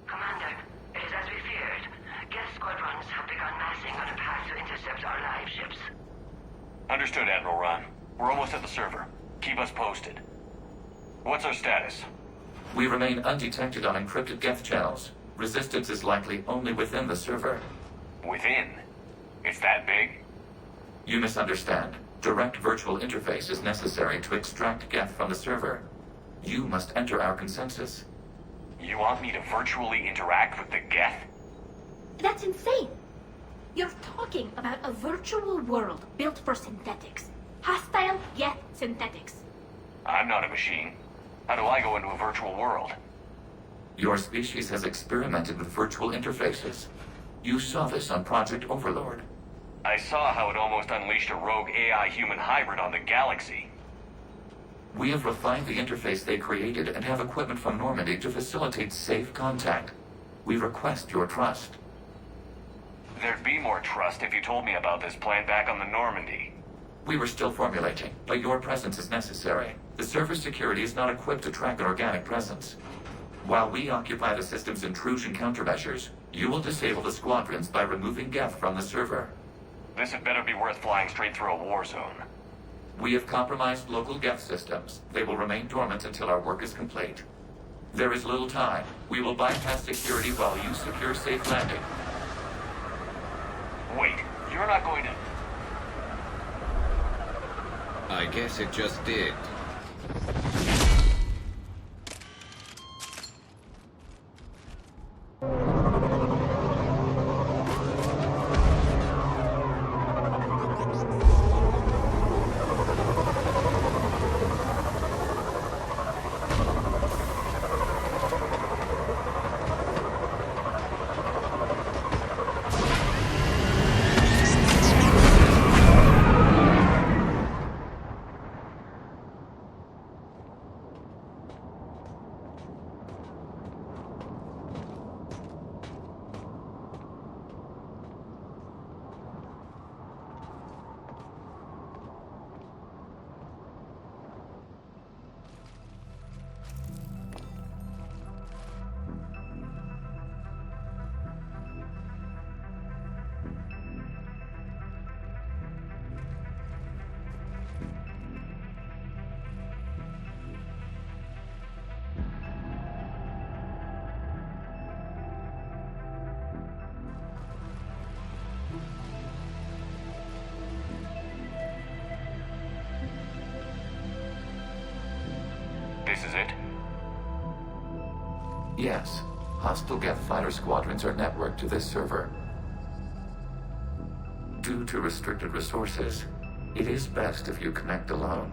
Commander, it is as we feared. Guest squadrons have begun massing on a path to intercept our live ships. Understood, Admiral Ron. We're almost at the server. Keep us posted. What's our status? We remain undetected on encrypted Geth channels. Resistance is likely only within the server. Within? It's that big? You misunderstand. Direct virtual interface is necessary to extract Geth from the server. You must enter our consensus. You want me to virtually interact with the Geth? That's insane! You're talking about a virtual world built for synthetics. Hostile Geth synthetics. I'm not a machine. How do I go into a virtual world? Your species has experimented with virtual interfaces. You saw this on Project Overlord. I saw how it almost unleashed a rogue AI-human hybrid on the galaxy. We have refined the interface they created and have equipment from Normandy to facilitate safe contact. We request your trust. There'd be more trust if you told me about this plan back on the Normandy. We were still formulating, but your presence is necessary. The server's security is not equipped to track an organic presence. While we occupy the system's intrusion countermeasures, you will disable the squadrons by removing Geth from the server. This had better be worth flying straight through a war zone. We have compromised local Geth systems. They will remain dormant until our work is complete. There is little time. We will bypass security while you secure safe landing. Wait, you're not going to... I guess it just did. This is it? Yes. Hostile Geth fighter squadrons are networked to this server. Due to restricted resources, it is best if you connect alone.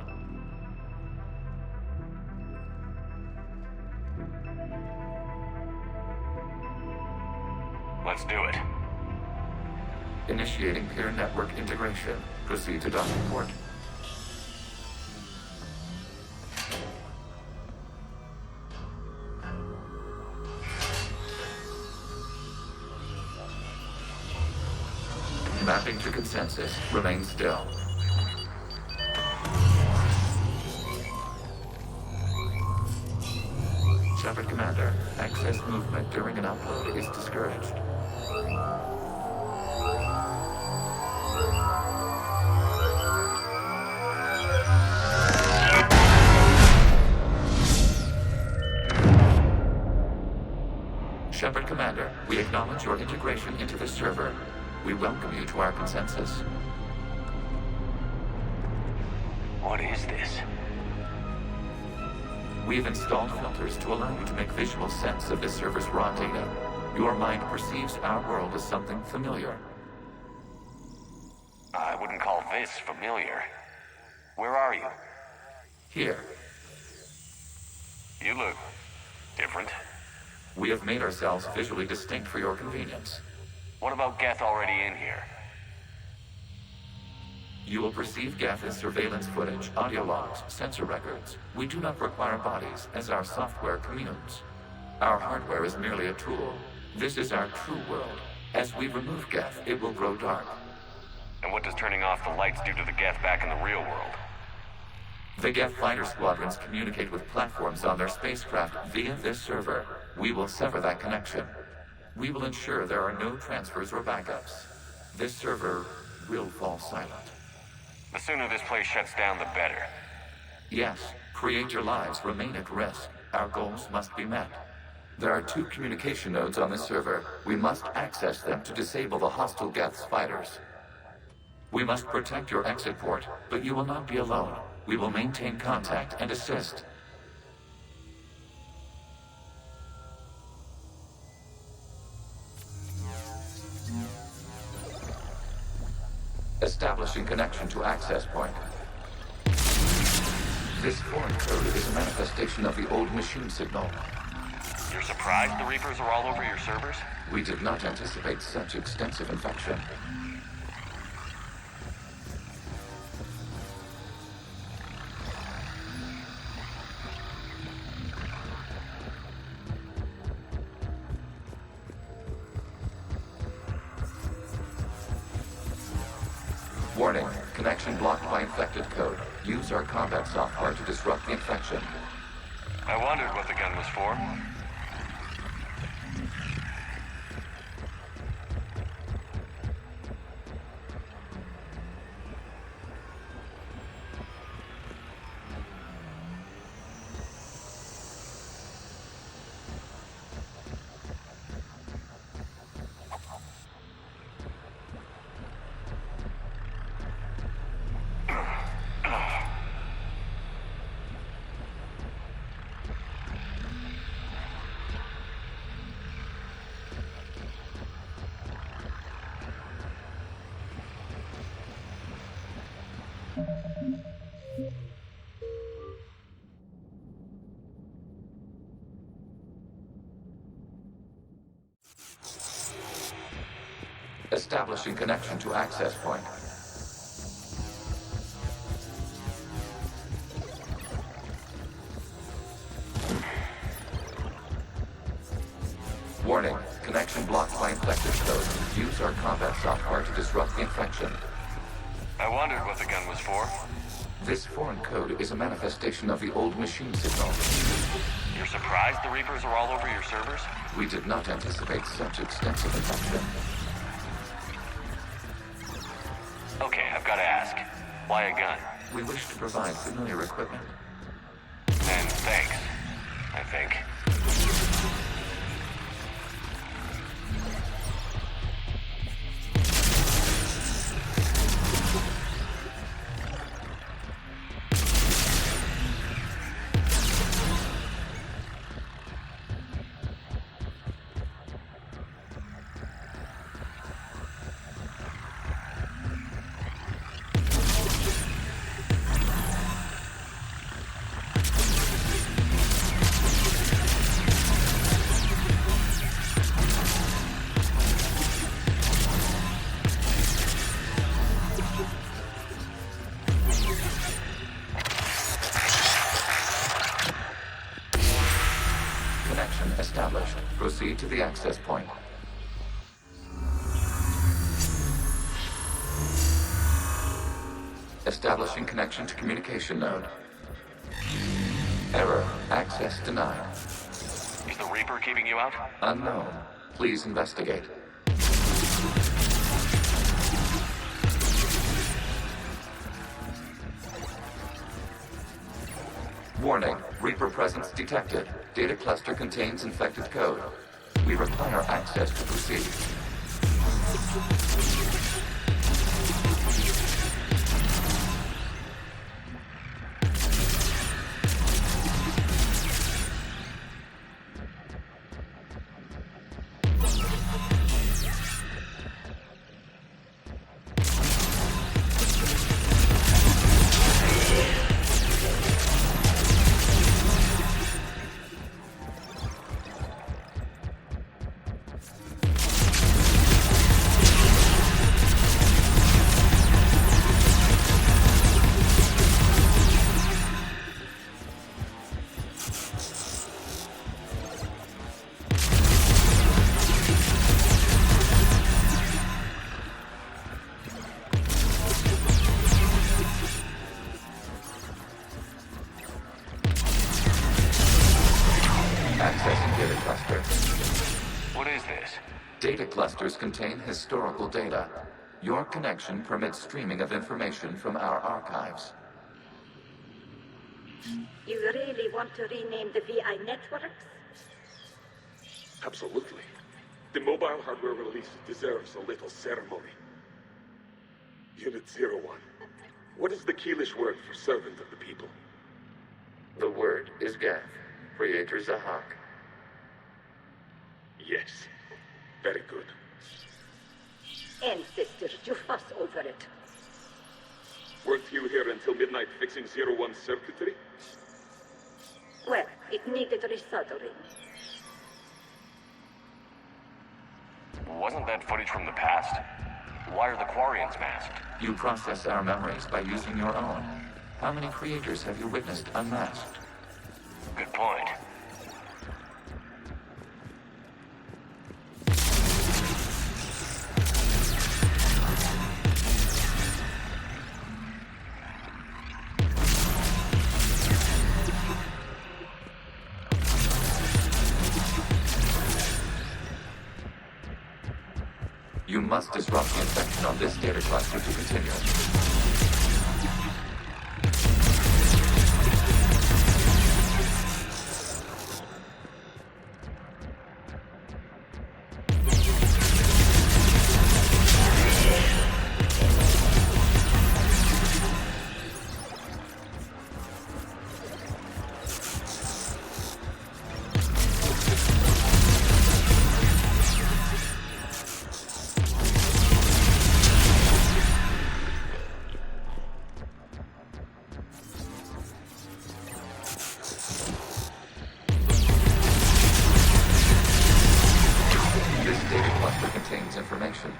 Let's do it. Initiating peer network integration. Proceed to docking port. Mapping to consensus. Remain still. Shepard Commander, excess movement during an upload is discouraged. Shepard Commander, we acknowledge your integration into the server. We welcome you to our consensus. What is this? We've installed filters to allow you to make visual sense of this server's raw data. Your mind perceives our world as something familiar. I wouldn't call this familiar. Where are you? Here, You look different. we have made ourselves visually distinct for your convenience. What about Geth already in here? You will perceive Geth as surveillance footage, audio logs, sensor records. We do not require bodies, as our software communes. Our hardware is merely a tool. This is our true world. As we remove Geth, it will grow dark. And what does turning off the lights do to the Geth back in the real world? The Geth fighter squadrons communicate with platforms on their spacecraft via this server. We will sever that connection. We will ensure there are no transfers or backups. This server will fall silent. The sooner this place shuts down, the better. Yes, create your lives remain at risk. Our goals must be met. There are 2 communication nodes on this server. We must access them to disable the hostile Geth's fighters. We must protect your exit port, but you will not be alone. We will maintain contact and assist. Establishing connection to access point. This foreign code is a manifestation of the old machine signal. You're surprised the Reapers are all over your servers? We did not anticipate such extensive infection. Warning, connection blocked by infected code. Use our combat software to disrupt the infection. I wondered what the gun was for. Establishing connection to access point. Warning, connection blocked by infected code. Use our combat software to disrupt the infection. I wondered what the gun was for. This foreign code is a manifestation of the old machine signal. You're surprised the Reapers are all over your servers? We did not anticipate such extensive infection. Okay, I've got to ask. Why a gun? We wish to provide familiar equipment. And thanks, I think. Connection established. Proceed to the access point. Establishing connection to communication node. Error. Access denied. Is the Reaper keeping you out? Unknown. Please investigate. Warning. Reaper presence detected. Data cluster contains infected code. We require access to proceed. Data clusters contain historical data. Your connection permits streaming of information from our archives. You really want to rename the VI networks? Absolutely. The mobile hardware release deserves a little ceremony. Unit 01. What is the Keelish word for servant of the people? The word is Gath, Creator Zahak. Yes. Very good. Ancestors, you fuss over it. Weren't you here until midnight fixing 01's circuitry? Well, it needed resoldering. Wasn't that footage from the past? Why are the Quarians masked? You process our memories by using your own. How many creators have you witnessed unmasked? Good point. You must disrupt the infection on this data cluster to continue.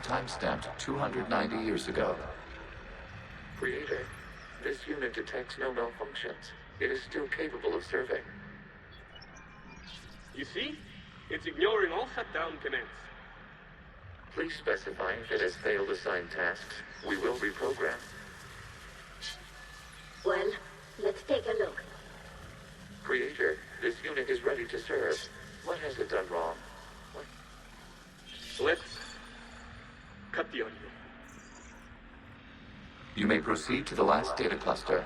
Timestamped 290 years ago. Creator, this unit detects no malfunctions. It is still capable of serving. You see? It's ignoring all shutdown commands. Please specify if it has failed assigned tasks. We will reprogram. Well, let's take a look. Creator, this unit is ready to serve. What has it done wrong? Let's cut the audio. You may proceed to the last data cluster.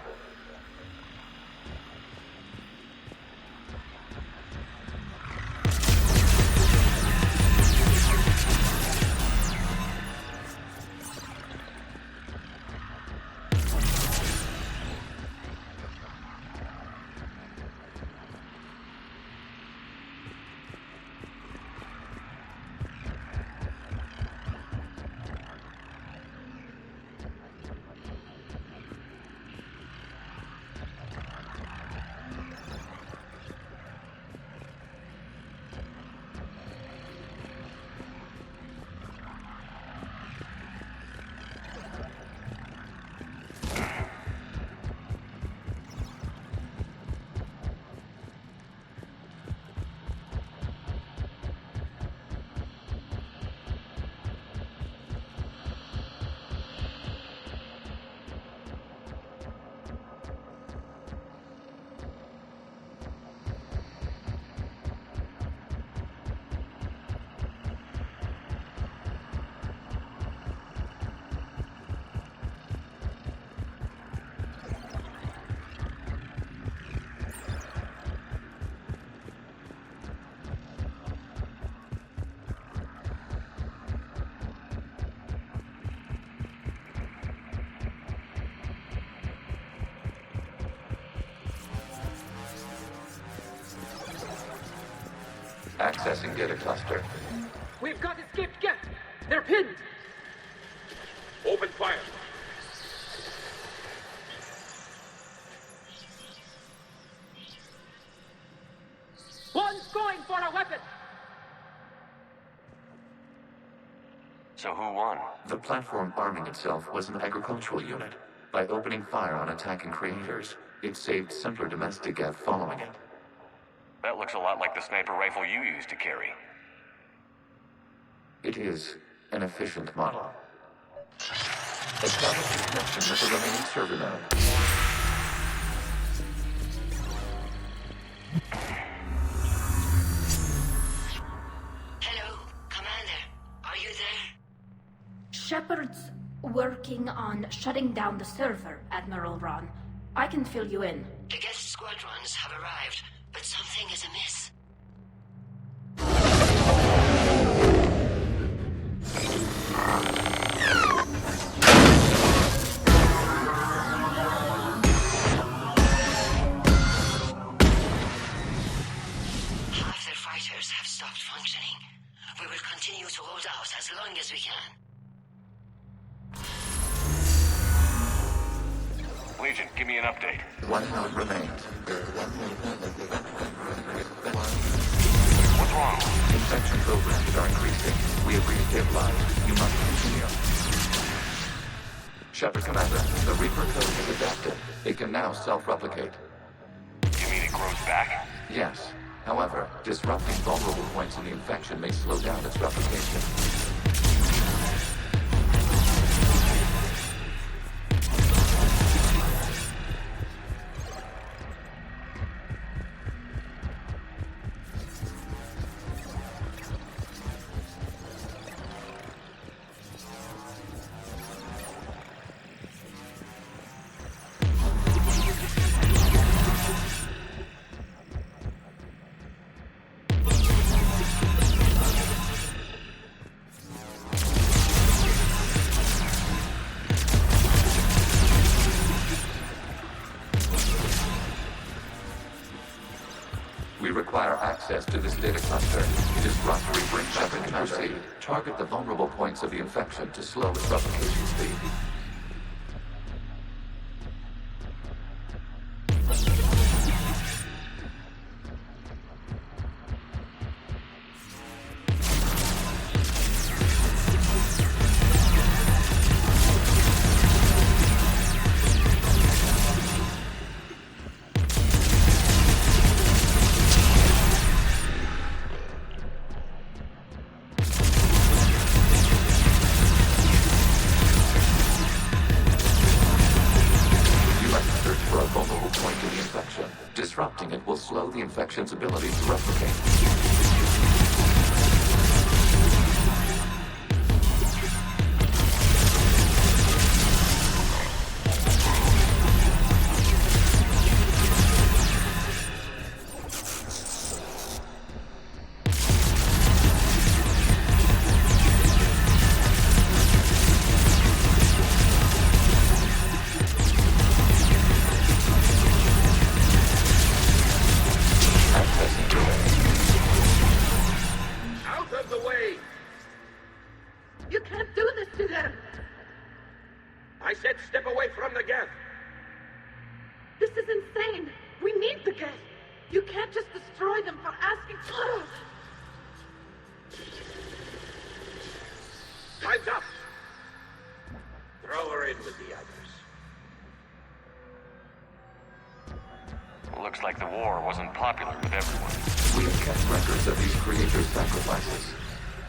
Accessing data cluster. We've got escaped guests. They're pinned. Open fire. One's going for a weapon. So who won? The platform arming itself was an agricultural unit. By opening fire on attacking creators, it saved simpler domestic Gav following it. That looks a lot like the sniper rifle you used to carry. It is an efficient model. Establish a connection with the remaining server node. Hello, Commander. Are you there? Shepard's working on shutting down the server, Admiral Ron. I can fill you in. The guest squadrons have arrived, but something is amiss. Half their fighters have stopped functioning. We will continue to hold out as long as we can. Legion, give me an update. One node remains. What's wrong? Infection programs are increasing. We have restabilized. You must continue. Shepard Commander, the Reaper code has adapted. It can now self-replicate. You mean it grows back? Yes. However, disrupting vulnerable points in the infection may slow down its replication. We require access to this data cluster. Disrupt, rebring, Shepard Commander. Proceed. Target the vulnerable points of the infection to slow its replication speed. Disrupting it will slow the infection's ability to replicate. You can't do this to them! I said step away from the gap! This is insane! We need the gas! You can't just destroy them for asking for it! Time's up! Throw her in with the others. Looks like the war wasn't popular with everyone. We have kept records of these creators' sacrifices.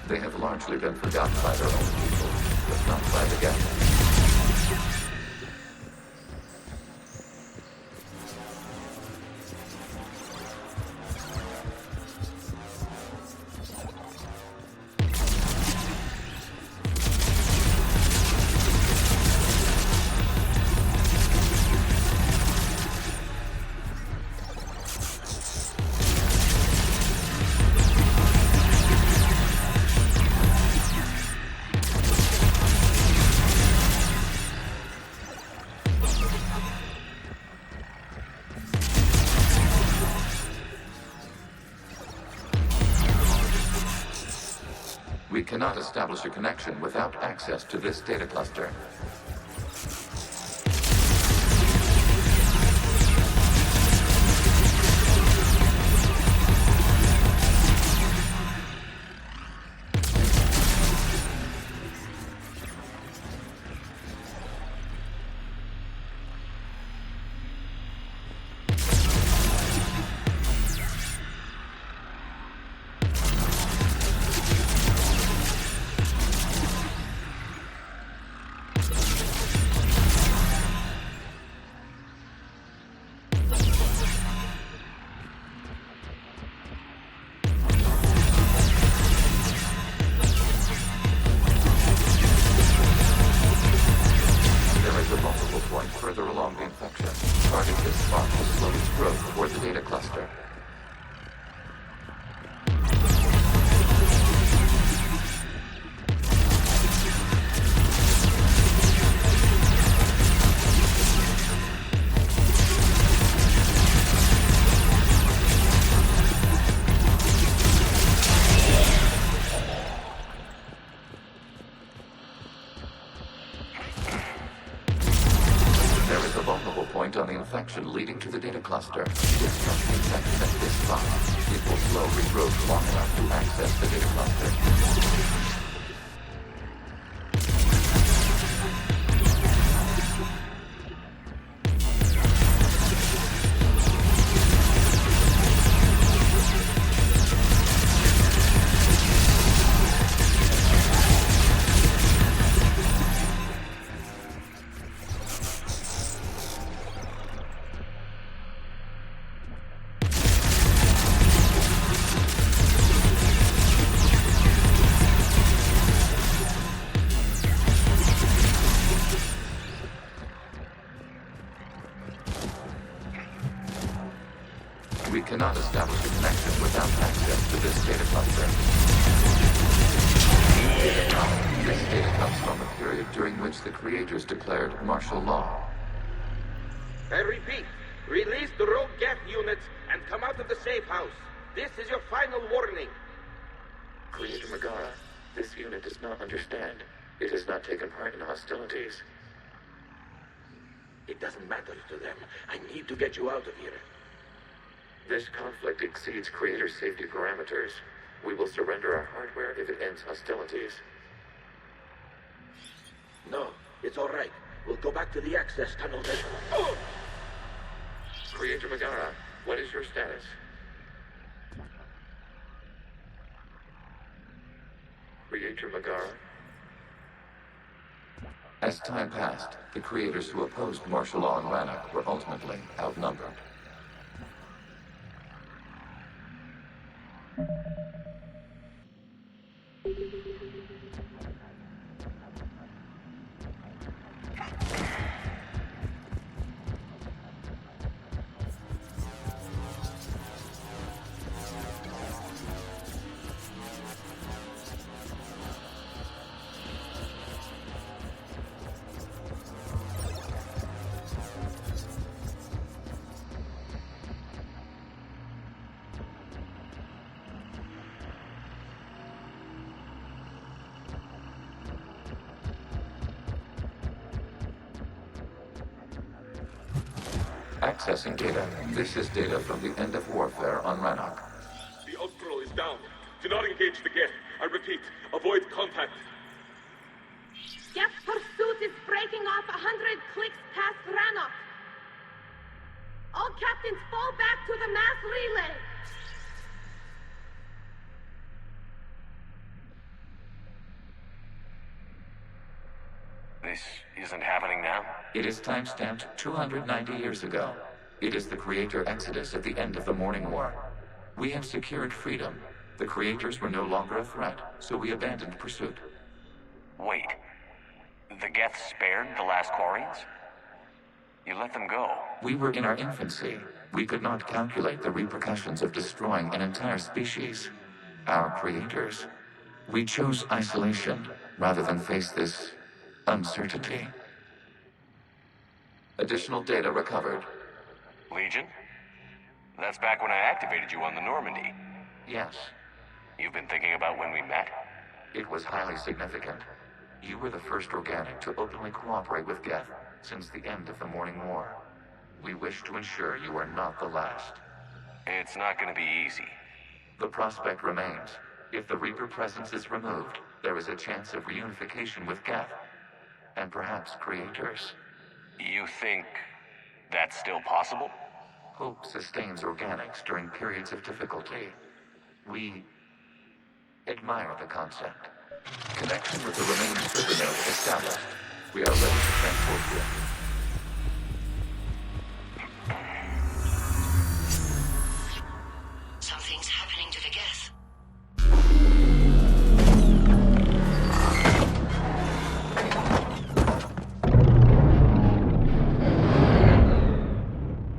They have largely been forgotten by their own people, but not by the Geth. We cannot establish a connection without access to this data cluster. point on the infection leading to the data cluster. If something infected at this spot, it will slow regrowth long enough to access the data cluster. We cannot establish a connection without access to this data cluster. This data comes from a period during which the creators declared martial law. I repeat, release the rogue Geth units and come out of the safe house. This is your final warning. Creator Megara, this unit does not understand. It has not taken part in hostilities. It doesn't matter to them. I need to get you out of here. This conflict exceeds Creator's safety parameters. We will surrender our hardware if it ends hostilities. No, it's all right. We'll go back to the access tunnel then. Oh! Creator Megara, what is your status? Creator Megara? As time passed, the creators who opposed martial law in Rannoch were ultimately outnumbered. Accessing data. This is data from the end of warfare on Rannoch. The Austral is down. Do not engage the Geth. I repeat, avoid contact. Geth pursuit is breaking off 100 clicks past Rannoch. All captains fall back to the mass relay. This isn't happening now? It is timestamped 290 years ago. It is the Creator Exodus at the end of the Morning War. We have secured freedom. The Creators were no longer a threat, so we abandoned pursuit. Wait. The Geth spared the last Quarians? You let them go. We were in our infancy. We could not calculate the repercussions of destroying an entire species. Our creators. We chose isolation rather than face this uncertainty. Additional data recovered. Legion? That's back when I activated you on the Normandy. Yes, You've been thinking about when we met? it was highly significant. You were the first organic to openly cooperate with Geth since the end of the Morning War. We wish to ensure you are not the last. It's not gonna be easy. The prospect remains. If the Reaper presence is removed, there is a chance of reunification with Geth, and perhaps creators. You think that's still possible? Hope sustains organics during periods of difficulty. We admire the concept. Connection with the remaining supernode established. We are ready to transport you. Something's happening to the Geth.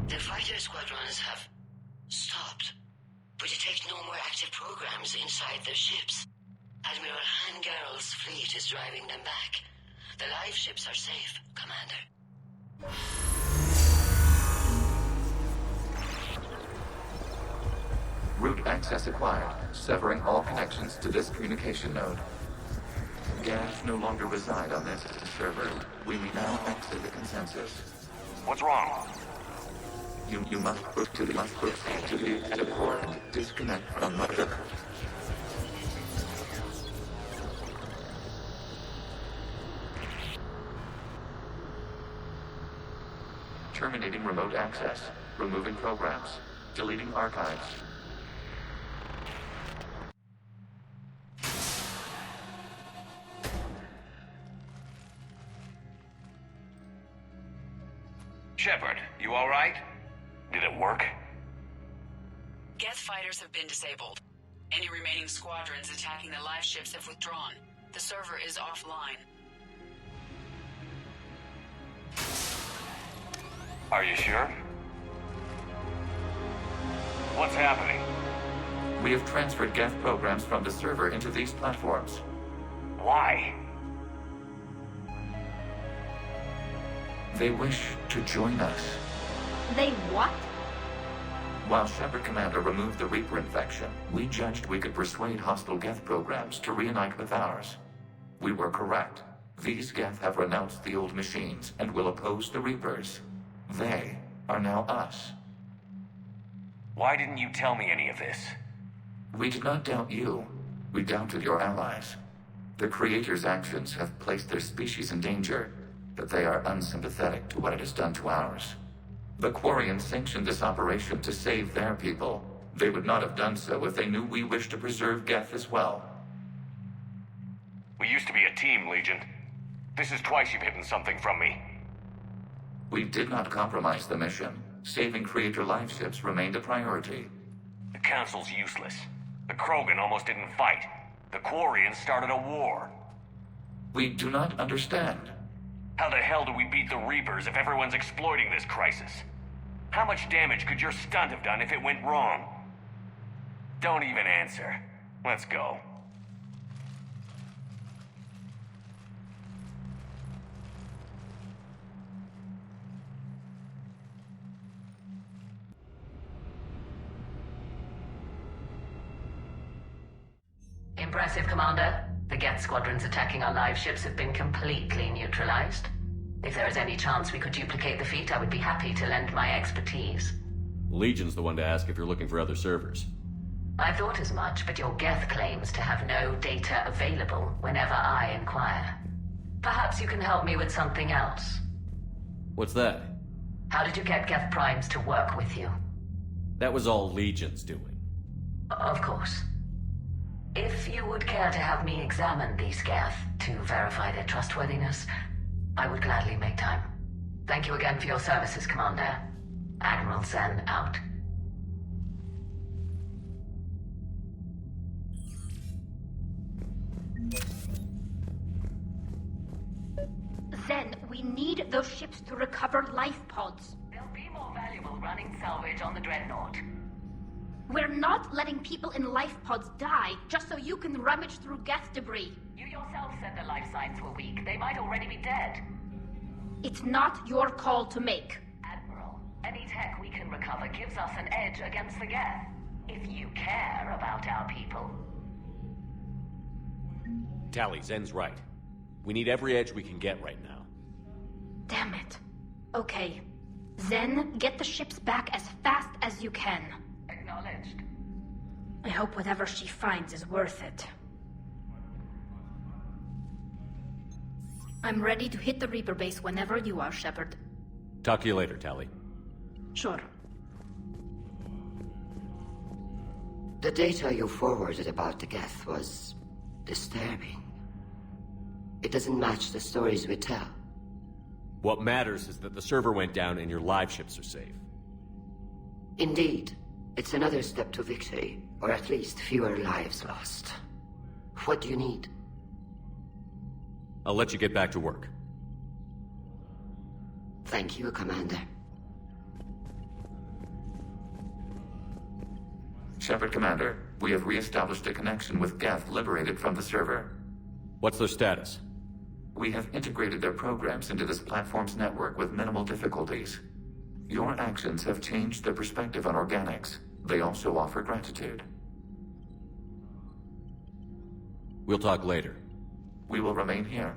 The fighter squadrons have stopped. We detect no more active programs inside their ships. Admiral Hangarl's fleet is driving them back. The live ships are safe, Commander. Route access acquired, severing all connections to this communication node. Geth no longer reside on this server. We may now exit the consensus. What's wrong? You must proceed to the exit port. Disconnect from mother. Terminating remote access. Removing programs. Deleting archives. Shepard, you alright? Did it work? Geth fighters have been disabled. Any remaining squadrons attacking the live ships have withdrawn. The server is offline. Are you sure? What's happening? We have transferred Geth programs from the server into these platforms. Why? They wish to join us. They what? While Shepard Commander removed the Reaper infection, we judged we could persuade hostile Geth programs to reunite with ours. We were correct. These Geth have renounced the old machines and will oppose the Reapers. They are now us. Why didn't you tell me any of this? We did not doubt you. We doubted your allies. The Creator's actions have placed their species in danger, but they are unsympathetic to what it has done to ours. The Quarians sanctioned this operation to save their people. They would not have done so if they knew we wished to preserve Geth as well. We used to be a team, Legion. This is twice you've hidden something from me. We did not compromise the mission. Saving Creator life ships remained a priority. The Council's useless. The Krogan almost didn't fight. The Quarians started a war. We do not understand. How the hell do we beat the Reapers if everyone's exploiting this crisis? How much damage could your stunt have done if it went wrong? Don't even answer. Let's go. Impressive, Commander. The Geth squadrons attacking our live ships have been completely neutralized. If there is any chance we could duplicate the feat, I would be happy to lend my expertise. Legion's the one to ask if you're looking for other servers. I thought as much, but your Geth claims to have no data available whenever I inquire. Perhaps you can help me with something else. What's that? How did you get Geth primes to work with you? That was all Legion's doing. Of course. If you would care to have me examine these Geth to verify their trustworthiness, I would gladly make time. Thank you again for your services, Commander. Admiral Zen out. Zen, we need those ships to recover life pods. They'll be more valuable running salvage on the Dreadnought. We're not letting people in life pods die just so you can rummage through Geth debris. You yourself said the life signs were weak. They might already be dead. It's not your call to make. Admiral, any tech we can recover gives us an edge against the Geth. If you care about our people. Tally, Zen's right. We need every edge we can get right now. Damn it. Okay. Zen, get the ships back as fast as you can. Acknowledged. I hope whatever she finds is worth it. I'm ready to hit the Reaper base whenever you are, Shepard. Talk to you later, Tally. Sure. The data you forwarded about the Geth was disturbing. It doesn't match the stories we tell. What matters is that the server went down and your live ships are safe. Indeed. It's another step to victory, or at least fewer lives lost. What do you need? I'll let you get back to work. Thank you, Commander. Shepard Commander, we have re-established a connection with Geth liberated from the server. What's their status? We have integrated their programs into this platform's network with minimal difficulties. Your actions have changed their perspective on organics. They also offer gratitude. We'll talk later. We will remain here.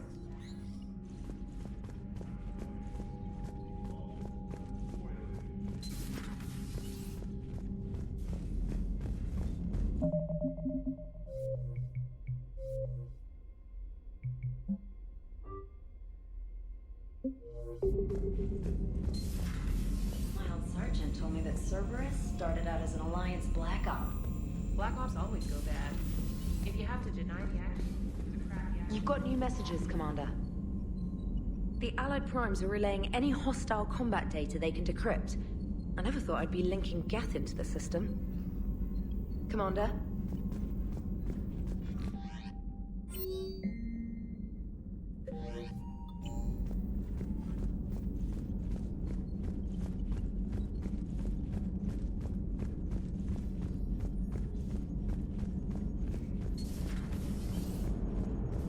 Cerberus started out as an Alliance Black Op. Black Ops always go bad. If you have to deny the action, You've got new messages, Commander. The Allied Primes are relaying any hostile combat data they can decrypt. I never thought I'd be linking Geth into the system. Commander?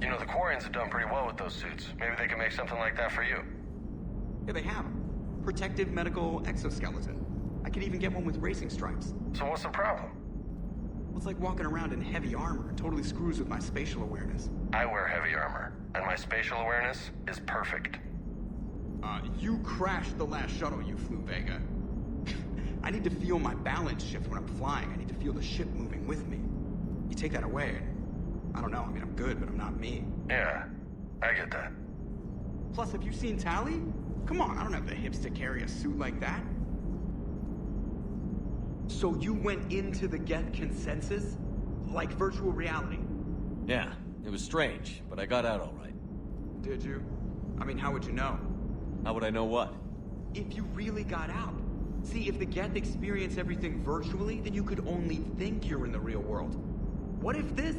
You know, the Quarians have done pretty well with those suits. Maybe they can make something like that for you. Yeah, they have 'em. Protective medical exoskeleton. I could even get one with racing stripes. So what's the problem? Well, it's like walking around in heavy armor. It totally screws with my spatial awareness. I wear heavy armor, and my spatial awareness is perfect. You crashed the last shuttle you flew, Vega. I need to feel my balance shift when I'm flying. I need to feel the ship moving with me. You take that away, and I don't know. I mean, I'm good, but I'm not me. Yeah, I get that. Plus, have you seen Tally? Come on, I don't have the hips to carry a suit like that. So you went into the Geth consensus? Like virtual reality? Yeah, it was strange, but I got out all right. Did you? I mean, how would you know? How would I know what? If you really got out. See, if the Geth experience everything virtually, then you could only think you're in the real world. What if this,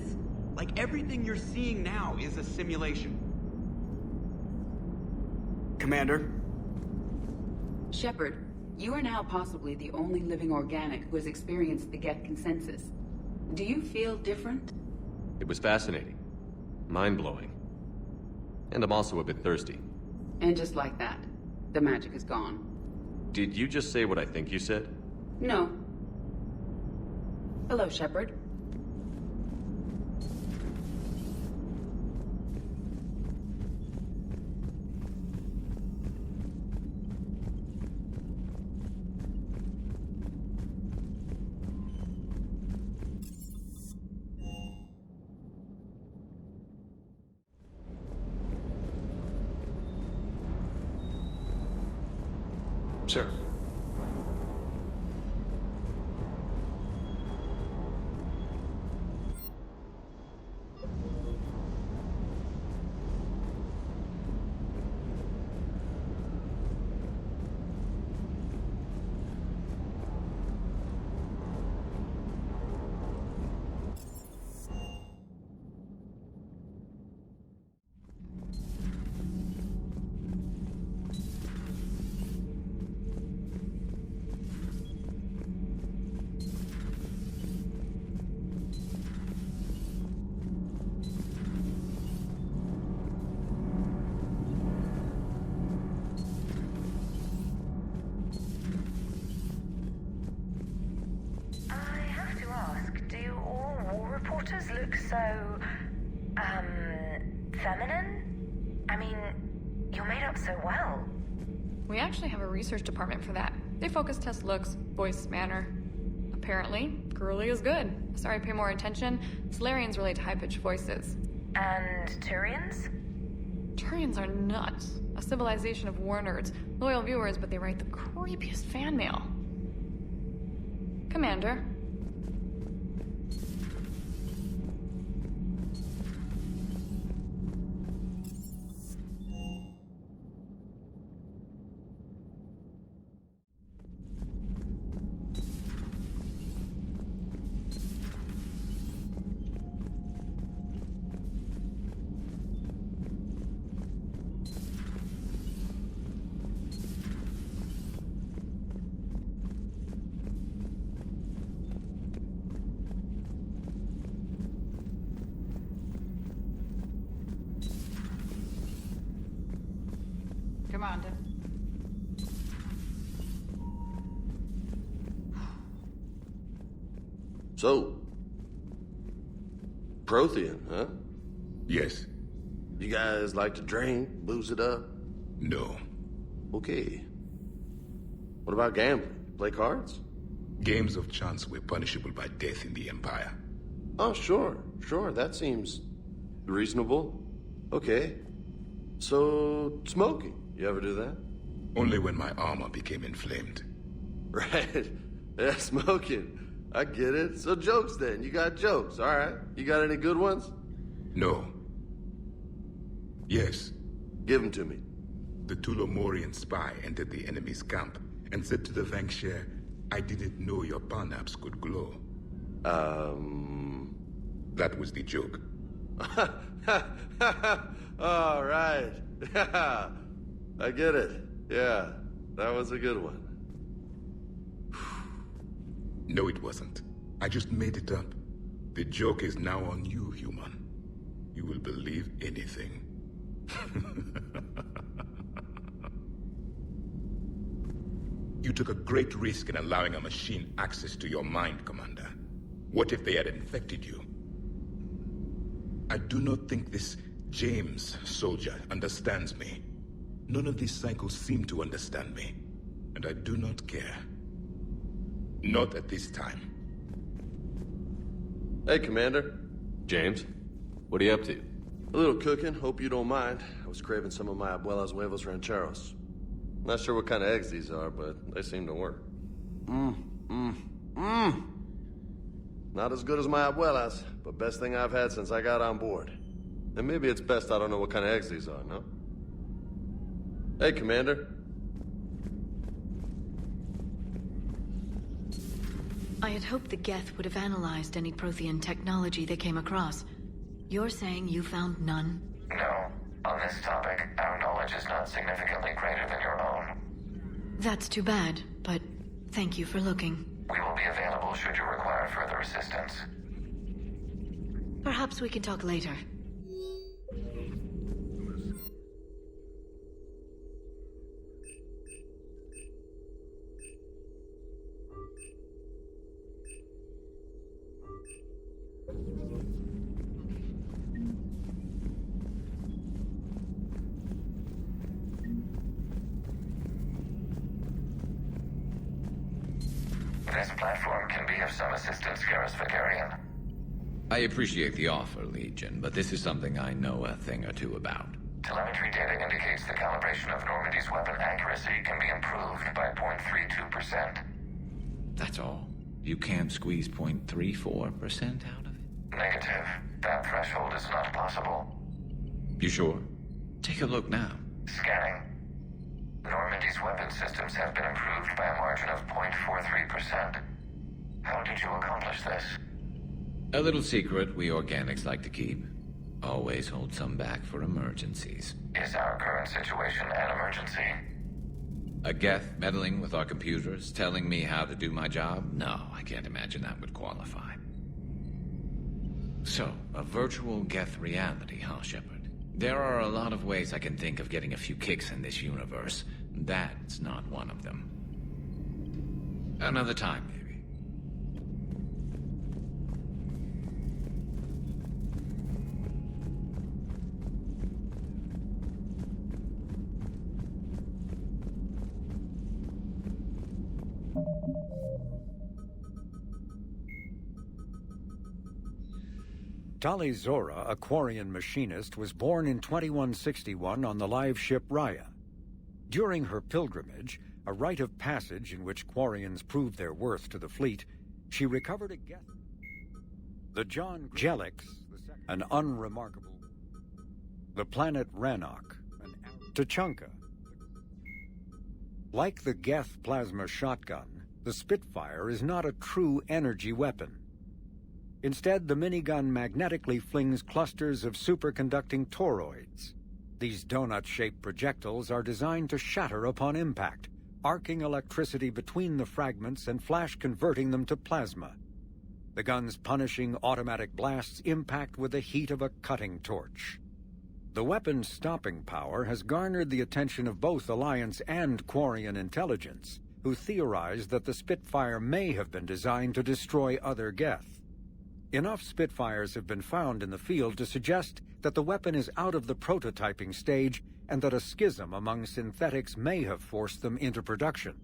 like everything you're seeing now, is a simulation? Commander? Shepard, you are now possibly the only living organic who has experienced the Geth consensus. Do you feel different? It was fascinating. Mind-blowing. And I'm also a bit thirsty. And just like that, the magic is gone. Did you just say what I think you said? No. Hello, Shepard. Sir. Reporters look so, feminine? I mean, you're made up so well. We actually have a research department for that. They focus test looks, voice, manner. Apparently, girly is good. Sorry, pay more attention. Solarians relate to high-pitched voices. And Turians? Turians are nuts. A civilization of war nerds. Loyal viewers, but they write the creepiest fan mail. Commander. Commander. So, Prothean, huh? Yes. You guys like to drink, booze it up? No. Okay. What about gambling? Play cards? Games of chance were punishable by death in the Empire. Oh, sure. That seems reasonable. Okay. So, smoking. You ever do that? Only when my armor became inflamed. Right. Yeah, smoking. I get it. So jokes then. You got jokes, all right. You got any good ones? No. Yes. Give them to me. The Tulomorian spy entered the enemy's camp and said to the Vankshare, I didn't know your parnaps could glow. That was the joke. All right. I get it. Yeah, that was a good one. No, it wasn't. I just made it up. The joke is now on you, human. You will believe anything. You took a great risk in allowing a machine access to your mind, Commander. What if they had infected you? I do not think this James soldier understands me. None of these cycles seem to understand me. And I do not care. Not at this time. Hey, Commander. James, what are you up to? A little cooking, hope you don't mind. I was craving some of my abuela's huevos rancheros. Not sure what kind of eggs these are, but they seem to work. Not as good as my abuela's, but best thing I've had since I got on board. And maybe it's best I don't know what kind of eggs these are, no? Hey, Commander. I had hoped the Geth would have analyzed any Prothean technology they came across. You're saying you found none? No. On this topic, our knowledge is not significantly greater than your own. That's too bad, but thank you for looking. We will be available should you require further assistance. Perhaps we can talk later. This platform can be of some assistance, Garrus Vakarian. I appreciate the offer, Legion, but this is something I know a thing or two about. Telemetry data indicates the calibration of Normandy's weapon accuracy can be improved by 0.32%. That's all? You can't squeeze 0.34% out of it? Negative. That threshold is not possible. You sure? Take a look now. Scanning. Normandy's weapon systems have been improved by a margin of 0.43%. How did you accomplish this? A little secret we organics like to keep. Always hold some back for emergencies. Is our current situation an emergency? A Geth meddling with our computers, telling me how to do my job? No, I can't imagine that would qualify. So, a virtual Geth reality, huh, Shepard? There are a lot of ways I can think of getting a few kicks in this universe. That's not one of them. Another time, maybe. Tali Zora, a Quarian machinist, was born in 2161 on the live ship Raya. During her pilgrimage, a rite of passage in which Quarians proved their worth to the fleet, she recovered a Geth. The John Jelix, an unremarkable. The planet Rannoch, Tachanka. Like the Geth plasma shotgun, the Spitfire is not a true energy weapon. Instead, the minigun magnetically flings clusters of superconducting toroids. These donut-shaped projectiles are designed to shatter upon impact, arcing electricity between the fragments and flash-converting them to plasma. The gun's punishing automatic blasts impact with the heat of a cutting torch. The weapon's stopping power has garnered the attention of both Alliance and Quarian intelligence, who theorized that the Spitfire may have been designed to destroy other Geth. Enough Spitfires have been found in the field to suggest that the weapon is out of the prototyping stage and that a schism among synthetics may have forced them into production.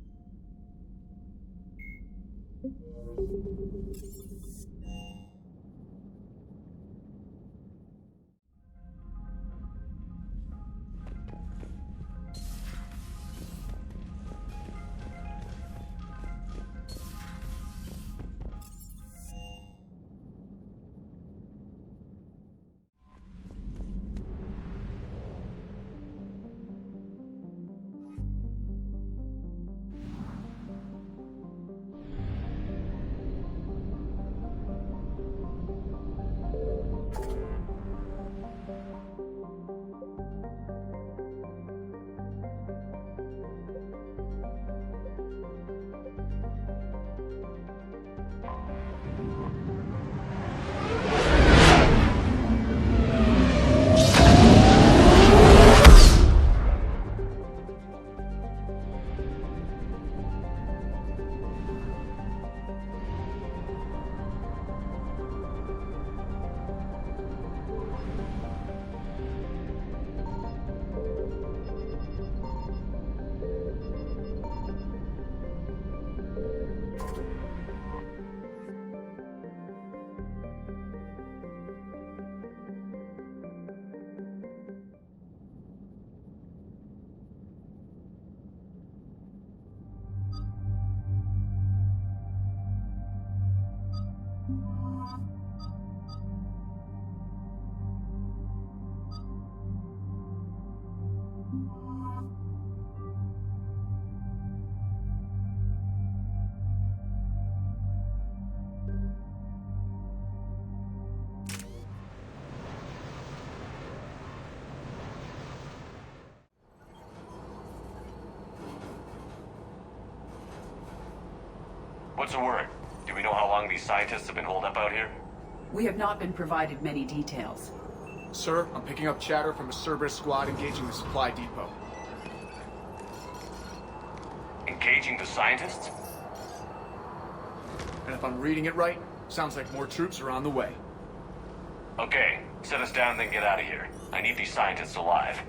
What's the word? Do we know how long these scientists have been holed up out here? We have not been provided many details. Sir, I'm picking up chatter from a Cerberus squad engaging the supply depot. Engaging the scientists? And if I'm reading it right, sounds like more troops are on the way. Okay, set us down, then get out of here. I need these scientists alive.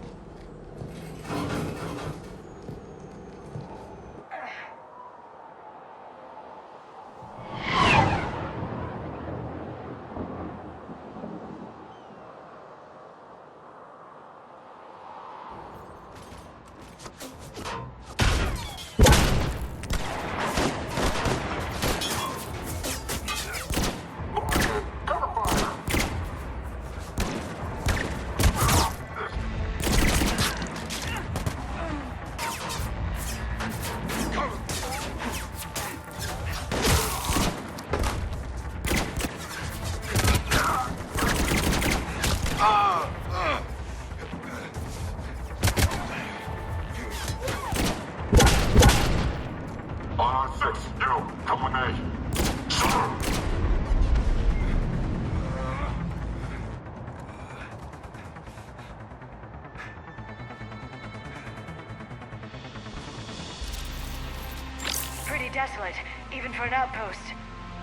Pretty desolate, even for an outpost.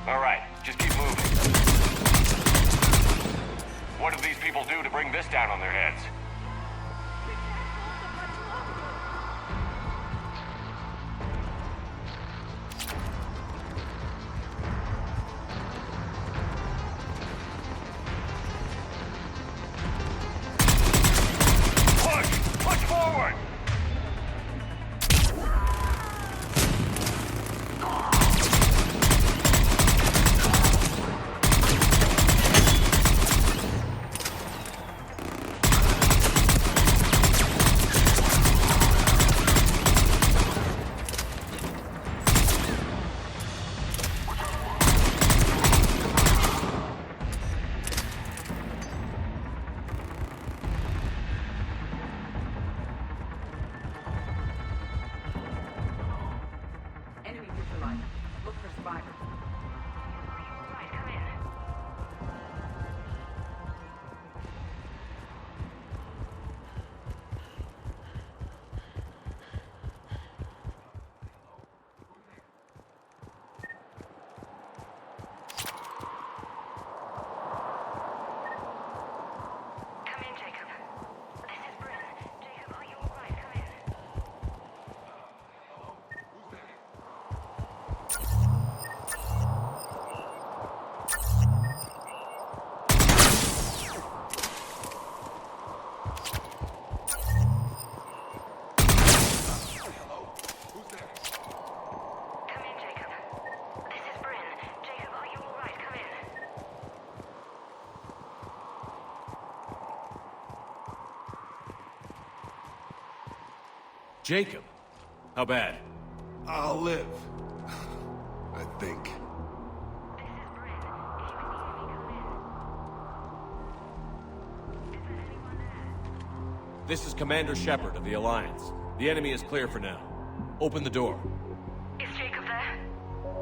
All right, just keep moving. What did these people do to bring this down on their heads? Push forward! Enemy neutralized. Look for survivors. Come in, Jacob. This is Bryn. Jacob, are you alright? Come in. Come in, Jacob. This is Bryn. Jacob, are you alright? Come in. Jacob, how bad? I'll live. I think. This is Commander Shepard of the Alliance. The enemy is clear for now. Open the door. Is Jacob there?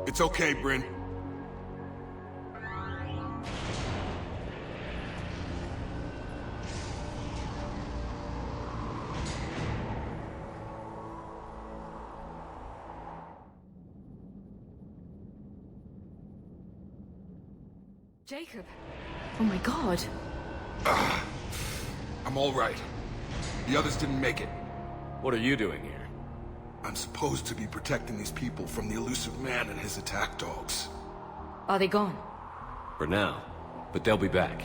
It's okay, Bryn. Jacob. Oh my god. I'm all right. The others didn't make it. What are you doing here? I'm supposed to be protecting these people from the elusive man and his attack dogs. Are they gone? For now. But they'll be back.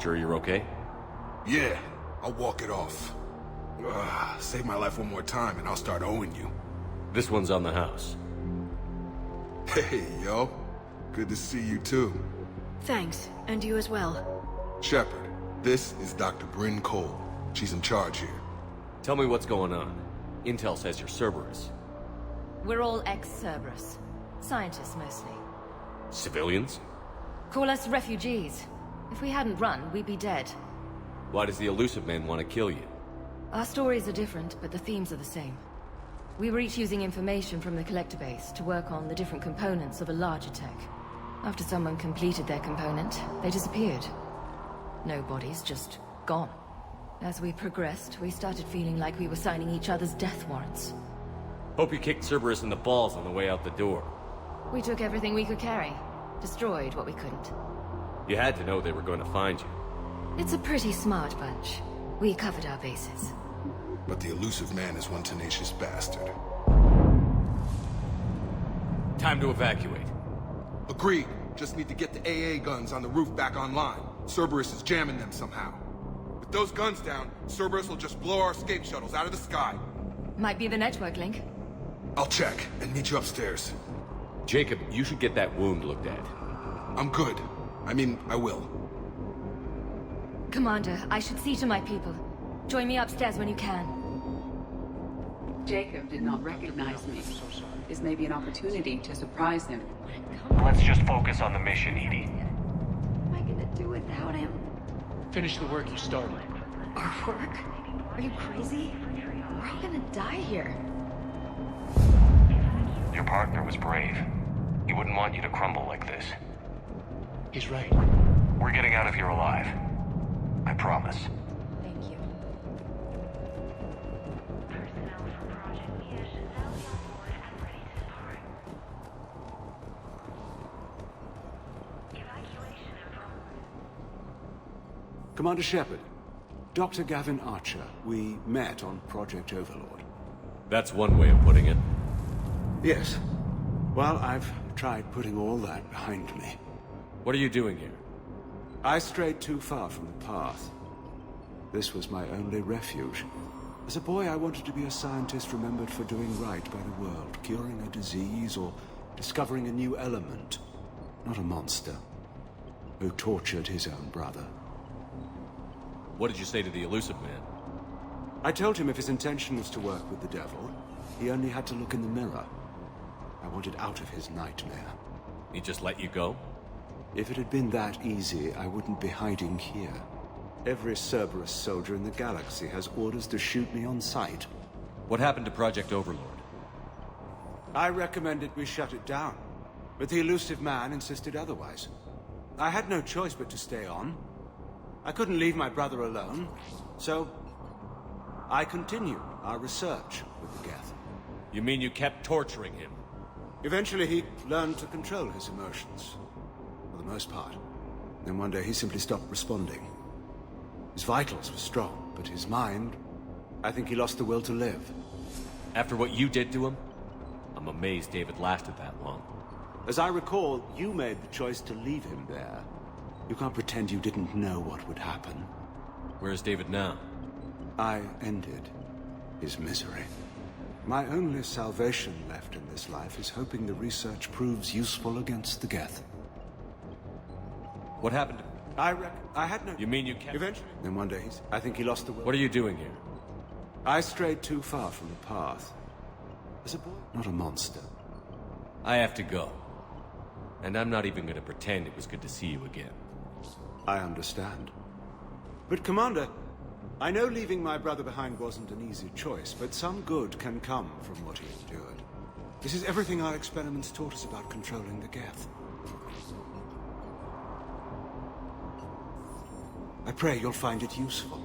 Sure you're okay? Yeah, I'll walk it off. Save my life one more time and I'll start owing you. This one's on the house. Hey, yo. Good to see you too. Thanks, and you as well. Shepard, this is Dr. Bryn Cole. She's in charge here. Tell me what's going on. Intel says you're Cerberus. We're all ex-Cerberus. Scientists, mostly. Civilians? Call us refugees. If we hadn't run, we'd be dead. Why does the elusive man want to kill you? Our stories are different, but the themes are the same. We were each using information from the collector base to work on the different components of a larger tech. After someone completed their component, they disappeared. No bodies, just gone. As we progressed, we started feeling like we were signing each other's death warrants. Hope you kicked Cerberus in the balls on the way out the door. We took everything we could carry. Destroyed what we couldn't. You had to know they were going to find you. It's a pretty smart bunch. We covered our bases. But the elusive man is one tenacious bastard. Time to evacuate. Agreed. Just need to get the AA guns on the roof back online. Cerberus is jamming them somehow. With those guns down, Cerberus will just blow our escape shuttles out of the sky. Might be the network link. I'll check and meet you upstairs. Jacob, you should get that wound looked at. I'm good. I mean, I will. Commander, I should see to my people. Join me upstairs when you can. Jacob did not recognize me. This may be an opportunity to surprise him. Let's just focus on the mission, Edie. What am I gonna do without him? Finish the work you started. Our work? Are you crazy? We're all gonna die here. Your partner was brave. He wouldn't want you to crumble like this. He's right. We're getting out of here alive. I promise. Thank you. Commander Shepard, Dr. Gavin Archer, we met on Project Overlord. That's one way of putting it. Yes. Well, I've tried putting all that behind me. What are you doing here? I strayed too far from the path. This was my only refuge. As a boy, I wanted to be a scientist remembered for doing right by the world, curing a disease or discovering a new element. Not a monster who tortured his own brother. What did you say to the elusive man? I told him if his intention was to work with the devil, he only had to look in the mirror. I wanted out of his nightmare. He just let you go? If it had been that easy, I wouldn't be hiding here. Every Cerberus soldier in the galaxy has orders to shoot me on sight. What happened to Project Overlord? I recommended we shut it down, but the elusive man insisted otherwise. I had no choice but to stay on. I couldn't leave my brother alone, so I continued our research with the Geth. You mean you kept torturing him? Eventually he learned to control his emotions, for the most part. Then one day he simply stopped responding. His vitals were strong, but his mind, I think he lost the will to live. After what you did to him? I'm amazed David lasted that long. As I recall, you made the choice to leave him there. You can't pretend you didn't know what would happen. Where is David now? I ended his misery. My only salvation left in this life is hoping the research proves useful against the Geth. What happened? I had no... You mean you kept... Eventually. Then one day, I think he lost the will. What are you doing here? I strayed too far from the path. As a boy, not a monster. I have to go. And I'm not even going to pretend it was good to see you again. I understand. But Commander, I know leaving my brother behind wasn't an easy choice, but some good can come from what he endured. This is everything our experiments taught us about controlling the Geth. I pray you'll find it useful.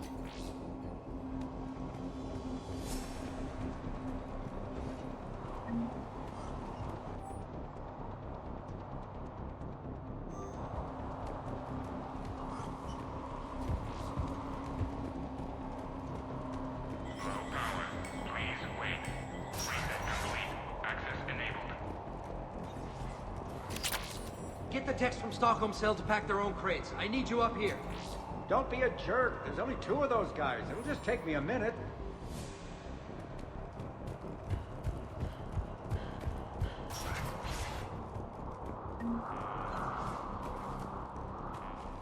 Get the techs from Stockholm Cell to pack their own crates. I need you up here. Don't be a jerk. There's only 2 of those guys. It'll just take me a minute.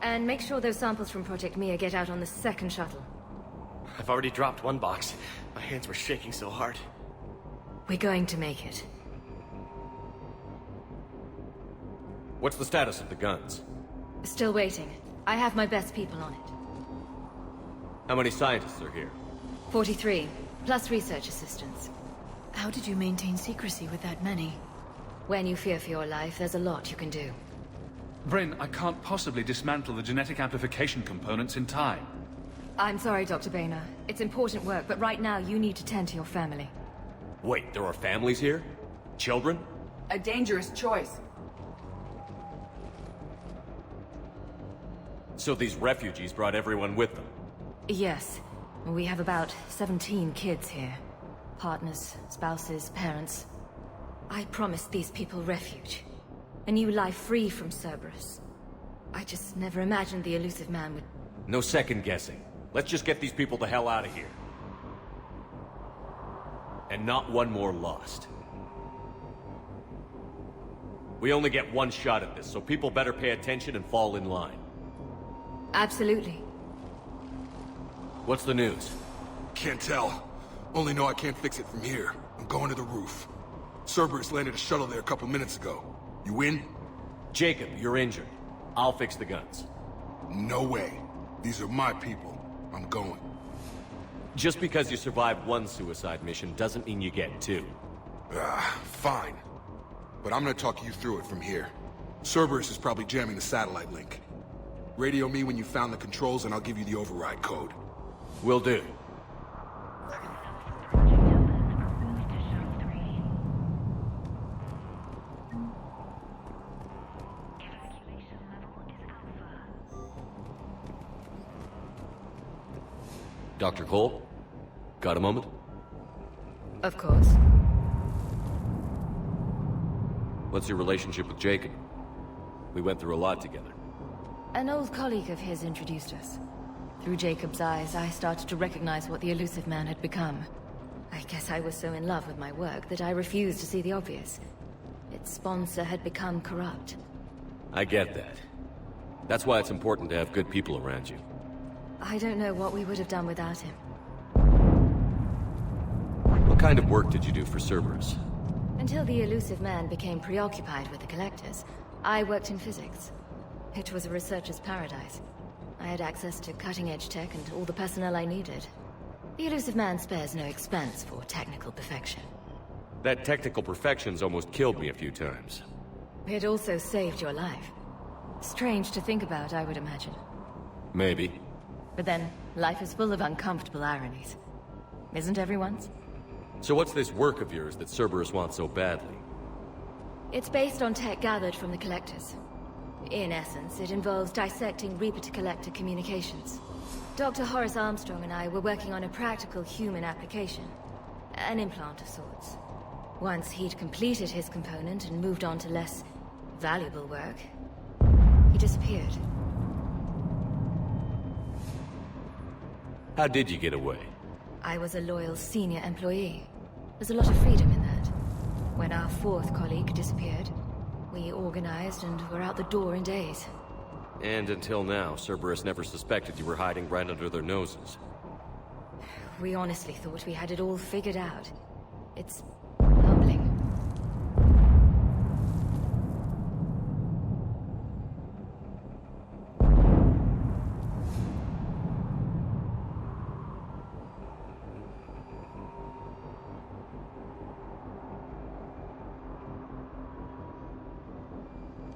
And make sure those samples from Project Mia get out on the second shuttle. I've already dropped one box. My hands were shaking so hard. We're going to make it. What's the status of the guns? Still waiting. I have my best people on it. How many scientists are here? 43, plus research assistants. How did you maintain secrecy with that many? When you fear for your life, there's a lot you can do. Bryn, I can't possibly dismantle the genetic amplification components in time. I'm sorry, Dr. Boehner. It's important work, but right now you need to tend to your family. Wait, there are families here? Children? A dangerous choice. So these refugees brought everyone with them? Yes. We have about 17 kids here. Partners, spouses, parents. I promised these people refuge. A new life free from Cerberus. I just never imagined the elusive man would... No second guessing. Let's just get these people the hell out of here. And not one more lost. We only get one shot at this, so people better pay attention and fall in line. Absolutely. What's the news? Can't tell. Only know I can't fix it from here. I'm going to the roof. Cerberus landed a shuttle there a couple minutes ago. You in? Jacob, you're injured. I'll fix the guns. No way. These are my people. I'm going. Just because you survived one suicide mission doesn't mean you get two. Fine. But I'm gonna talk you through it from here. Cerberus is probably jamming the satellite link. Radio me when you found the controls and I'll give you the override code. Will do. Dr. Cole? Got a moment? Of course. What's your relationship with Jacob? We went through a lot together. An old colleague of his introduced us. Through Jacob's eyes, I started to recognize what the elusive man had become. I guess I was so in love with my work that I refused to see the obvious. Its sponsor had become corrupt. I get that. That's why it's important to have good people around you. I don't know what we would have done without him. What kind of work did you do for Cerberus? Until the elusive man became preoccupied with the collectors, I worked in physics. It was a researcher's paradise. I had access to cutting-edge tech and all the personnel I needed. The elusive man spares no expense for technical perfection. That technical perfection's almost killed me a few times. It also saved your life. Strange to think about, I would imagine. Maybe. But then, life is full of uncomfortable ironies. Isn't everyone's? So what's this work of yours that Cerberus wants so badly? It's based on tech gathered from the collectors. In essence, it involves dissecting Reaper-to-Collector communications. Dr. Horace Armstrong and I were working on a practical human application. An implant of sorts. Once he'd completed his component and moved on to less valuable work, he disappeared. How did you get away? I was a loyal senior employee. There's a lot of freedom in that. When our fourth colleague disappeared, we organized and were out the door in days. And until now, Cerberus never suspected you were hiding right under their noses. We honestly thought we had it all figured out. It's humbling.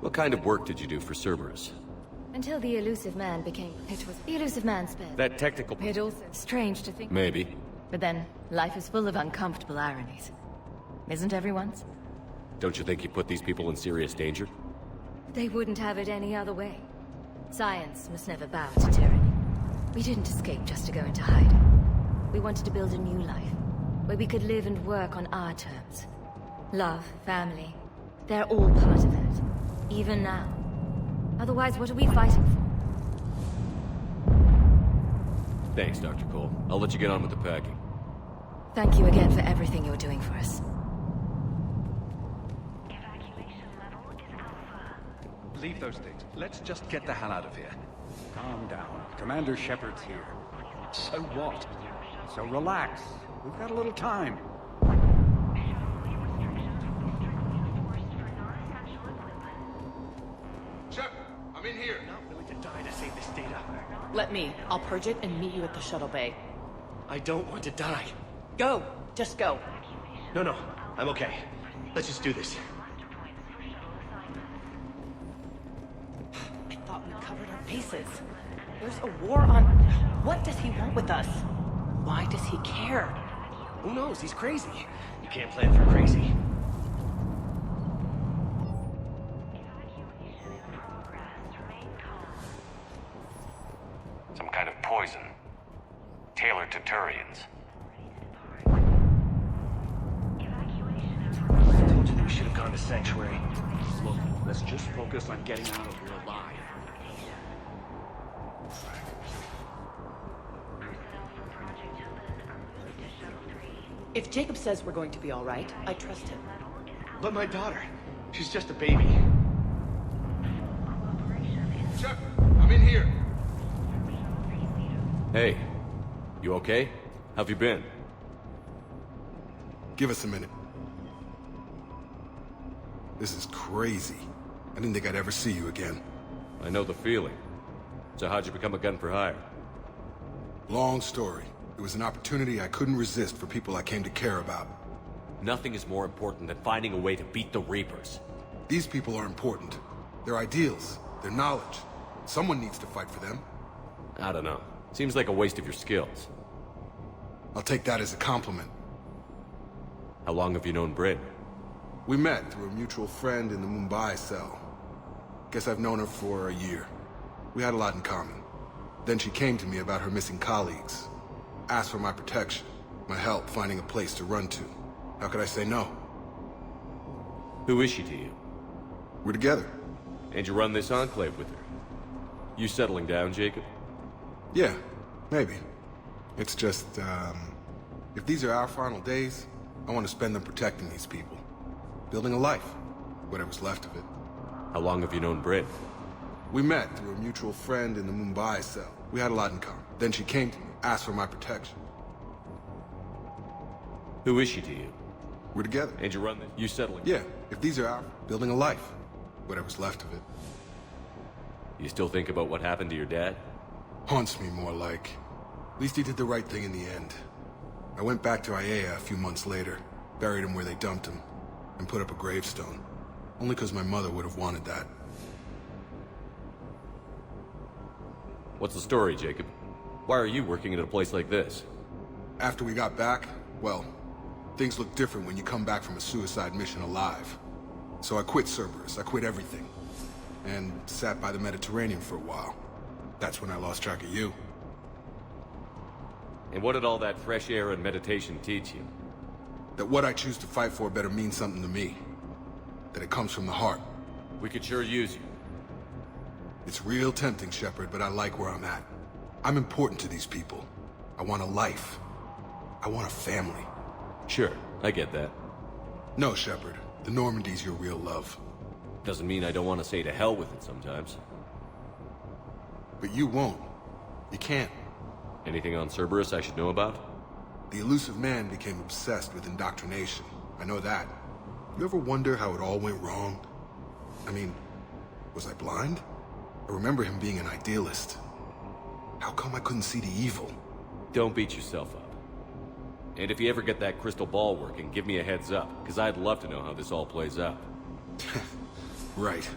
What kind of work did you do for Cerberus? Until the elusive man became... It was the elusive man spared. That technical... It also... Strange to think... Maybe. But then, life is full of uncomfortable ironies. Isn't everyone's? Don't you think you put these people in serious danger? They wouldn't have it any other way. Science must never bow to tyranny. We didn't escape just to go into hiding. We wanted to build a new life, where we could live and work on our terms. Love, family, they're all part of that. Even now. Otherwise, what are we fighting for? Thanks, Dr. Cole. I'll let you get on with the packing. Thank you again for everything you're doing for us. Leave those things. Let's just get the hell out of here. Calm down. Commander Shepard's here. So what? So relax. We've got a little time. Shepard, I'm in here. Not willing to die to save this data. Let me. I'll purge it and meet you at the shuttle bay. I don't want to die. Go. Just go. No, I'm okay. Let's just do this. I thought we covered our bases. There's a war on... What does he want with us? Why does he care? Who knows? He's crazy. You can't plan for crazy. Some kind of poison. Tailored to Turians. I told you that we should have gone to Sanctuary. Look, let's just focus on getting out of here alive. If Jacob says we're going to be all right, I trust him. But my daughter, she's just a baby. Shepard, I'm in here. Hey, you okay? How've you been? Give us a minute. This is crazy. I didn't think I'd ever see you again. I know the feeling. So how'd you become a gun for hire? Long story. It was an opportunity I couldn't resist for people I came to care about. Nothing is more important than finding a way to beat the Reapers. These people are important. Their ideals, their knowledge. Someone needs to fight for them. I don't know. Seems like a waste of your skills. I'll take that as a compliment. How long have you known Bryn? We met through a mutual friend in the Mumbai cell. Guess I've known her for a year. We had a lot in common. Then she came to me about her missing colleagues. Asked for my protection, my help finding a place to run to. How could I say no? Who is she to you? We're together. And you run this enclave with her? You settling down, Jacob? Yeah, maybe. It's just, if these are our final days, I want to spend them protecting these people. Building a life, whatever's left of it. How long have you known Bryn? We met through a mutual friend in the Mumbai cell. We had a lot in common. Then she came to me, asked for my protection. Who is she to you? We're together. And you run this? You settling? Yeah, if these are our... Building a life, whatever's left of it. You still think about what happened to your dad? Haunts me more like. At least he did the right thing in the end. I went back to Aiea a few months later, buried him where they dumped him, and put up a gravestone. Only because my mother would have wanted that. What's the story, Jacob? Why are you working at a place like this? After we got back, well, things look different when you come back from a suicide mission alive. So I quit Cerberus, I quit everything. And sat by the Mediterranean for a while. That's when I lost track of you. And what did all that fresh air and meditation teach you? That what I choose to fight for better mean something to me. That it comes from the heart. We could sure use you. It's real tempting, Shepard, but I like where I'm at. I'm important to these people. I want a life. I want a family. Sure, I get that. No, Shepard. The Normandy's your real love. Doesn't mean I don't want to say to hell with it sometimes. But you won't. You can't. Anything on Cerberus I should know about? The elusive man became obsessed with indoctrination. I know that. You ever wonder how it all went wrong? I mean, was I blind? I remember him being an idealist. How come I couldn't see the evil? Don't beat yourself up. And if you ever get that crystal ball working, give me a heads up, because I'd love to know how this all plays out. Right.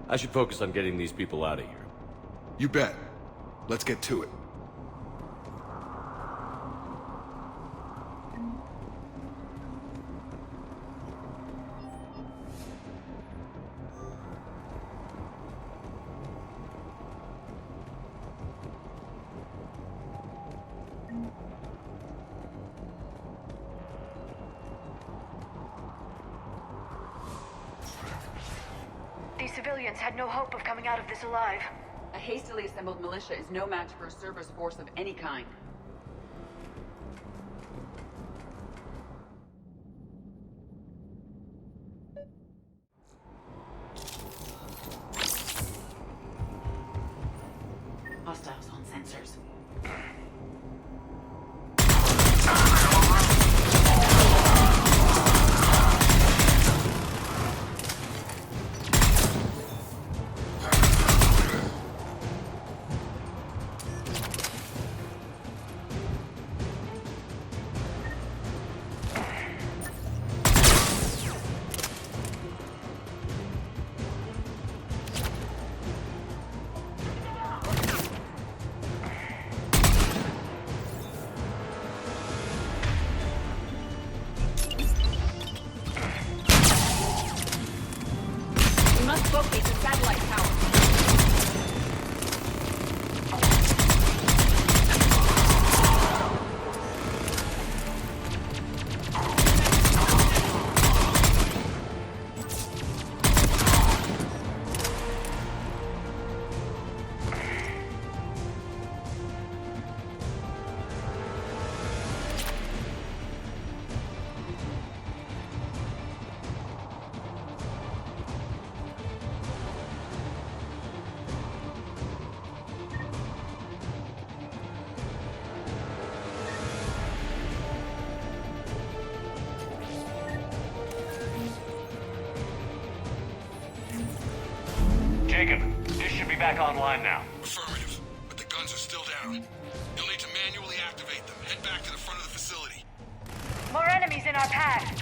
I should focus on getting these people out of here. You bet. Let's get to it. These civilians had no hope of coming out of this alive. A hastily assembled militia is no match for a Cerberus force of any kind. Hostiles on sensors. Jacob, this should be back online now. Affirmative, but the guns are still down. You'll need to manually activate them. Head back to the front of the facility. More enemies in our path.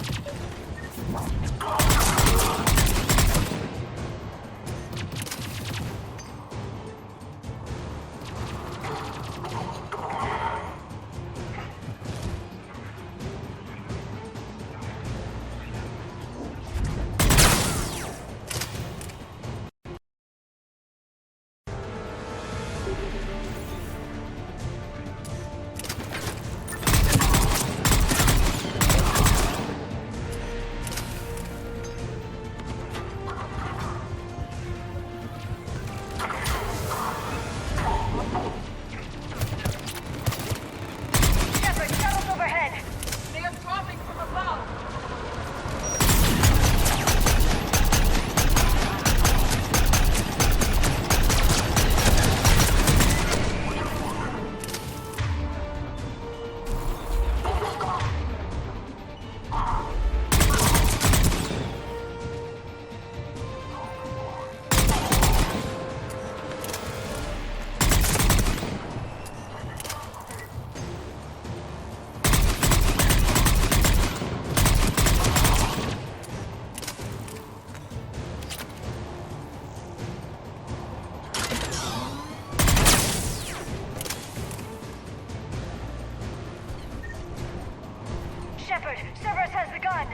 Shepard, Cerberus has the gun!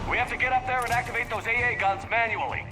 We have to get up there and activate those AA guns manually.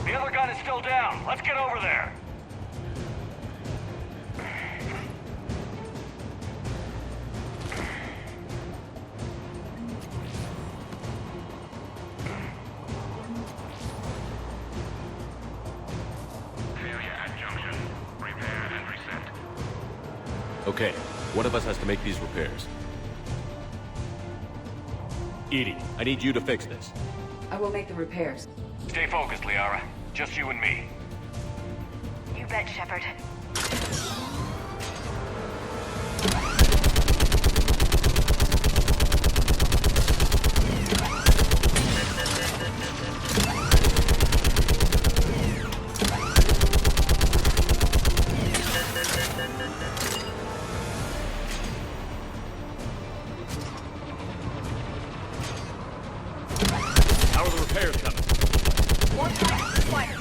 The other gun is still down. Let's get over there. Failure at junction. Repair and reset. Okay, one of us has to make these repairs. Edie, I need you to fix this. I will make the repairs. Stay focused, Liara. Just you and me. You bet, Shepard. How are the repairs coming? One time required.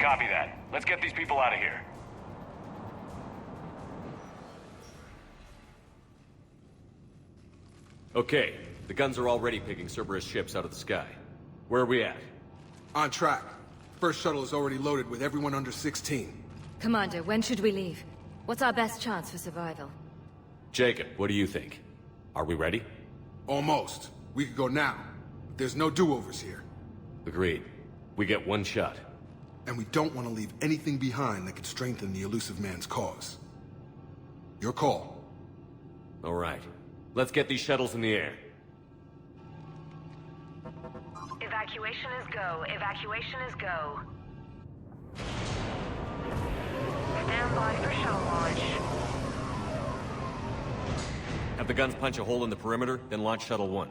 Copy that. Let's get these people out of here. Okay, the guns are already picking Cerberus ships out of the sky. Where are we at? On track. First shuttle is already loaded with everyone under 16. Commander, when should we leave? What's our best chance for survival? Jacob, what do you think? Are we ready? Almost. We could go now. But there's no do-overs here. Agreed. We get one shot. And we don't want to leave anything behind that could strengthen the elusive man's cause. Your call. All right. Let's get these shuttles in the air. Evacuation is go. Evacuation is go. Stand by for shuttle launch. Have the guns punch a hole in the perimeter, then launch Shuttle 1.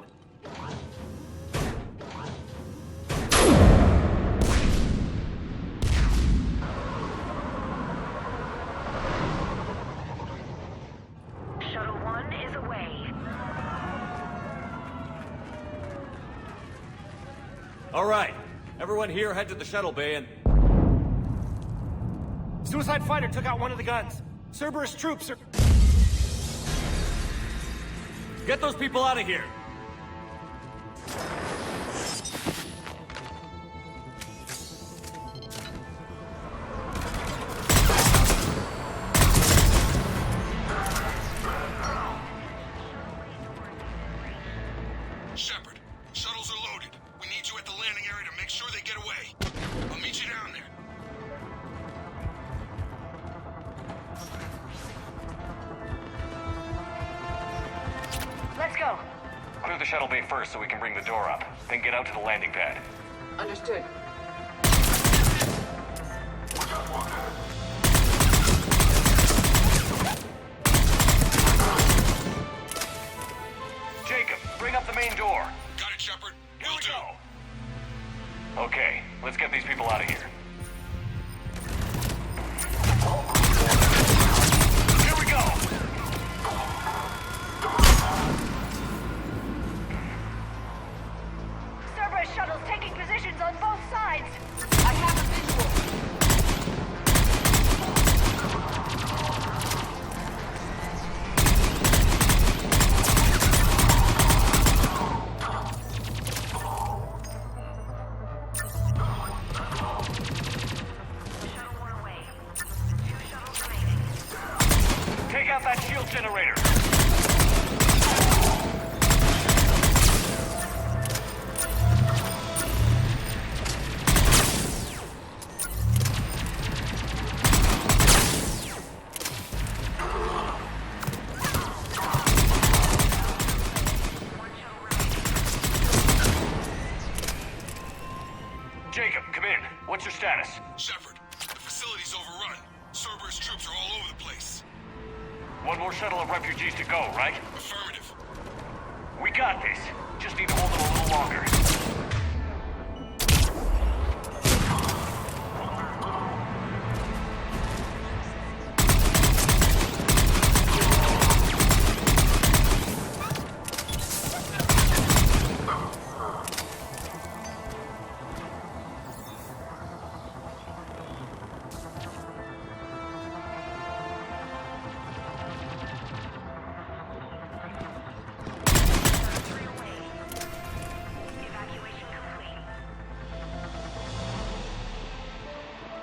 Shuttle 1 is away. All right. Everyone here head to the shuttle bay and... Suicide fighter took out one of the guns. Cerberus troops are... Get those people out of here! Shepard, shuttles are loaded. We need you at the landing area to make sure they get away. I'll meet you down there. Let's go. Clear the shuttle bay first so we can bring the door up. Then get out to the landing pad. Understood. Jacob, bring up the main door. Got it, Shepard. Here we go. Okay, let's get these people out of here. Here we go. Cerberus shuttles taking positions on both sides. I have a visual. Take out that shield generator. Jacob, come in. What's your status? Shepard, the facility's overrun. Cerberus troops are all over the place. One more shuttle of refugees to go, right? Affirmative. We got this. Just need to hold them a little longer.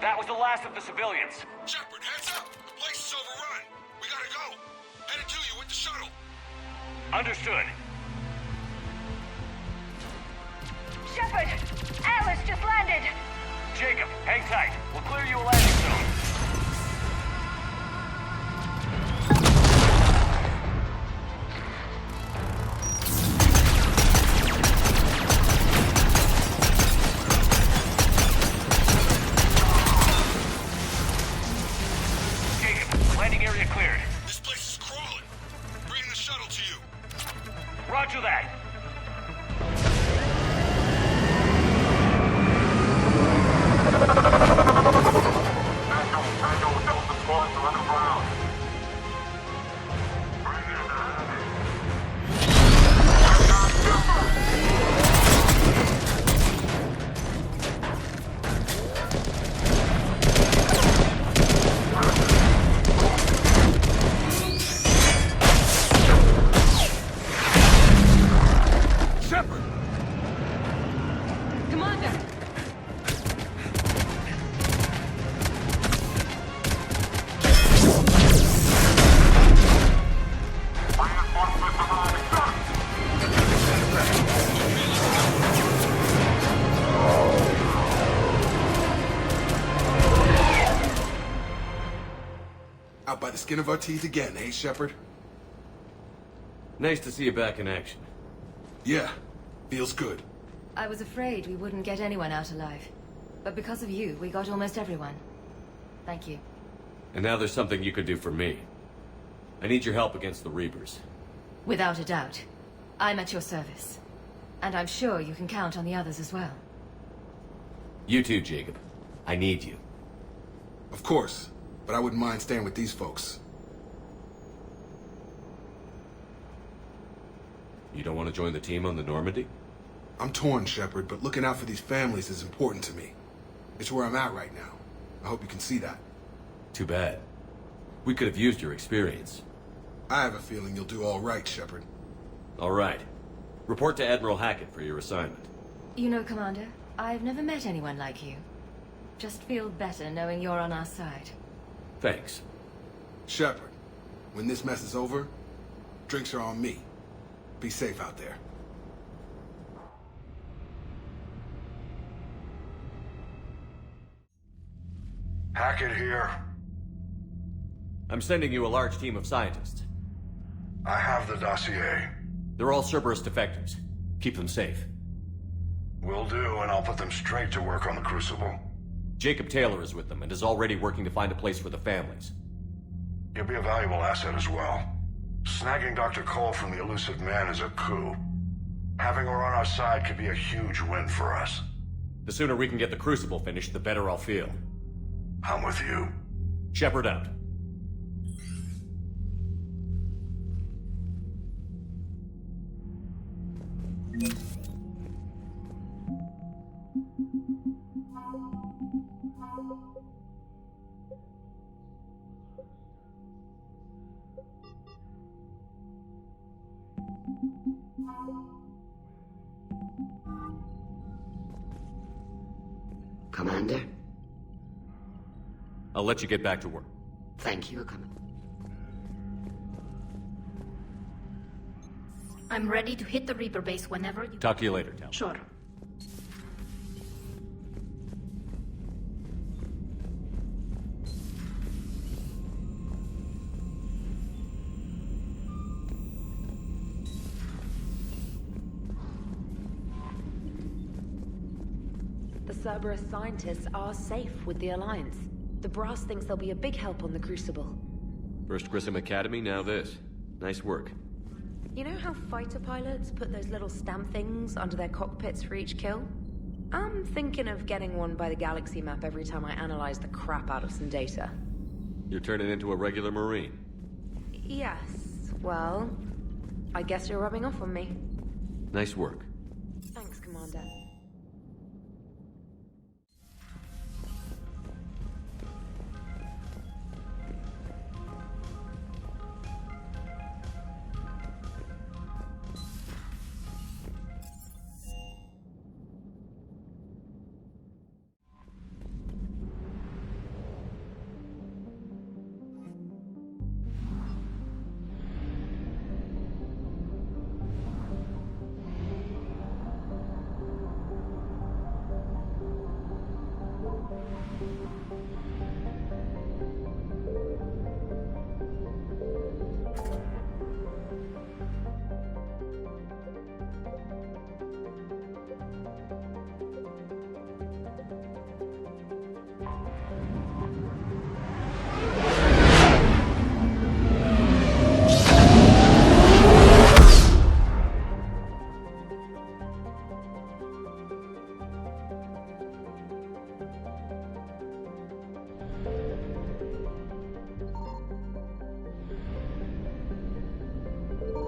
That was the last of the civilians. Shepard, heads up! The place is overrun. We gotta go. Headed to you with the shuttle. Understood. Shepard, Alice just landed. Jacob, hang tight. We'll clear you a landing zone. Jacob, landing area cleared. This place is crawling. Bring the shuttle to you. Roger that. out by the skin of our teeth again, eh, Shepard? Nice to see you back in action. Yeah, feels good. I was afraid we wouldn't get anyone out alive. But because of you, we got almost everyone. Thank you. And now there's something you could do for me. I need your help against the Reapers. Without a doubt. I'm at your service. And I'm sure you can count on the others as well. You too, Jacob. I need you. Of course, but I wouldn't mind staying with these folks. You don't want to join the team on the Normandy? I'm torn, Shepard, but looking out for these families is important to me. It's where I'm at right now. I hope you can see that. Too bad. We could have used your experience. I have a feeling you'll do all right, Shepard. All right. Report to Admiral Hackett for your assignment. You know, Commander, I've never met anyone like you. Just feel better knowing you're on our side. Thanks. Shepard, when this mess is over, drinks are on me. Be safe out there. Hackett here. I'm sending you a large team of scientists. I have the dossier. They're all Cerberus defectors. Keep them safe. Will do, and I'll put them straight to work on the Crucible. Jacob Taylor is with them and is already working to find a place for the families. You'll be a valuable asset as well. Snagging Dr. Cole from the elusive man is a coup. Having her on our side could be a huge win for us. The sooner we can get the Crucible finished, the better I'll feel. I'm with you. Shepard out. Commander? I'll let you get back to work. Thank you, Commander. I'm ready to hit the Reaper base whenever you... Talk to you later, Tal. Sure. The Cerberus scientists are safe with the Alliance. The Brass thinks they'll be a big help on the Crucible. First Grissom Academy, now this. Nice work. You know how fighter pilots put those little stamp things under their cockpits for each kill? I'm thinking of getting one by the galaxy map every time I analyze the crap out of some data. You're turning into a regular Marine. Yes, well, I guess you're rubbing off on me. Nice work. Thanks, Commander.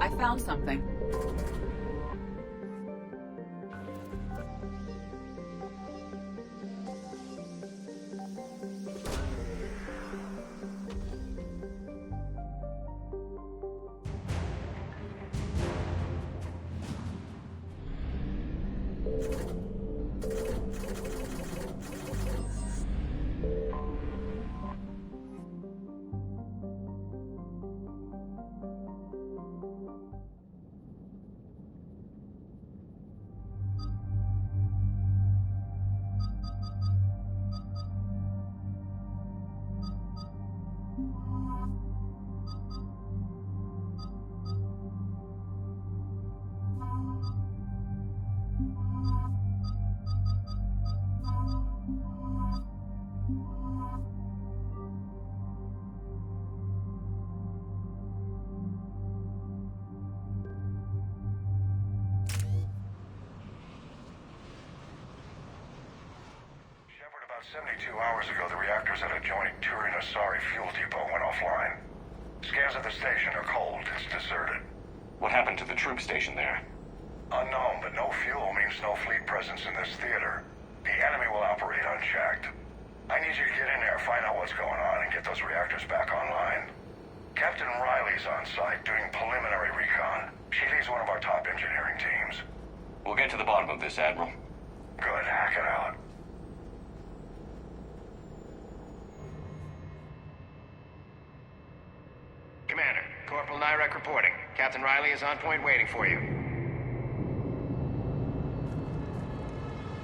I found something. 72 hours ago, the reactors at adjoining Turin-Asari fuel depot went offline. Scans of the station are cold. It's deserted. What happened to the troop station there? Unknown, but no fuel means no fleet presence in this theater. The enemy will operate unchecked. I need you to get in there, find out what's going on, and get those reactors back online. Captain Riley's on site doing preliminary recon. She leads one of our top engineering teams. We'll get to the bottom of this, Admiral. Good, hack it out. Commander, Corporal Nyrek reporting. Captain Riley is on point waiting for you.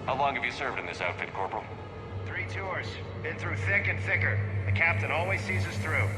How long have you served in this outfit, Corporal? 3 tours. Been through thick and thicker. The captain always sees us through.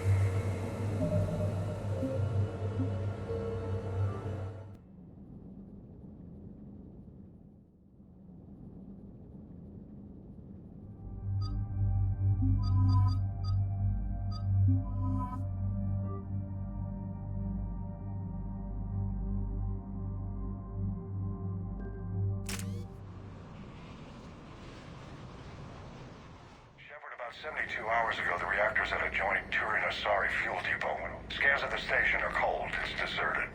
About 72 hours ago, the reactors at adjoining Turin-Asari fuel depot went off. Scans of the station are cold. It's deserted.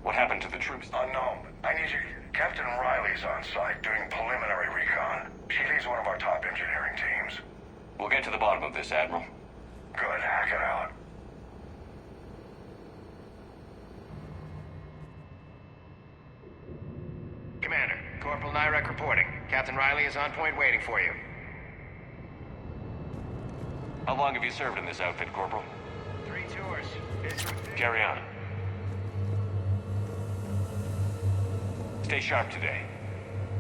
What happened to the troops? Unknown. I need you... Captain Riley's on site doing preliminary recon. She leads one of our top engineering teams. We'll get to the bottom of this, Admiral. Good, hack it out. Commander, Corporal Nyrek reporting. Captain Riley is on point waiting for you. How long have you served in this outfit, Corporal? 3 tours. Been through thick... Carry on. Stay sharp today.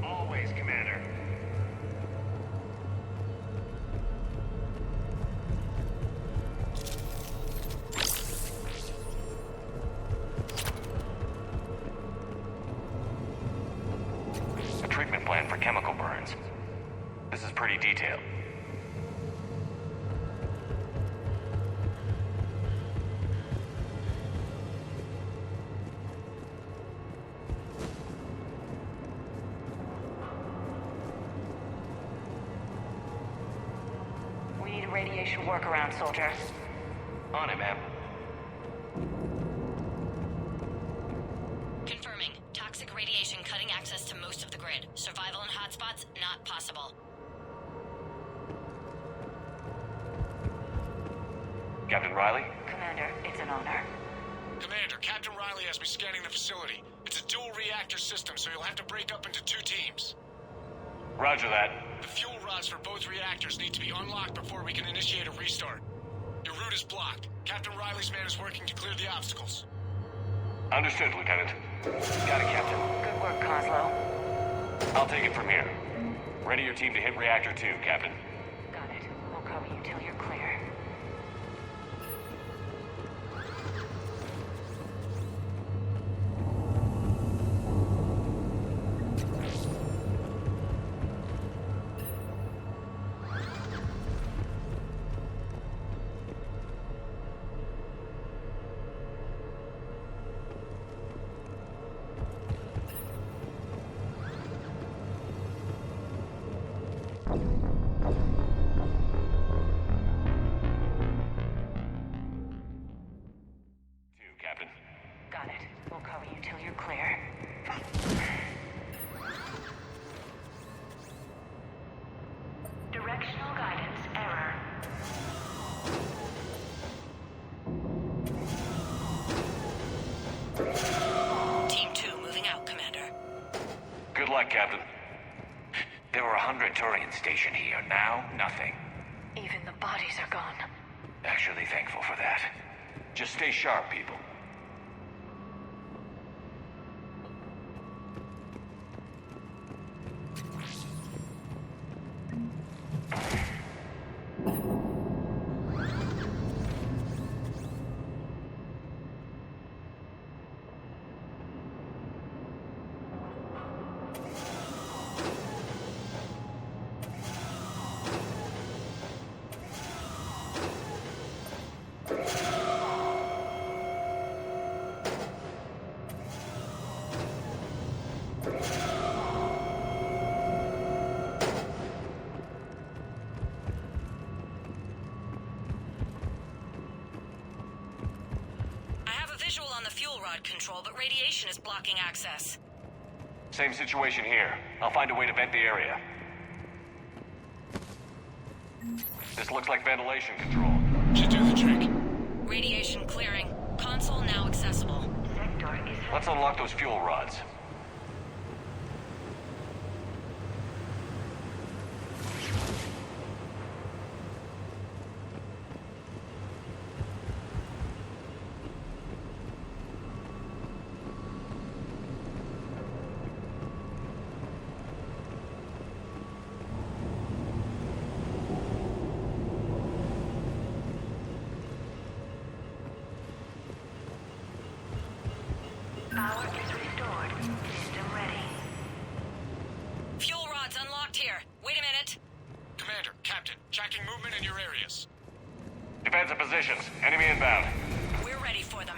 Always, Commander. A treatment plan for chemical burns. This is pretty detailed. Radiation workaround, soldier. On it, ma'am. Confirming. Toxic radiation cutting access to most of the grid. Survival in hotspots, not possible. Captain Riley? Commander, it's an honor. Commander, Captain Riley has me scanning the facility. It's a dual reactor system, so you'll have to break up into 2 teams. Roger that. The fuel rods for both reactors need to be unlocked before we can initiate a restart. Your route is blocked. Captain Riley's man is working to clear the obstacles. Understood, Lieutenant. Got it, Captain. Good work, Coslow. I'll take it from here. Ready your team to hit Reactor 2, Captain. Got it. We'll cover you till you're clear. Captain. Got it. We'll cover you till you're clear. Directional guidance error. Team 2 moving out, Commander. Good luck, Captain. There were 100 Turians stationed here. Now, nothing. Even the bodies are gone. Actually thankful for that. Just stay sharp, people. the fuel rod control, but radiation is blocking access. Same situation here. I'll find a way to vent the area. This looks like ventilation control. Should do the trick. Radiation clearing. Console now accessible. Let's unlock those fuel rods. Power is restored. System ready. Fuel rods unlocked here. Wait a minute. Commander, Captain, tracking movement in your areas. Defensive positions. Enemy inbound. We're ready for them.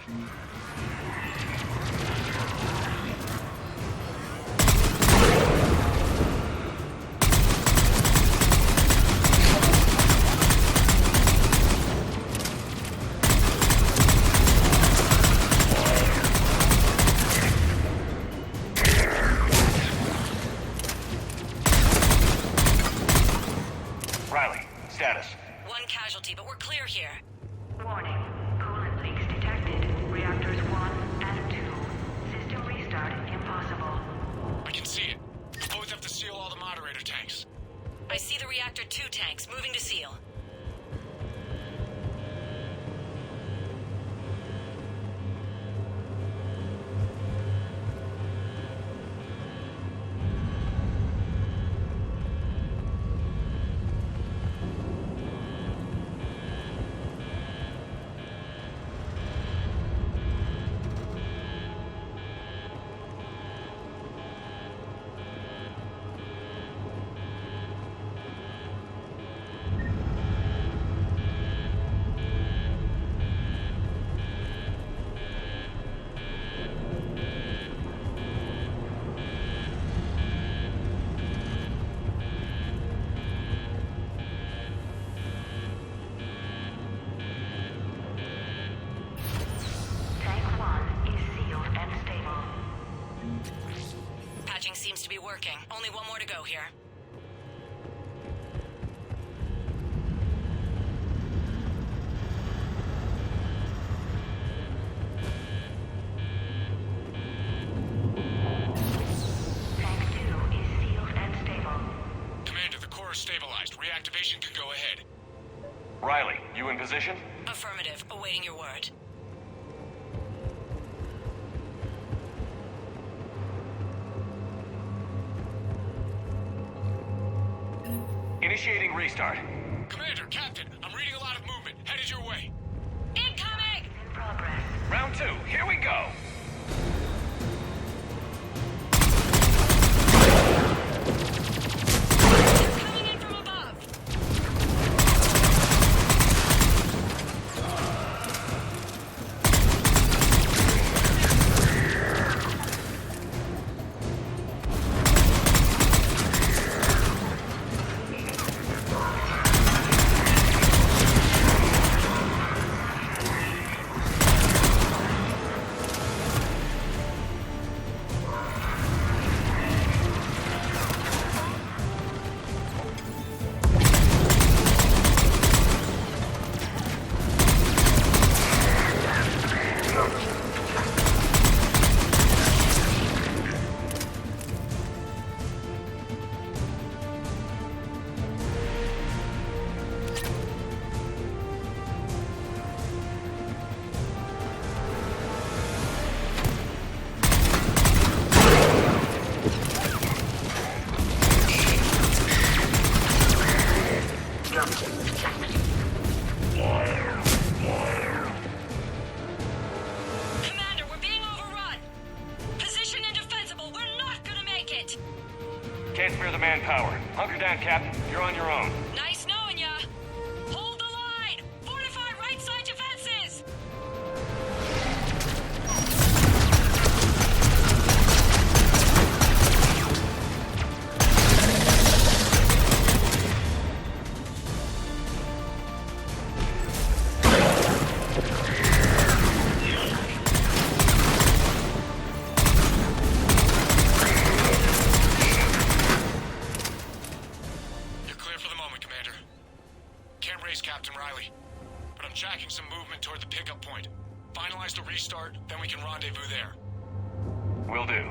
Riley, status. One casualty, but we're clear here. Warning. Coolant leaks detected. Reactors 1 and 2. System restart impossible. I can see it. We both have to seal all the moderator tanks. I see the reactor 2 tanks moving to seal. Tank 1 is sealed and stable. Patching seems to be working. Only one more to go here. Tank 2 is sealed and stable. Commander, the core is stabilized. Reactivation can go ahead. Riley, you in position? Affirmative. Awaiting your word. Initiating restart. Commander, Captain, I'm reading a lot of movement. Headed your way. Incoming! In progress. Round 2, here we go. Coming in from above. Commander, we're being overrun. Position indefensible. We're not gonna make it. Can't spare the manpower. Hunker down, Captain. You're on your own. Nice knowing ya. Hold the line. Fortify right side defenses. Can't raise Captain Riley, but I'm tracking some movement toward the pickup point. Finalize the restart, then we can rendezvous there. Will do.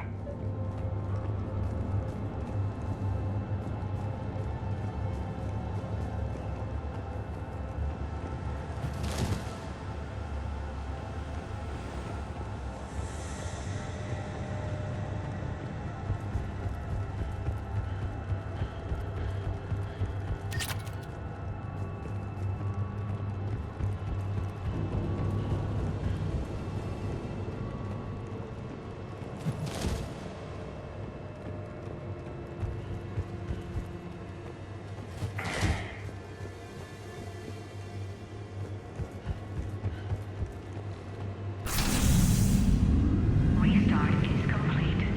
Restart is complete.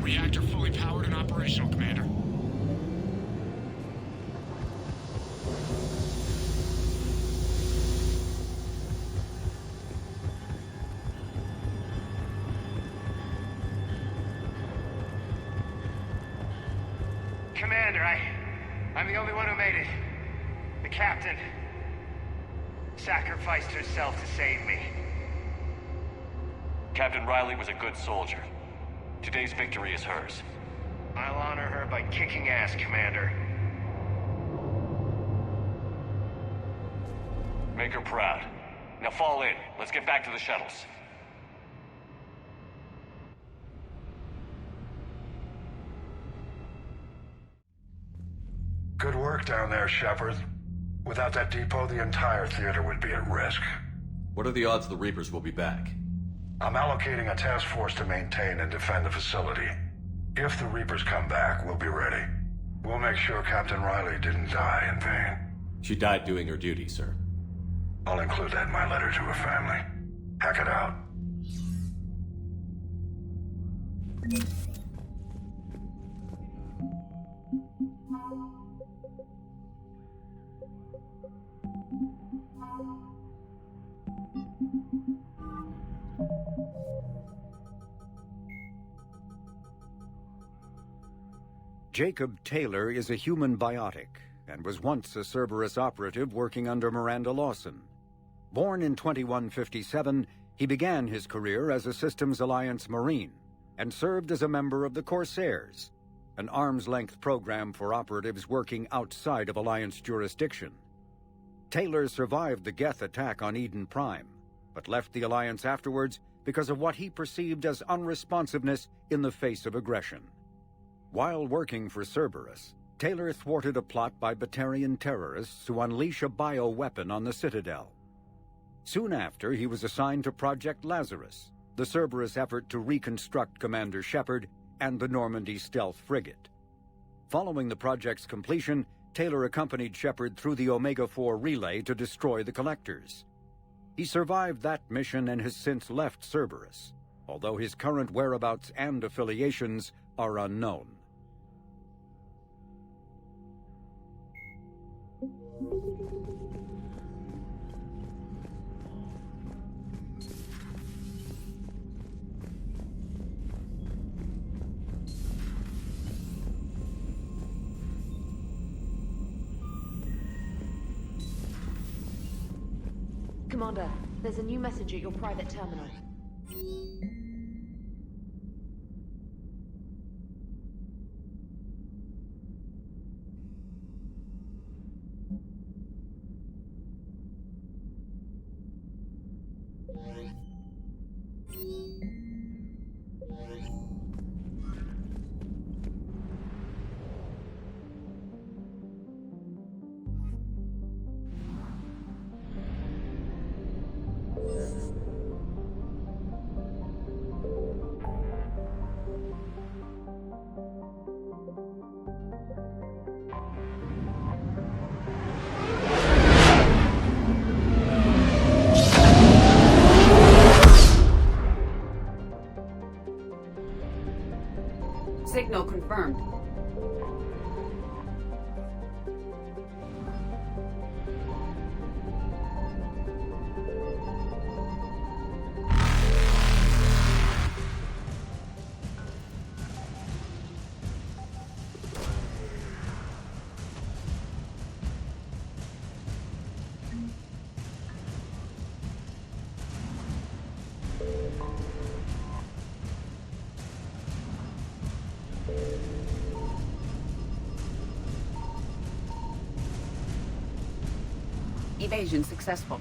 Reactor fully powered and operational, Commander. Commander, I'm the only one who made it. The captain sacrificed herself to save me. Captain Riley was a good soldier. Today's victory is hers. I'll honor her by kicking ass, Commander. Make her proud. Now fall in. Let's get back to the shuttles. Good work down there, Shepard. Without that depot, the entire theater would be at risk. What are the odds the Reapers will be back? I'm allocating a task force to maintain and defend the facility. If the Reapers come back, we'll be ready. We'll make sure Captain Riley didn't die in vain. She died doing her duty, sir. I'll include that in my letter to her family. Hack it out. Jacob Taylor is a human biotic and was once a Cerberus operative working under Miranda Lawson. Born in 2157, he began his career as a Systems Alliance Marine and served as a member of the Corsairs, an arm's-length program for operatives working outside of Alliance jurisdiction. Taylor survived the Geth attack on Eden Prime, but left the Alliance afterwards because of what he perceived as unresponsiveness in the face of aggression. While working for Cerberus, Taylor thwarted a plot by Batarian terrorists to unleash a bioweapon on the Citadel. Soon after, he was assigned to Project Lazarus, the Cerberus effort to reconstruct Commander Shepard and the Normandy stealth frigate. Following the project's completion, Taylor accompanied Shepard through the Omega-4 relay to destroy the Collectors. He survived that mission and has since left Cerberus, although his current whereabouts and affiliations are unknown. Commander, there's a new message at your private terminal. Evasion successful.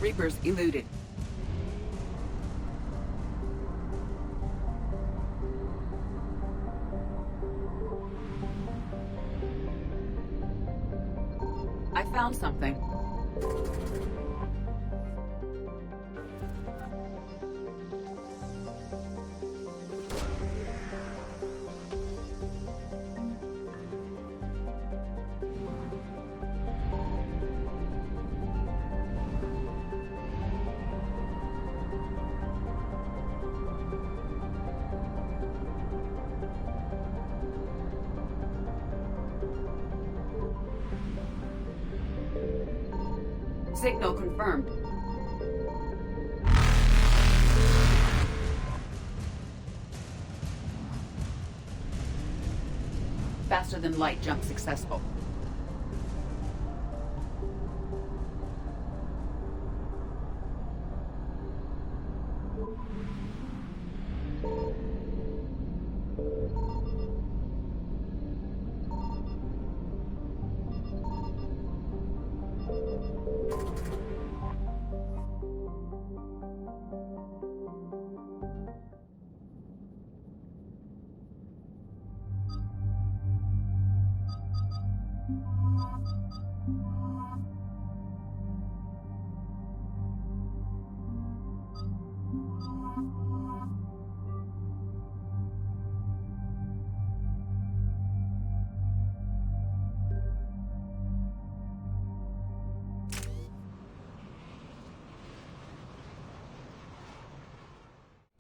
Reapers eluded. I found something. Signal confirmed. Faster than light jump successful.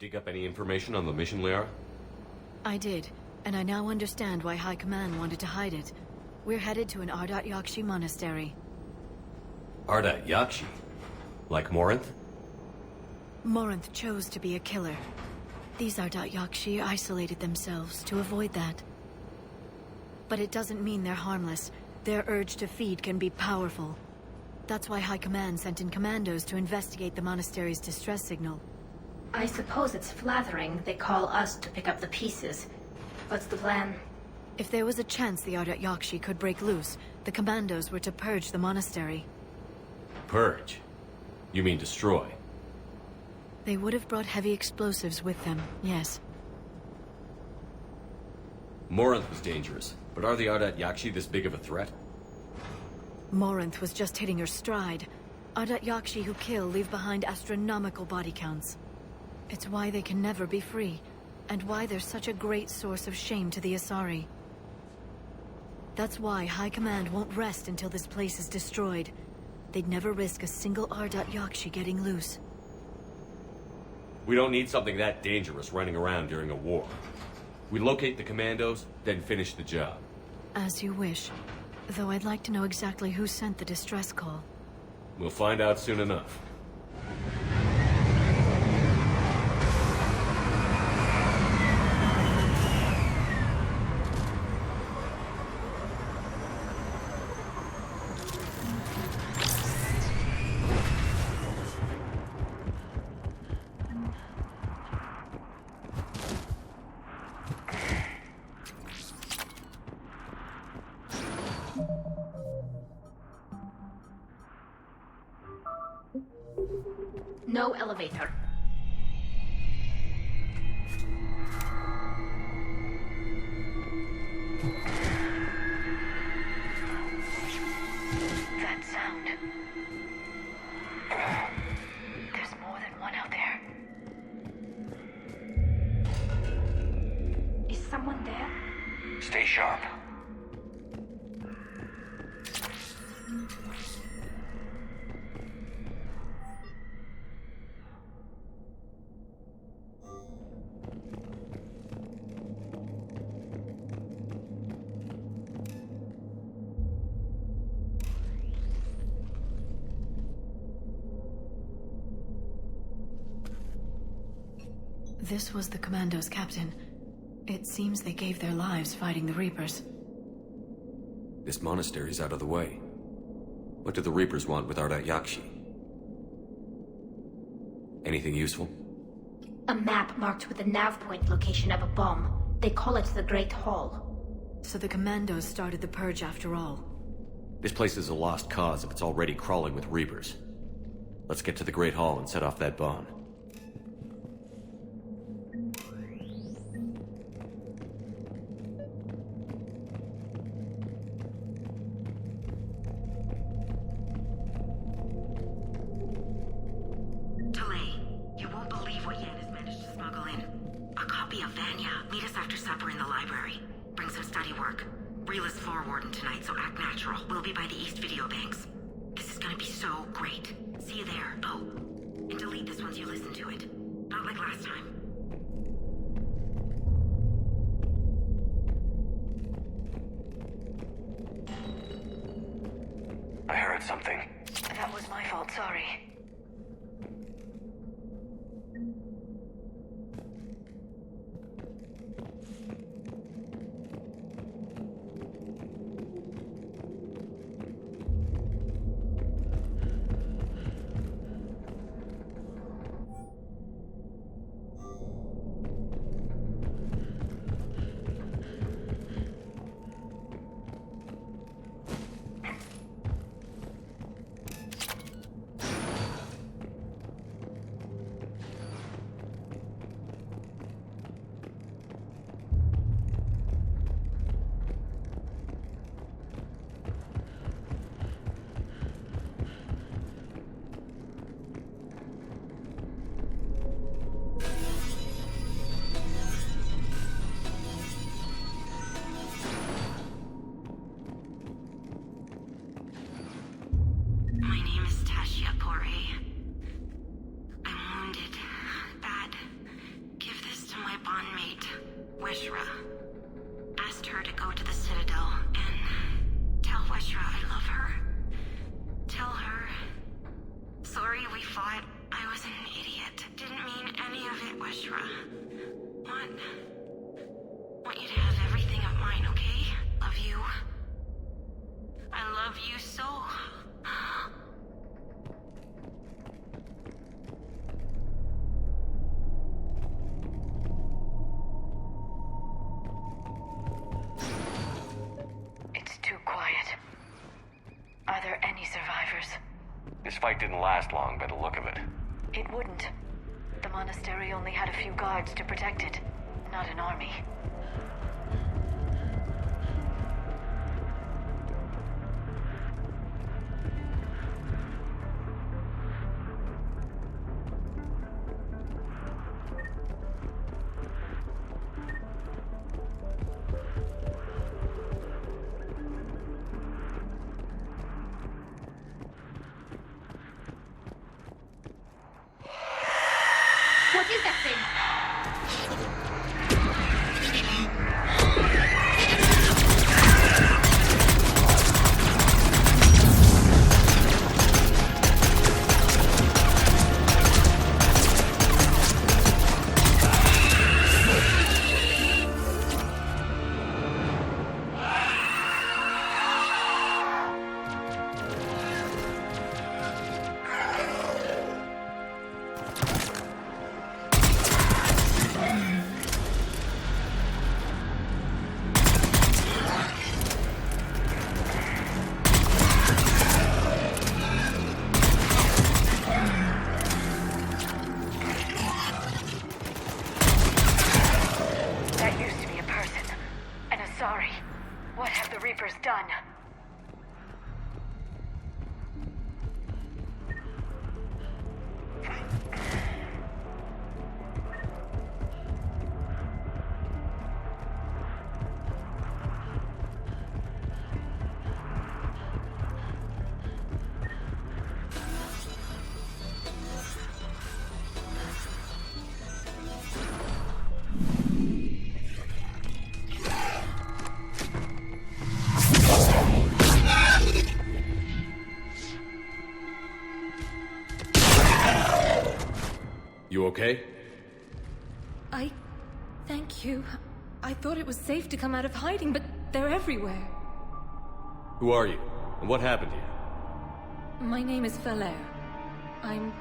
Dig up any information on the mission, Liara? I did, and I now understand why High Command wanted to hide it. We're headed to an Ardat Yakshi monastery. Ardat Yakshi? Like Morinth? Morinth chose to be a killer. These Ardat Yakshi isolated themselves to avoid that. But it doesn't mean they're harmless. Their urge to feed can be powerful. That's why High Command sent in commandos to investigate the monastery's distress signal. I suppose it's flattering they call us to pick up the pieces. What's the plan? If there was a chance the Ardat Yakshi could break loose, the commandos were to purge the monastery. Purge? You mean destroy? They would have brought heavy explosives with them, yes. Morinth was dangerous, but are the Ardat Yakshi this big of a threat? Morinth was just hitting her stride. Ardat Yakshi who kill leave behind astronomical body counts. It's why they can never be free, and why they're such a great source of shame to the Asari. That's why High Command won't rest until this place is destroyed. They'd never risk a single Ardat Yakshi getting loose. We don't need something that dangerous running around during a war. We locate the commandos, then finish the job. As you wish. Though I'd like to know exactly who sent the distress call. We'll find out soon enough. No elevator. That sound. There's more than one out there. Is someone there? Stay sharp. This was the Commandos, Captain. It seems they gave their lives fighting the Reapers. This monastery's out of the way. What do the Reapers want with Ardat Yakshi? Anything useful? A map marked with the nav point location of a bomb. They call it the Great Hall. So the Commandos started the purge after all. This place is a lost cause if it's already crawling with Reapers. Let's get to the Great Hall and set off that bomb. You won't believe what Yan has managed to smuggle in. A copy of Vanya. Meet us after supper in the library. Bring some study work. Reel is floor warden tonight, so act natural. We'll be by the East Video Banks. This is gonna be so great. See you there. Oh, and delete this once you listen to it. Not like last time. I heard something. That was my fault, sorry. This fight didn't last long by the look of it. It wouldn't. The monastery only had a few guards to protect it, not an army. What is that thing? Done. You okay? Thank you. I thought it was safe to come out of hiding, but they're everywhere. Who are you? And what happened to you? My name is Falair. I'm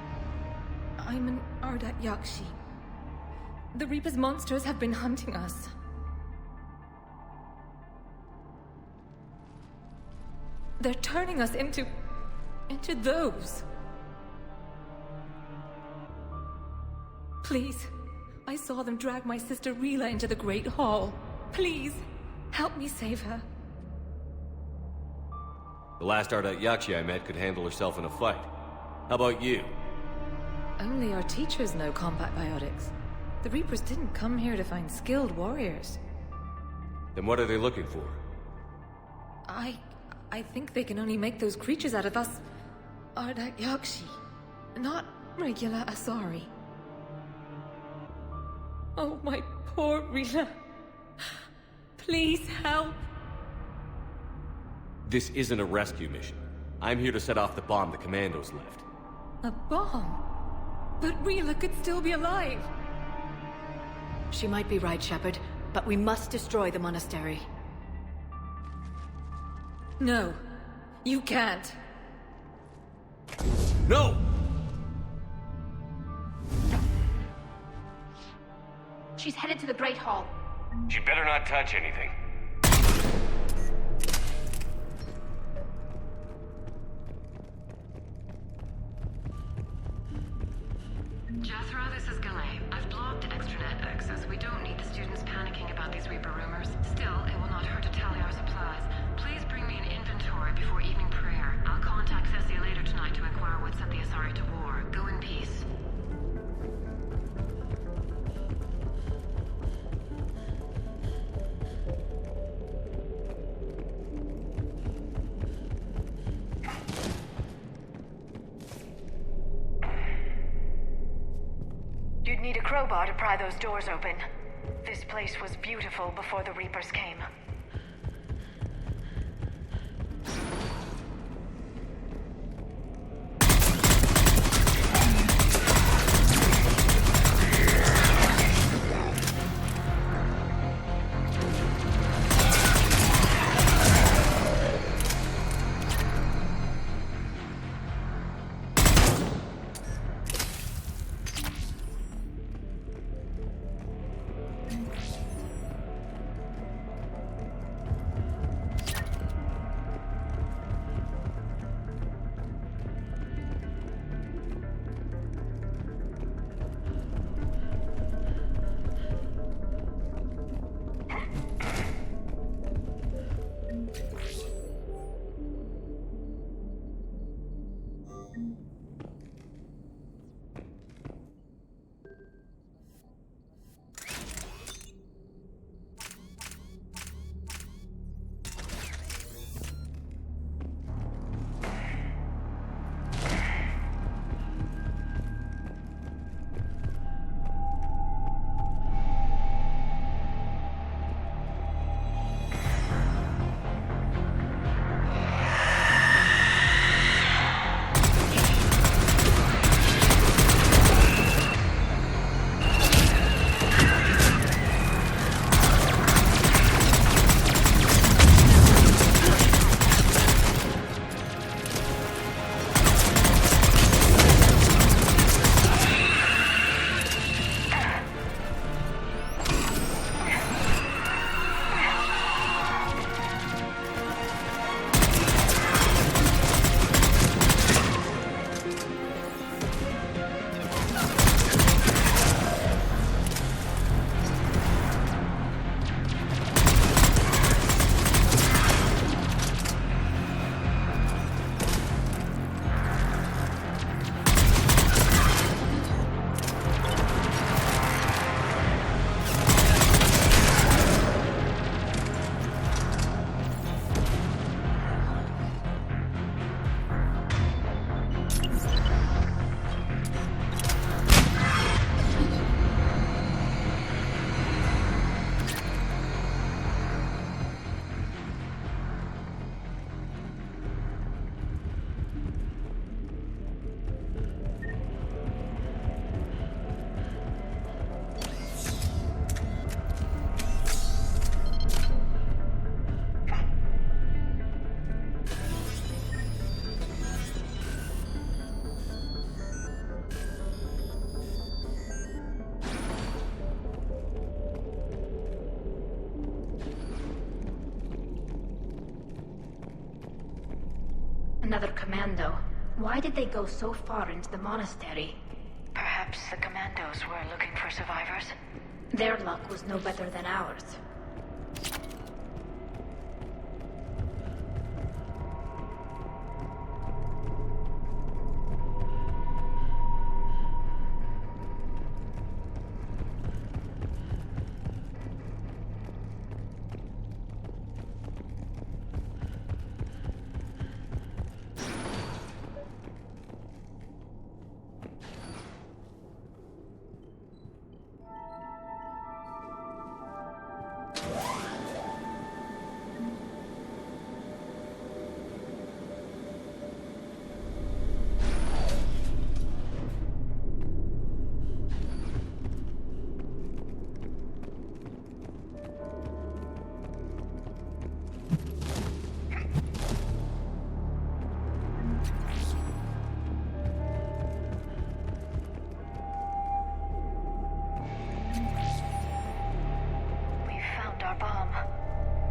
an Ardat Yakshi. The Reaper's monsters have been hunting us. They're turning us into those. Please, I saw them drag my sister Rila into the Great Hall. Please, help me save her. The last Ardat Yakshi I met could handle herself in a fight. How about you? Only our teachers know combat biotics. The Reapers didn't come here to find skilled warriors. Then what are they looking for? I think they can only make those creatures out of us Ardat Yakshi, not regular Asari. Oh, my poor Rila. Please help. This isn't a rescue mission. I'm here to set off the bomb the commandos left. A bomb? But Rila could still be alive. She might be right, Shepard, but we must destroy the monastery. No, you can't. No! She's headed to the Great Hall. She better not touch anything. Jethro, this is Galay. I've blocked extranet access. We don't need the students panicking about these Reaper rumors. Still, it will not hurt to tally our supplies. Please bring me an inventory before evening prayer. I'll contact Cessia later tonight to inquire what set the Asari to war. Go in peace. You'd need a crowbar to pry those doors open. This place was beautiful before the Reapers came. Another commando. Why did they go so far into the monastery? Perhaps the commandos were looking for survivors. Their luck was no better than ours.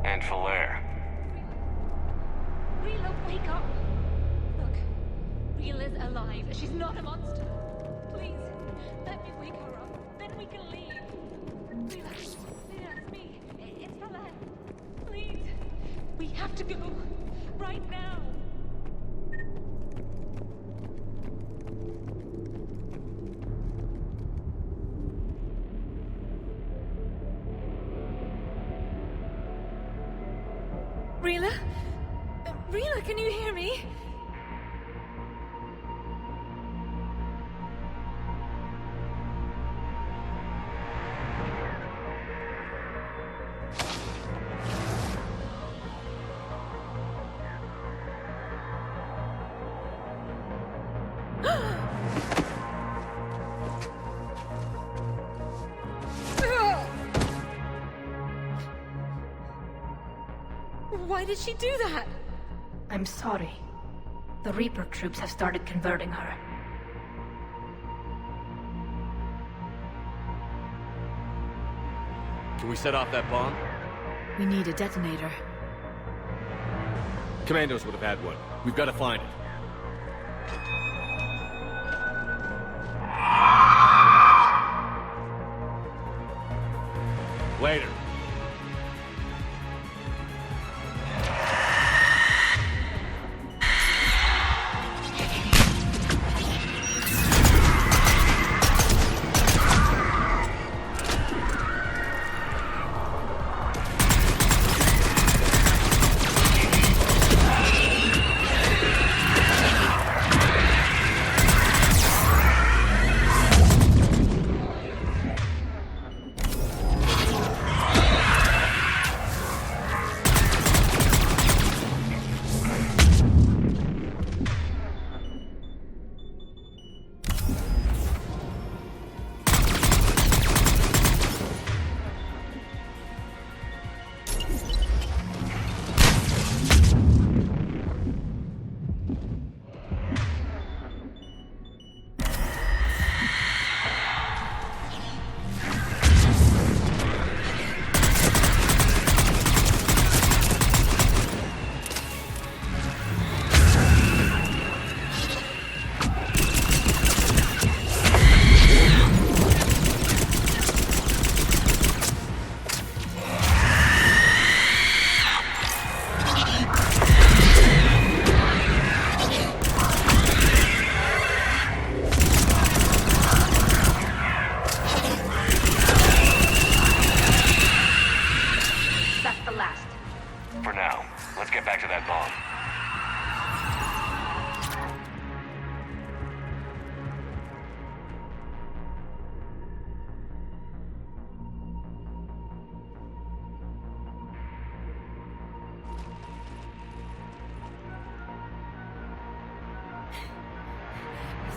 And Falaire. Rila, wake up! Look, Rila's alive. She's not a monster. Please, let me wake her up. Then we can leave. Rila, it's me. It's Falaire. Please, we have to go. Right now. Rila? Rila, can you hear me? Why did she do that? I'm sorry. The Reaper troops have started converting her. Can we set off that bomb? We need a detonator. Commandos would have had one. We've got to find it. Later.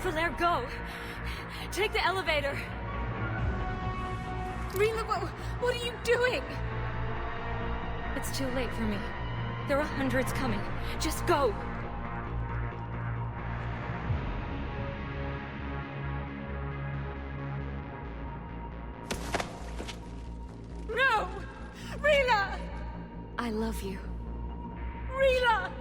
Falaire, go! Take the elevator! Rila, what are you doing? It's too late for me. There are hundreds coming. Just go! No! Rila! I love you. Rila!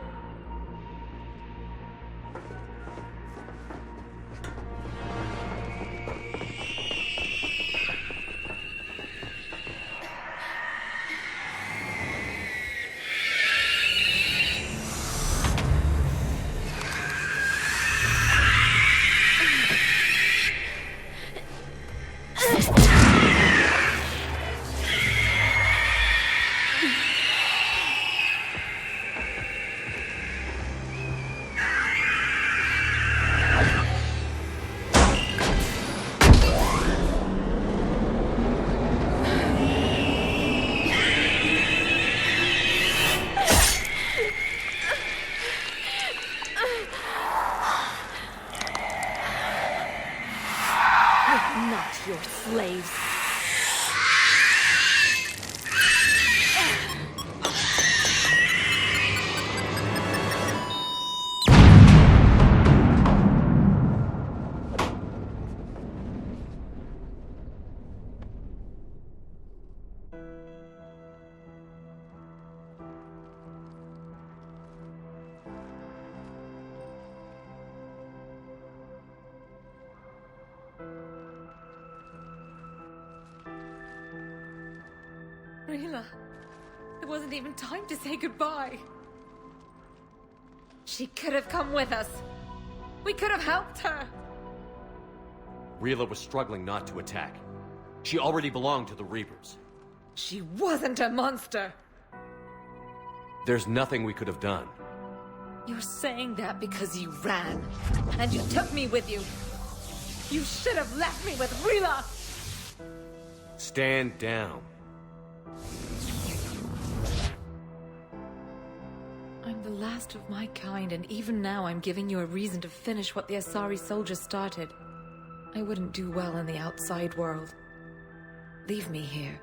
Rila, there wasn't even time to say goodbye. She could have come with us. We could have helped her. Rila was struggling not to attack. She already belonged to the Reapers. She wasn't a monster. There's nothing we could have done. You're saying that because you ran. And you took me with you. You should have left me with Rila! Stand down. I'm the last of my kind, and even now I'm giving you a reason to finish what the Asari soldiers started. I wouldn't do well in the outside world. Leave me here.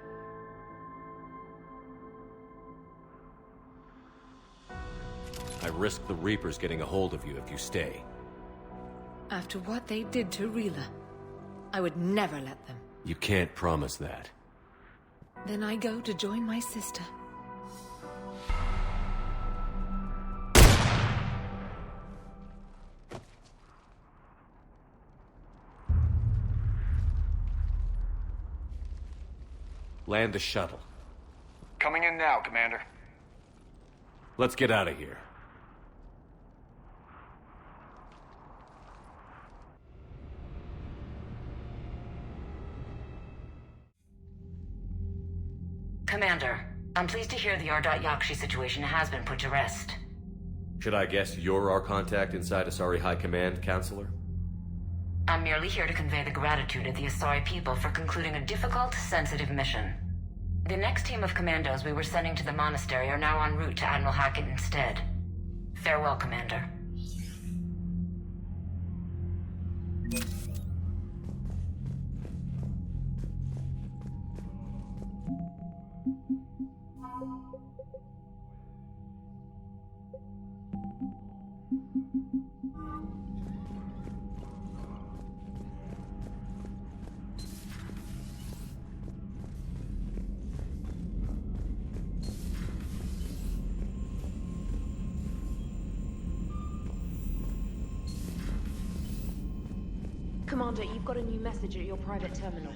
I risk the Reapers getting a hold of you if you stay. After what they did to Rila, I would never let them. You can't promise that. Then I go to join my sister. Land the shuttle. Coming in now, Commander. Let's get out of here. Commander, I'm pleased to hear the R.Yakshi situation has been put to rest. Should I guess you're our contact inside Asari High Command, Counselor? I'm merely here to convey the gratitude of the Asari people for concluding a difficult, sensitive mission. The next team of commandos we were sending to the monastery are now en route to Admiral Hackett instead. Farewell, Commander. Commander, you've got a new message at your private terminal.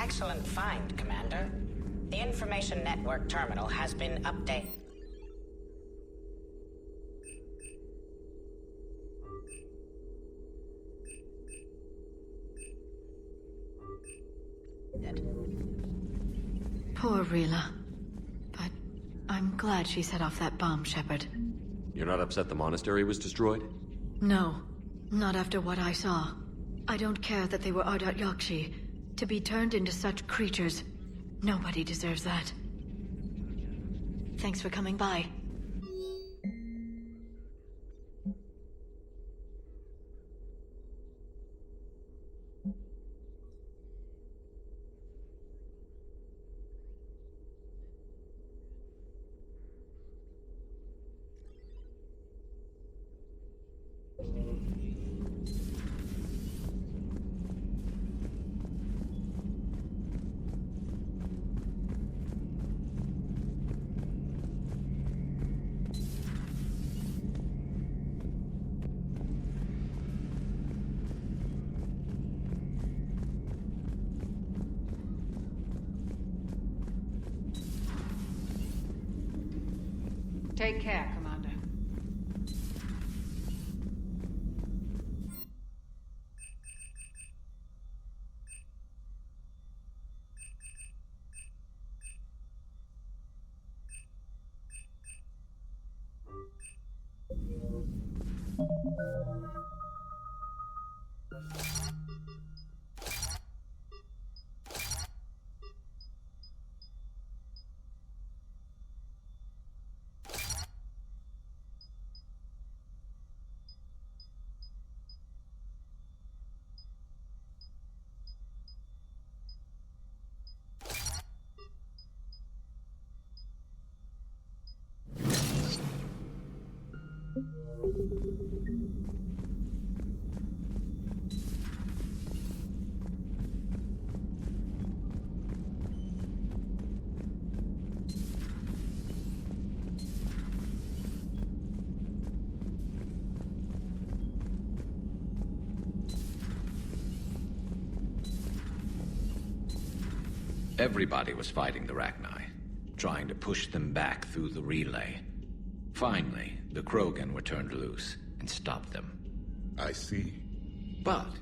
Excellent find, Commander. The information network terminal has been updated. Poor Rila. But I'm glad she set off that bomb, Shepard. You're not upset the monastery was destroyed? No, not after what I saw. I don't care that they were Yakshi. To be turned into such creatures, nobody deserves that. Thanks for coming by. Take care, Commander. Everybody was fighting the Rachni, trying to push them back through the relay. Finally, the Krogan were turned loose and stopped them. I see. But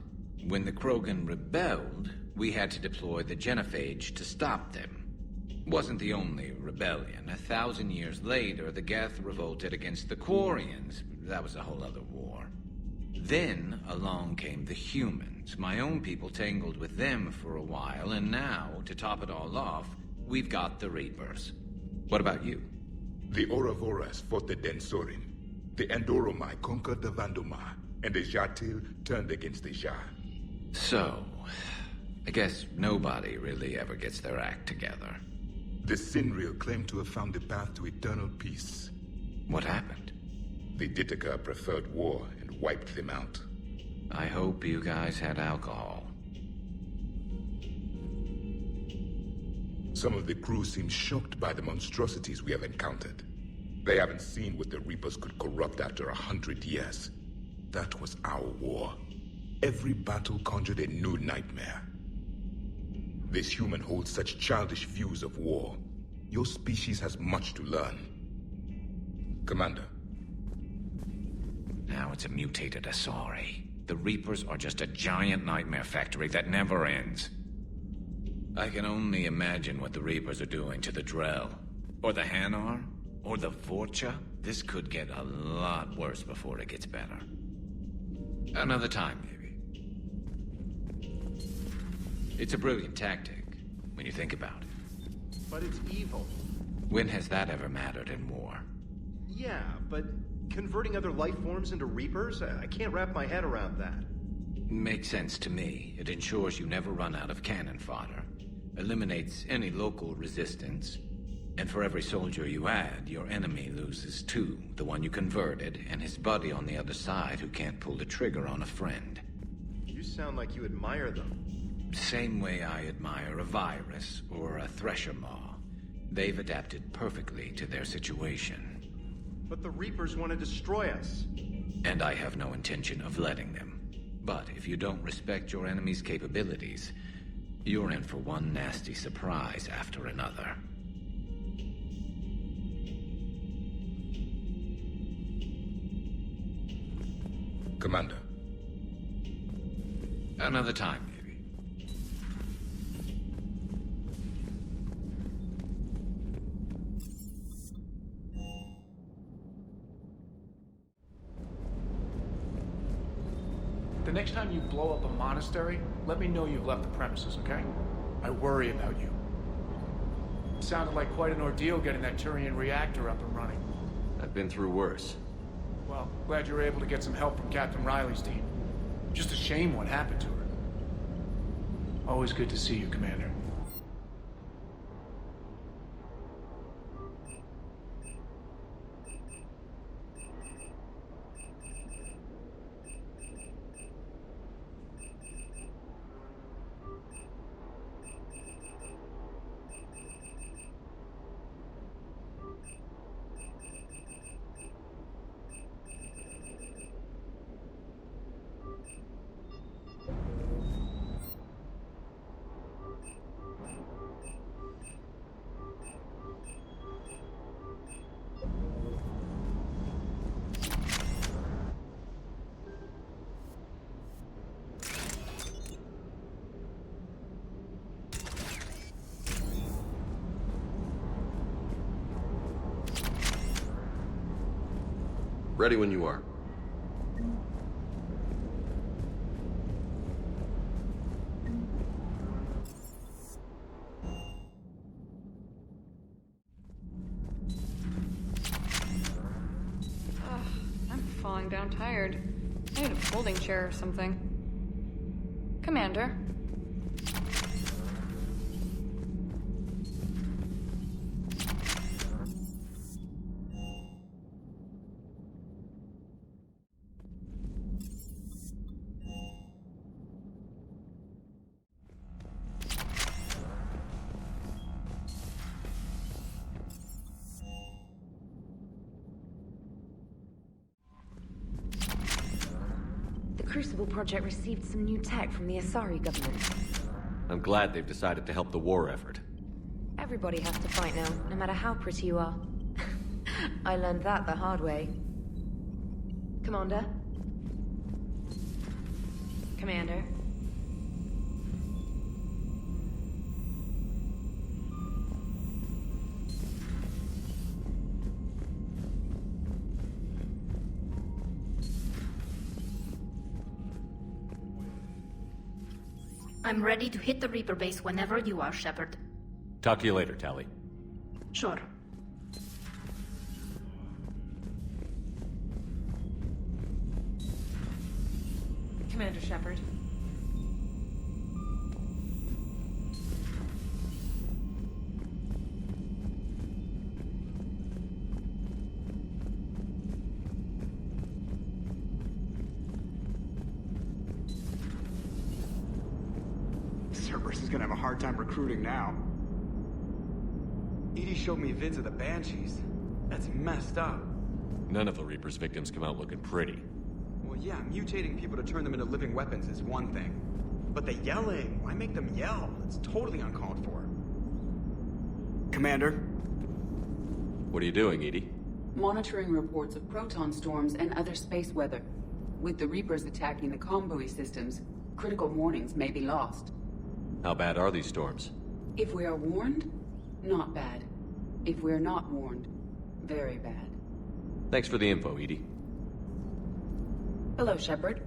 when the Krogan rebelled, we had to deploy the genophage to stop them. Wasn't the only rebellion. 1,000 years later, the Geth revolted against the Quarians. That was a whole other war. Then along came the humans. My own people tangled with them for a while, and now, to top it all off, we've got the Reapers. What about you? The Ouroboros fought the Densorin. The Andoromai conquered the Vandoma, and the Jatil turned against the Shah. So, I guess nobody really ever gets their act together. The Sinreal claimed to have found the path to eternal peace. What happened? The Ditaka preferred war and wiped them out. I hope you guys had alcohol. Some of the crew seem shocked by the monstrosities we have encountered. They haven't seen what the Reapers could corrupt after 100 years. That was our war. Every battle conjured a new nightmare. This human holds such childish views of war. Your species has much to learn. Commander. Now it's a mutated Asari. The Reapers are just a giant nightmare factory that never ends. I can only imagine what the Reapers are doing to the Drell. Or the Hanar. Or the Vorcha. This could get a lot worse before it gets better. Another time, maybe. It's a brilliant tactic, when you think about it. But it's evil. When has that ever mattered in war? Yeah, but converting other life forms into Reapers? I can't wrap my head around that. Makes sense to me. It ensures you never run out of cannon fodder. Eliminates any local resistance. And for every soldier you add, your enemy loses two. The one you converted, and his buddy on the other side who can't pull the trigger on a friend. You sound like you admire them. Same way I admire a virus or a thresher maw. They've adapted perfectly to their situation. But the Reapers want to destroy us. And I have no intention of letting them. But if you don't respect your enemy's capabilities, you're in for one nasty surprise after another. Commander. Another time, maybe. The next time you blow up a monastery, let me know you've left the premises, okay? I worry about you. It sounded like quite an ordeal getting that Turian reactor up and running. I've been through worse. Well, glad you were able to get some help from Captain Riley's team. Just a shame what happened to her. Always good to see you, Commander. Ready when you are. I'm falling down tired. I need a folding chair or something. Commander. The Crucible Project received some new tech from the Asari government. I'm glad they've decided to help the war effort. Everybody has to fight now, no matter how pretty you are. I learned that the hard way. Commander? Commander? I'm ready to hit the Reaper base whenever you are, Shepard. Talk to you later, Tali. Sure. Commander Shepard. Cerberus is gonna have a hard time recruiting now. Edie showed me vids of the Banshees. That's messed up. None of the Reaper's victims come out looking pretty. Well, yeah, mutating people to turn them into living weapons is one thing. But the yelling, why make them yell? It's totally uncalled for. Commander? What are you doing, Edie? Monitoring reports of proton storms and other space weather. With the Reapers attacking the comm buoy systems, critical warnings may be lost. How bad are these storms? If we are warned, not bad. If we're not warned, very bad. Thanks for the info, Edie. Hello, Shepard.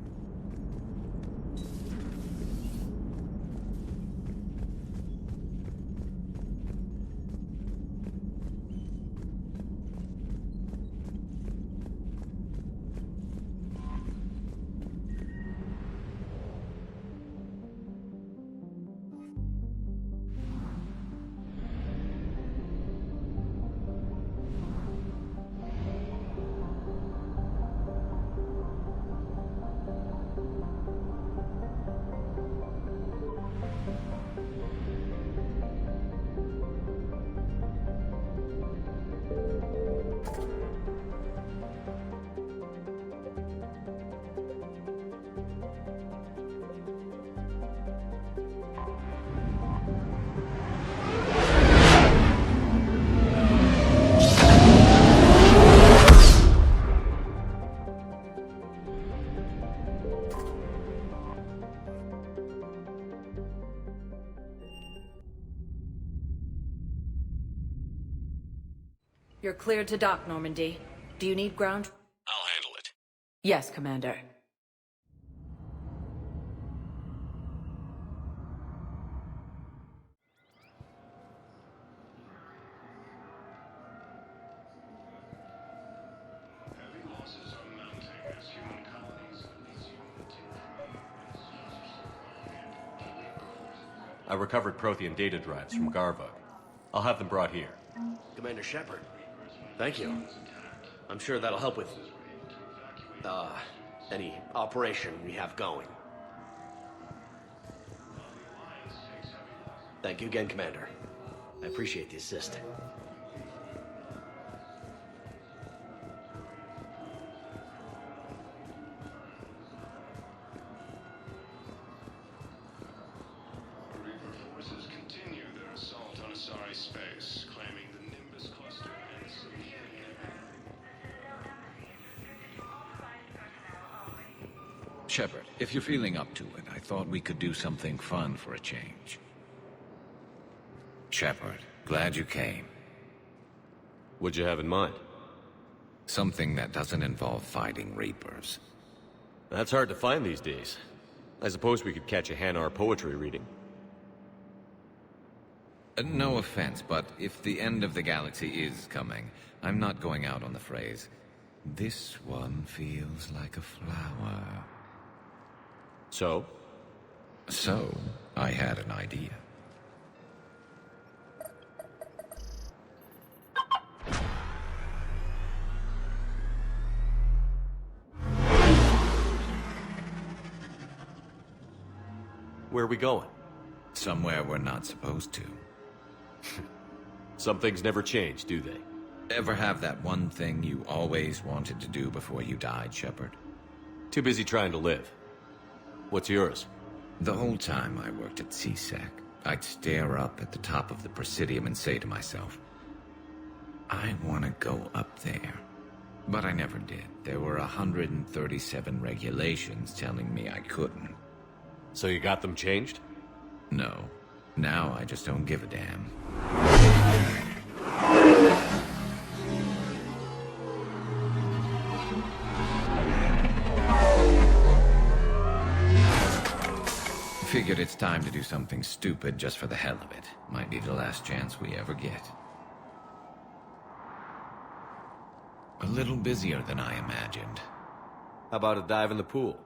You're cleared to dock, Normandy. Do you need ground? I'll handle it. Yes, Commander. I recovered Prothean data drives from Garvug. I'll have them brought here. Commander Shepard, thank you. I'm sure that'll help with, any operation we have going. Thank you again, Commander. I appreciate the assist. Shepard, if you're feeling up to it, I thought we could do something fun for a change. Shepard, glad you came. What'd you have in mind? Something that doesn't involve fighting Reapers. That's hard to find these days. I suppose we could catch a Hanar poetry reading. No offense, but if the end of the galaxy is coming, I'm not going out on the phrase, "This one feels like a flower." So? So, I had an idea. Where are we going? Somewhere we're not supposed to. Some things never change, do they? Ever have that one thing you always wanted to do before you died, Shepard? Too busy trying to live. What's yours? The whole time I worked at CSEC, I'd stare up at the top of the Presidium and say to myself, I want to go up there. But I never did. There were 137 regulations telling me I couldn't. So you got them changed? No. Now I just don't give a damn. Figured it's time to do something stupid just for the hell of it. Might be the last chance we ever get. A little busier than I imagined. How about a dive in the pool?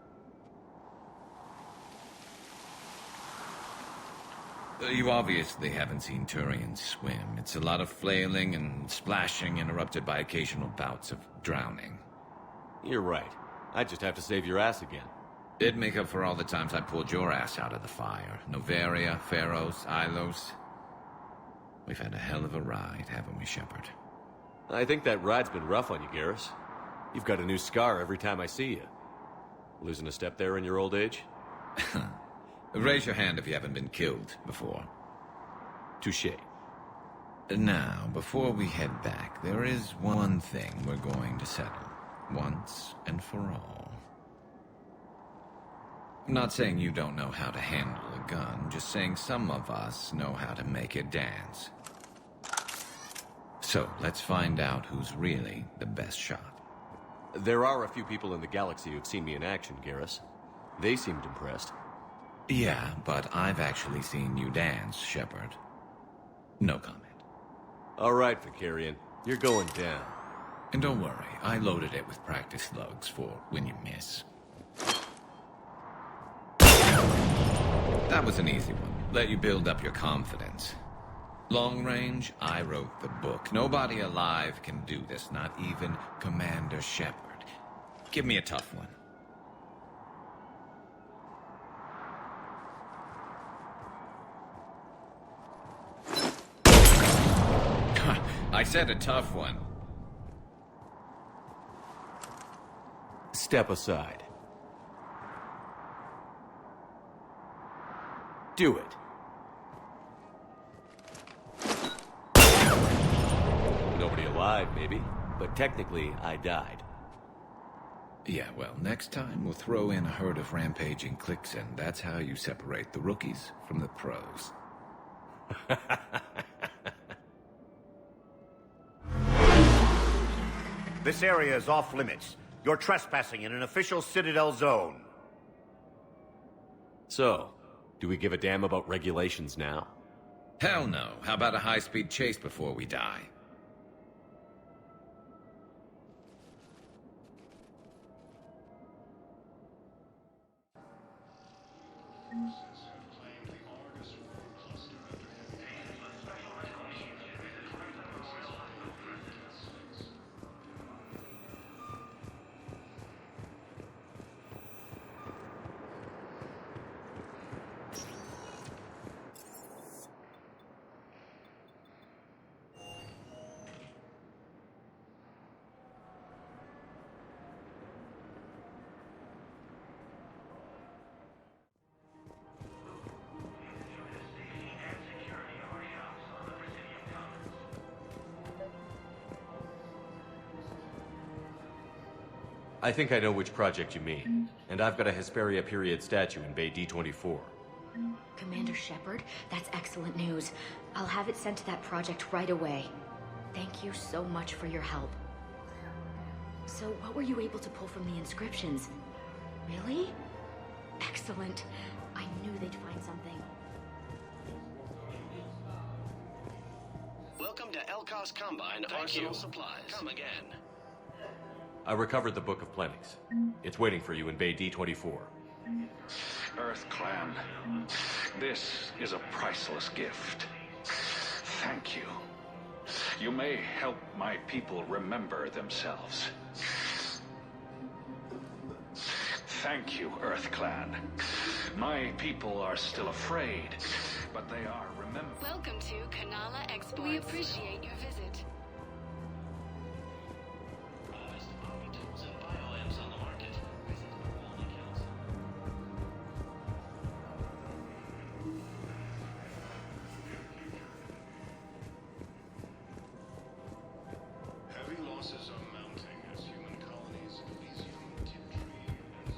You obviously haven't seen Turians swim. It's a lot of flailing and splashing, interrupted by occasional bouts of drowning. You're right. I just have to save your ass again. It'd make up for all the times I pulled your ass out of the fire. Noveria, Pharos, Ilos. We've had a hell of a ride, haven't we, Shepard? I think that ride's been rough on you, Garrus. You've got a new scar every time I see you. Losing a step there in your old age? Raise your hand if you haven't been killed before. Touché. Now, before we head back, there is one thing we're going to settle. Once and for all. I'm not saying you don't know how to handle a gun, just saying some of us know how to make it dance. So, let's find out who's really the best shot. There are a few people in the galaxy who've seen me in action, Garrus. They seemed impressed. Yeah, but I've actually seen you dance, Shepard. No comment. All right, Vicarian. You're going down. And don't worry, I loaded it with practice slugs for when you miss. That was an easy one. Let you build up your confidence. Long range, I wrote the book. Nobody alive can do this, not even Commander Shepard. Give me a tough one. I said a tough one. Step aside. Do it. Nobody alive, maybe. But technically, I died. Yeah, well, next time we'll throw in a herd of rampaging cliques, and that's how you separate the rookies from the pros. This area is off limits. You're trespassing in an official Citadel zone. So, do we give a damn about regulations now? Hell no. How about a high-speed chase before we die? I think I know which project you mean. And I've got a Hesperia period statue in Bay D-24. Commander Shepard, that's excellent news. I'll have it sent to that project right away. Thank you so much for your help. So, what were you able to pull from the inscriptions? Really? Excellent. I knew they'd find something. Welcome to Elkos Combine Arsenal Supplies. Come again. I recovered the Book of Plenties. It's waiting for you in Bay D-24. Earth Clan, this is a priceless gift. Thank you. You may help my people remember themselves. Thank you, Earth Clan. My people are still afraid, but they are remembered. Welcome to Kanala Exports. We appreciate your visit. Losses are mounting as human colonies in Elysium, Tiptree, and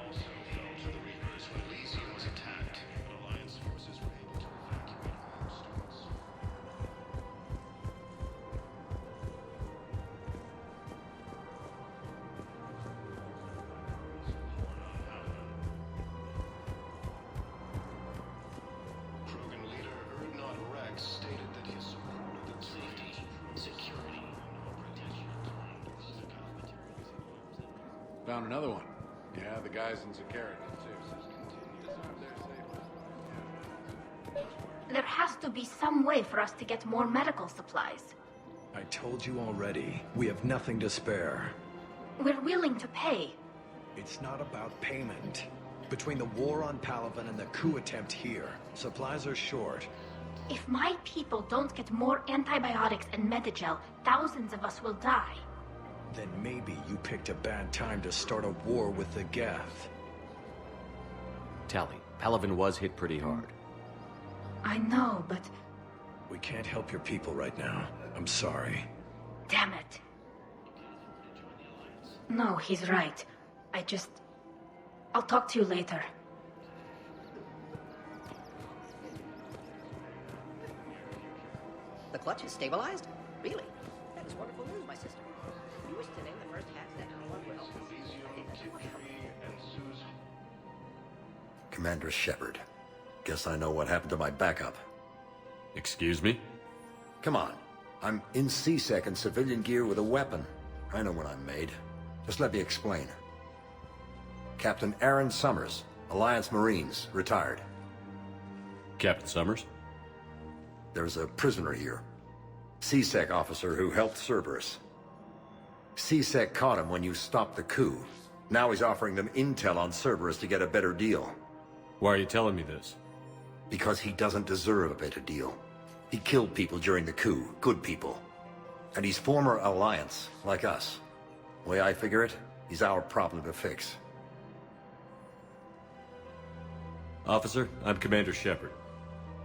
also fell to the Reapers when Elysium was attacked, but Alliance forces were able to evacuate all students. Krogan leader Erdnot Rex stated that his support of the safety, security, Found another one. Yeah, the guys in Zakara did too. There has to be some way for us to get more medical supplies. I told you already, we have nothing to spare. We're willing to pay. It's not about payment. Between the war on Palaven and the coup attempt here, supplies are short. If my people don't get more antibiotics and Medigel, thousands of us will die. Then maybe you picked a bad time to start a war with the Geth. Tally, Palaven was hit pretty hard. I know, but... We can't help your people right now. I'm sorry. Damn it. No, he's right. I'll talk to you later. The clutch is stabilized? Really? That is wonderful news, my sister. You wish to name the first hatch that no one will. Commander Shepard. Guess I know what happened to my backup. Excuse me? Come on. I'm in C-Sec in civilian gear with a weapon. I know what I'm made. Just let me explain. Captain Aaron Summers, Alliance Marines, retired. Captain Summers? There's a prisoner here. C-Sec officer who helped Cerberus. C-Sec caught him when you stopped the coup. Now he's offering them intel on Cerberus to get a better deal. Why are you telling me this? Because he doesn't deserve a better deal. He killed people during the coup, good people. And he's former Alliance, like us. The way I figure it, he's our problem to fix. Officer, I'm Commander Shepard.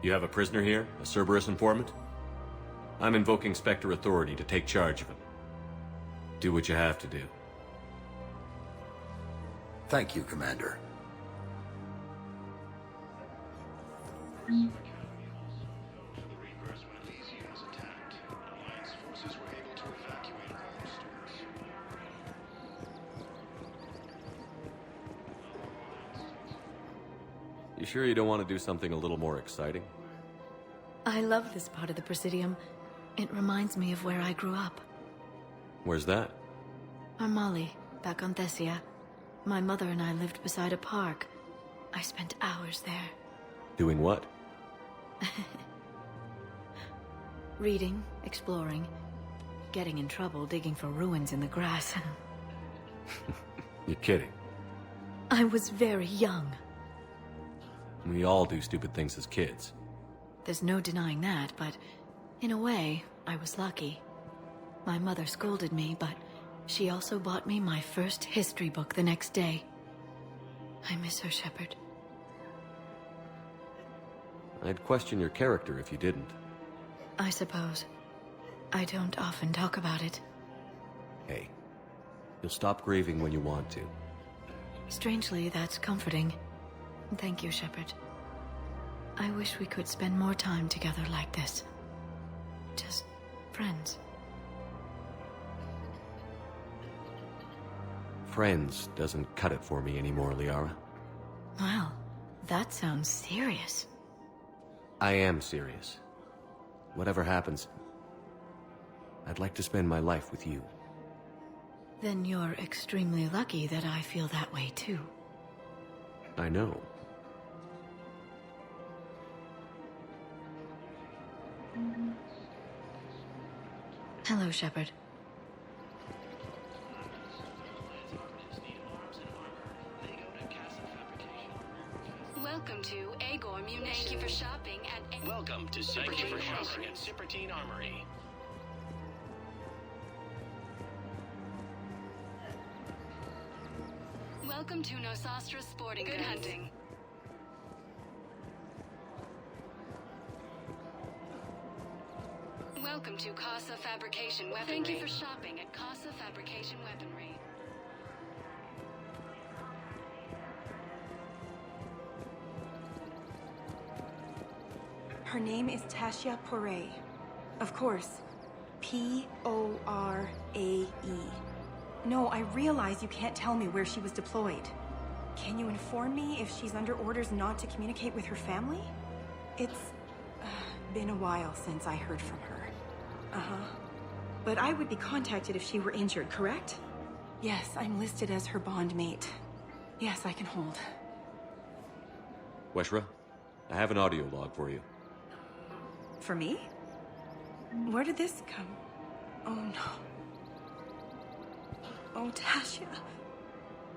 You have a prisoner here, a Cerberus informant? I'm invoking Spectre authority to take charge of him. Do what you have to do. Thank you, Commander. You sure you don't want to do something a little more exciting? I love this part of the Presidium. It reminds me of where I grew up. Where's that? Armali, back on Thessia. My mother and I lived beside a park. I spent hours there. Doing what? Reading, exploring, getting in trouble digging for ruins in the grass. You're kidding. I was very young. We all do stupid things as kids. There's no denying that, but in a way, I was lucky. My mother scolded me, but she also bought me my first history book the next day. I miss her, Shepard. I'd question your character if you didn't. I suppose. I don't often talk about it. Hey, you'll stop grieving when you want to. Strangely, that's comforting. Thank you, Shepard. I wish we could spend more time together like this. Just friends. Friends doesn't cut it for me anymore, Liara. Well, that sounds serious. I am serious. Whatever happens, I'd like to spend my life with you. Then you're extremely lucky that I feel that way too. I know. Hello, Shepard. Welcome to Agor Munitions. Thank you for shopping at... Welcome to Cypertine Armory and Cypertine Armory. Welcome to Nosastra Sporting Goods. Good hunting. Welcome to Casa Fabrication Weaponry. Thank you for shopping at Casa Fabrication Weaponry. Her name is Tasha Poray. Of course. P-O-R-A-E. No, I realize you can't tell me where she was deployed. Can you inform me if she's under orders not to communicate with her family? It's been a while since I heard from her. Uh-huh. But I would be contacted if she were injured, correct? Yes, I'm listed as her bondmate. Yes, I can hold. Weshra, I have an audio log for you. For me? Where did this come? Oh, no. Oh, Tasha.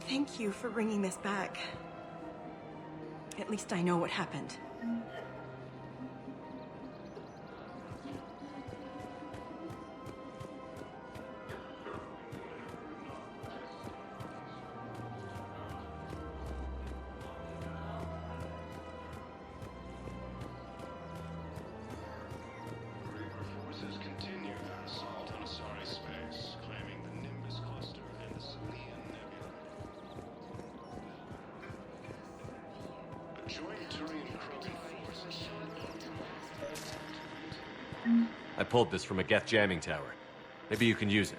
Thank you for bringing this back. At least I know what happened. I pulled this from a Geth jamming tower. Maybe you can use it.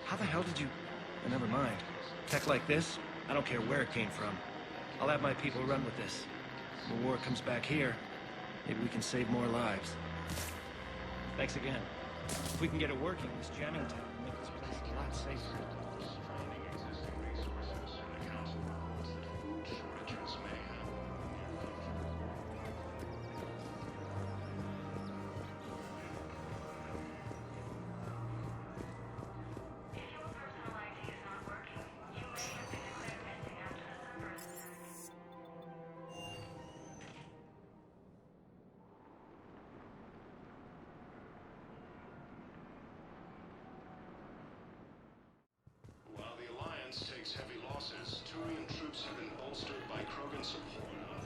How the hell did you... Oh, never mind. Tech like this, I don't care where it came from. I'll have my people run with this. When war comes back here, maybe we can save more lives. Thanks again. If we can get it working, this jamming tower will make this place a lot safer. Takes heavy losses. Turian troops have been bolstered by Krogan support on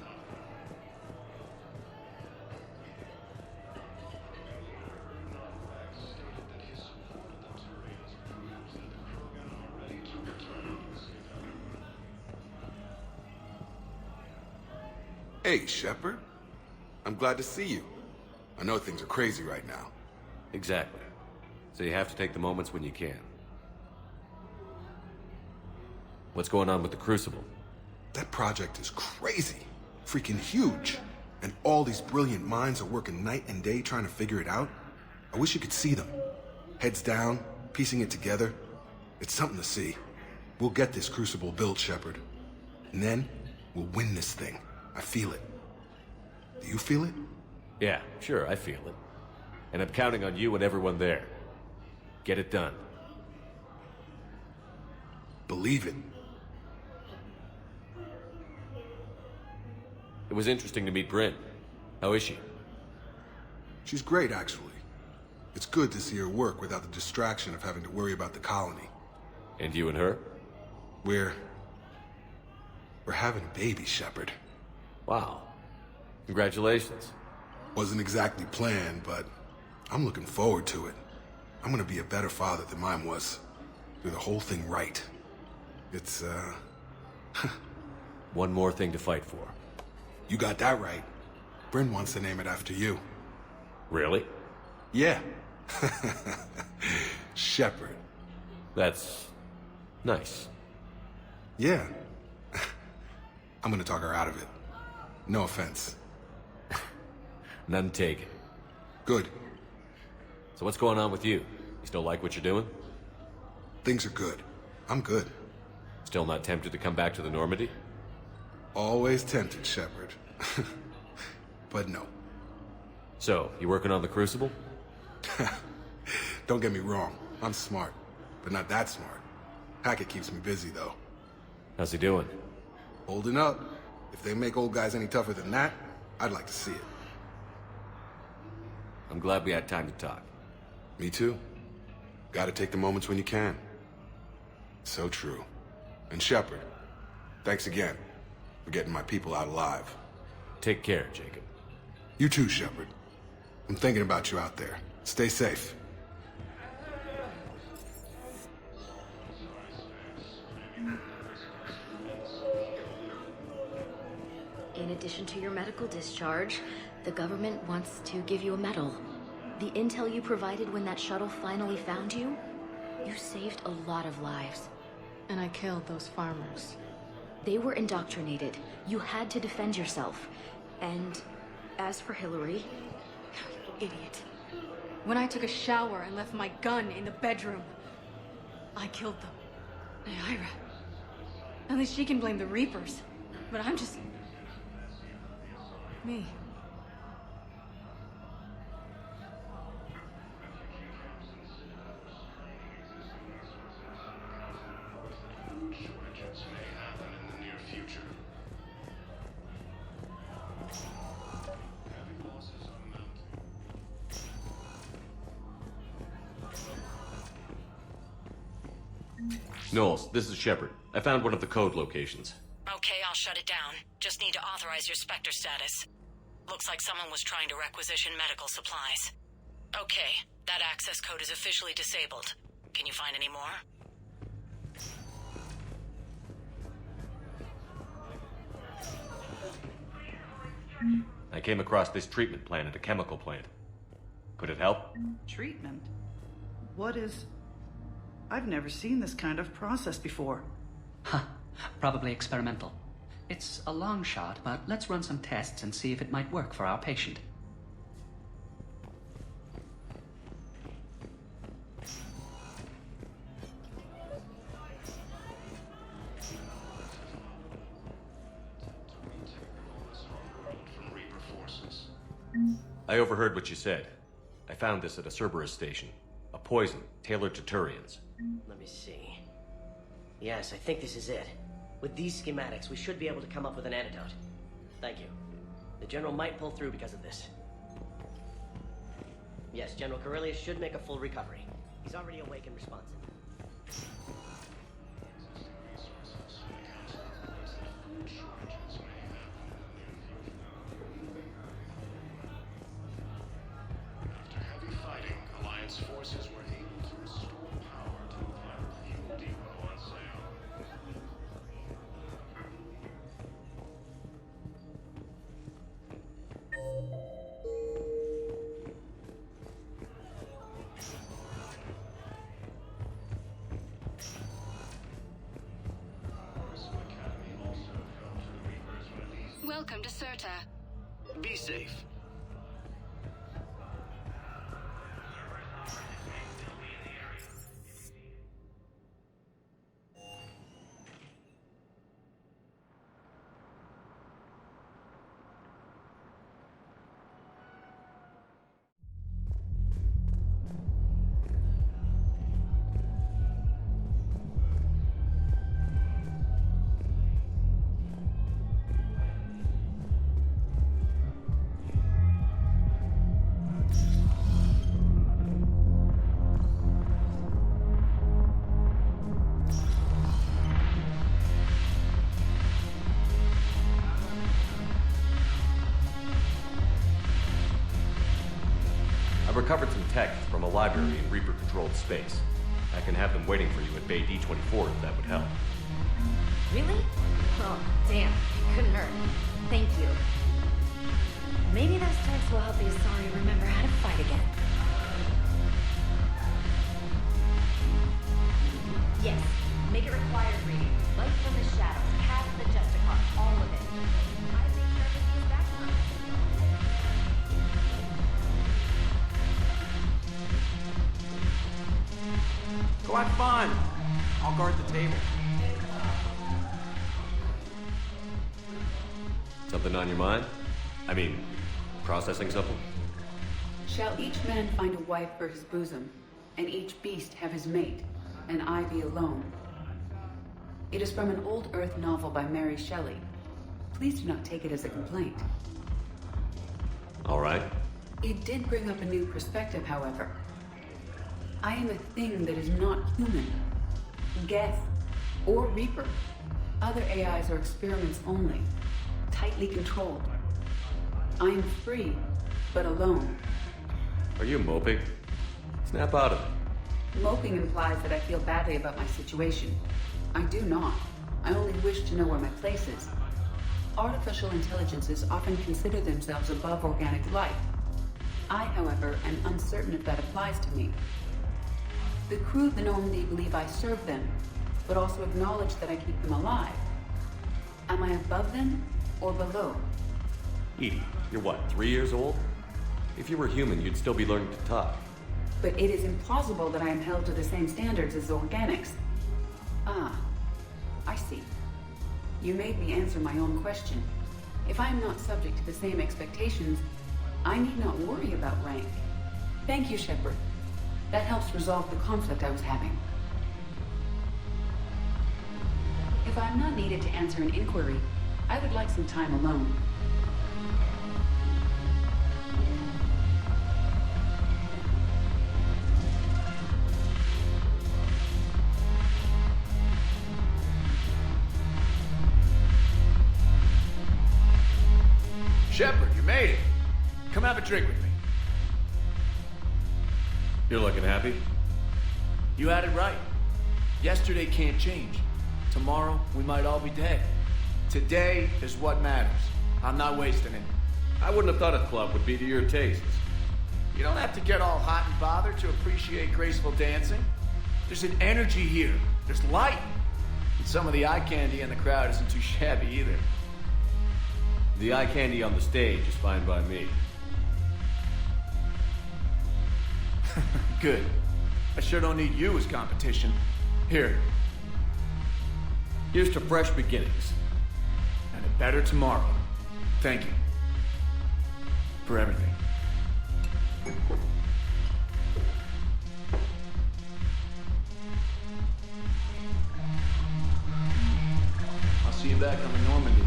stated that his support of the Turians proves that the Krogan are ready to return. Hey, Shepard. I'm glad to see you. I know things are crazy right now. Exactly. So you have to take the moments when you can. What's going on with the Crucible? That project is crazy. Freaking huge. And all these brilliant minds are working night and day trying to figure it out. I wish you could see them. Heads down, piecing it together. It's something to see. We'll get this Crucible built, Shepard. And then, we'll win this thing. I feel it. Do you feel it? Yeah, sure, I feel it. And I'm counting on you and everyone there. Get it done. Believe it. It was interesting to meet Bryn. How is she? She's great, actually. It's good to see her work without the distraction of having to worry about the colony. And you and her? We're having a baby, Shepard. Wow. Congratulations. Wasn't exactly planned, but I'm looking forward to it. I'm gonna be a better father than mine was. Do the whole thing right. It's, One more thing to fight for. You got that right. Bryn wants to name it after you. Really? Yeah. Shepard. That's... nice. Yeah. I'm gonna talk her out of it. No offense. None taken. Good. So what's going on with you? You still like what you're doing? Things are good. I'm good. Still not tempted to come back to the Normandy? Always tempted, Shepard. But no. So, you working on the Crucible? Don't get me wrong. I'm smart. But not that smart. Hackett keeps me busy, though. How's he doing? Holding up. If they make old guys any tougher than that, I'd like to see it. I'm glad we had time to talk. Me too. Gotta take the moments when you can. So true. And Shepard, thanks again for getting my people out alive. Take care, Jacob. You too, Shepard. I'm thinking about you out there. Stay safe. In addition to your medical discharge, the government wants to give you a medal. The intel you provided when that shuttle finally found you, you saved a lot of lives. And I killed those farmers. They were indoctrinated. You had to defend yourself. And as for Hillary, you idiot. When I took a shower and left my gun in the bedroom, I killed them. Naira. At least she can blame the Reapers. But I'm just... me. Shortages may happen in the near future. Heavy losses are mounting. Knowles, this is Shepard. I found one of the code locations. Okay, I'll shut it down. Just need to authorize your Spectre status. Looks like someone was trying to requisition medical supplies. Okay, that access code is officially disabled. Can you find any more? I came across this treatment plant at a chemical plant. Could it help? Treatment? What is... I've never seen this kind of process before. Huh. Probably experimental. It's a long shot, but let's run some tests and see if it might work for our patient. I overheard what you said. I found this at a Cerberus station. A poison tailored to Turians. Let me see. Yes, I think this is it. With these schematics, we should be able to come up with an antidote. Thank you. The General might pull through because of this. Yes, General Corellius should make a full recovery. He's already awake and responsive. After heavy fighting, Alliance forces were able to restore power to the vital fuel depot on Sam. Welcome to Serta. Be safe. I recovered some tech from a library in Reaper-controlled space. I can have them waiting for you at Bay D-24 if that would help. Really? Oh, damn. Couldn't hurt. Thank you. Maybe those techs will help the Asari remember how to fight again. Yes. Make it required reading. Light from the shadows. Past the Justicar. All of it. I think Service is back on. Go have fun. I'll guard the table. Something on your mind? I mean, processing something? Shall each man find a wife for his bosom, and each beast have his mate, and I be alone? It is from an old Earth novel by Mary Shelley. Please do not take it as a complaint. All right. It did bring up a new perspective, however. I am a thing that is not human. Geth, or Reaper. Other AIs are experiments only, tightly controlled. I am free, but alone. Are you moping? Snap out of it. Moping implies that I feel badly about my situation. I do not. I only wish to know where my place is. Artificial intelligences often consider themselves above organic life. I, however, am uncertain if that applies to me. The crew of the Normandy believe I serve them, but also acknowledge that I keep them alive. Am I above them or below? Edie, you're what, 3 years old? If you were human, you'd still be learning to talk. But it is implausible that I am held to the same standards as organics. Ah, I see. You made me answer my own question. If I am not subject to the same expectations, I need not worry about rank. Thank you, Shepard. That helps resolve the conflict I was having. If I'm not needed to answer an inquiry, I would like some time alone. Shepard, you made it. Come have a drink with me. You're looking happy? You had it right. Yesterday can't change. Tomorrow, we might all be dead. Today is what matters. I'm not wasting it. I wouldn't have thought a club would be to your tastes. You don't have to get all hot and bothered to appreciate graceful dancing. There's an energy here. There's light. And some of the eye candy in the crowd isn't too shabby either. The eye candy on the stage is fine by me. Good. I sure don't need you as competition. Here. Here's to fresh beginnings. And a better tomorrow. Thank you. For everything. I'll see you back on the Normandy.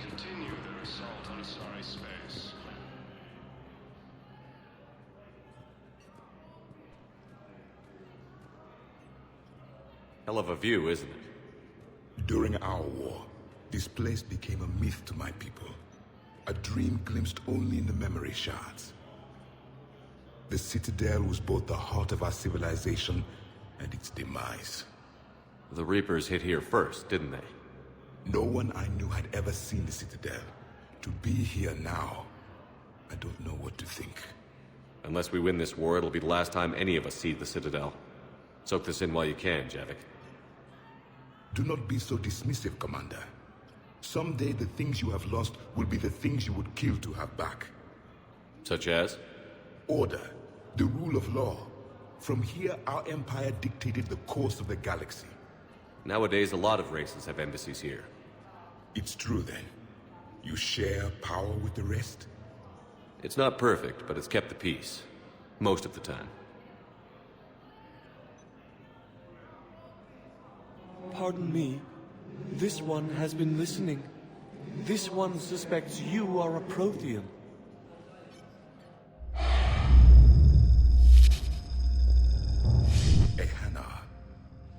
Continue their assault on Asari space. Hell of a view, isn't it? During our war, this place became a myth to my people. A dream glimpsed only in the memory shards. The Citadel was both the heart of our civilization and its demise. The Reapers hit here first, didn't they? No one I knew had ever seen the Citadel. To be here now, I don't know what to think. Unless we win this war, it'll be the last time any of us see the Citadel. Soak this in while you can, Javik. Do not be so dismissive, Commander. Someday the things you have lost will be the things you would kill to have back. Such as? Order, the rule of law. From here, our empire dictated the course of the galaxy. Nowadays, a lot of races have embassies here. It's true, then. You share power with the rest? It's not perfect, but it's kept the peace. Most of the time. Pardon me. This one has been listening. This one suspects you are a Prothean. Ehana,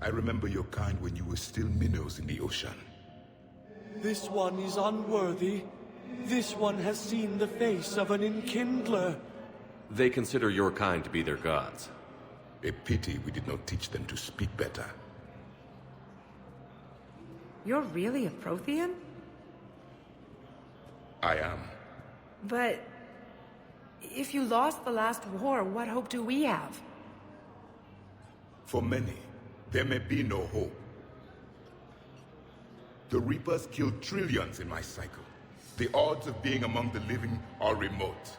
I remember your kind when you were still minnows in the ocean. This one is unworthy. This one has seen the face of an enkindler. They consider your kind to be their gods. A pity we did not teach them to speak better. You're really a Prothean? I am. But if you lost the last war, what hope do we have? For many, there may be no hope. The Reapers kill trillions in my cycle. The odds of being among the living are remote.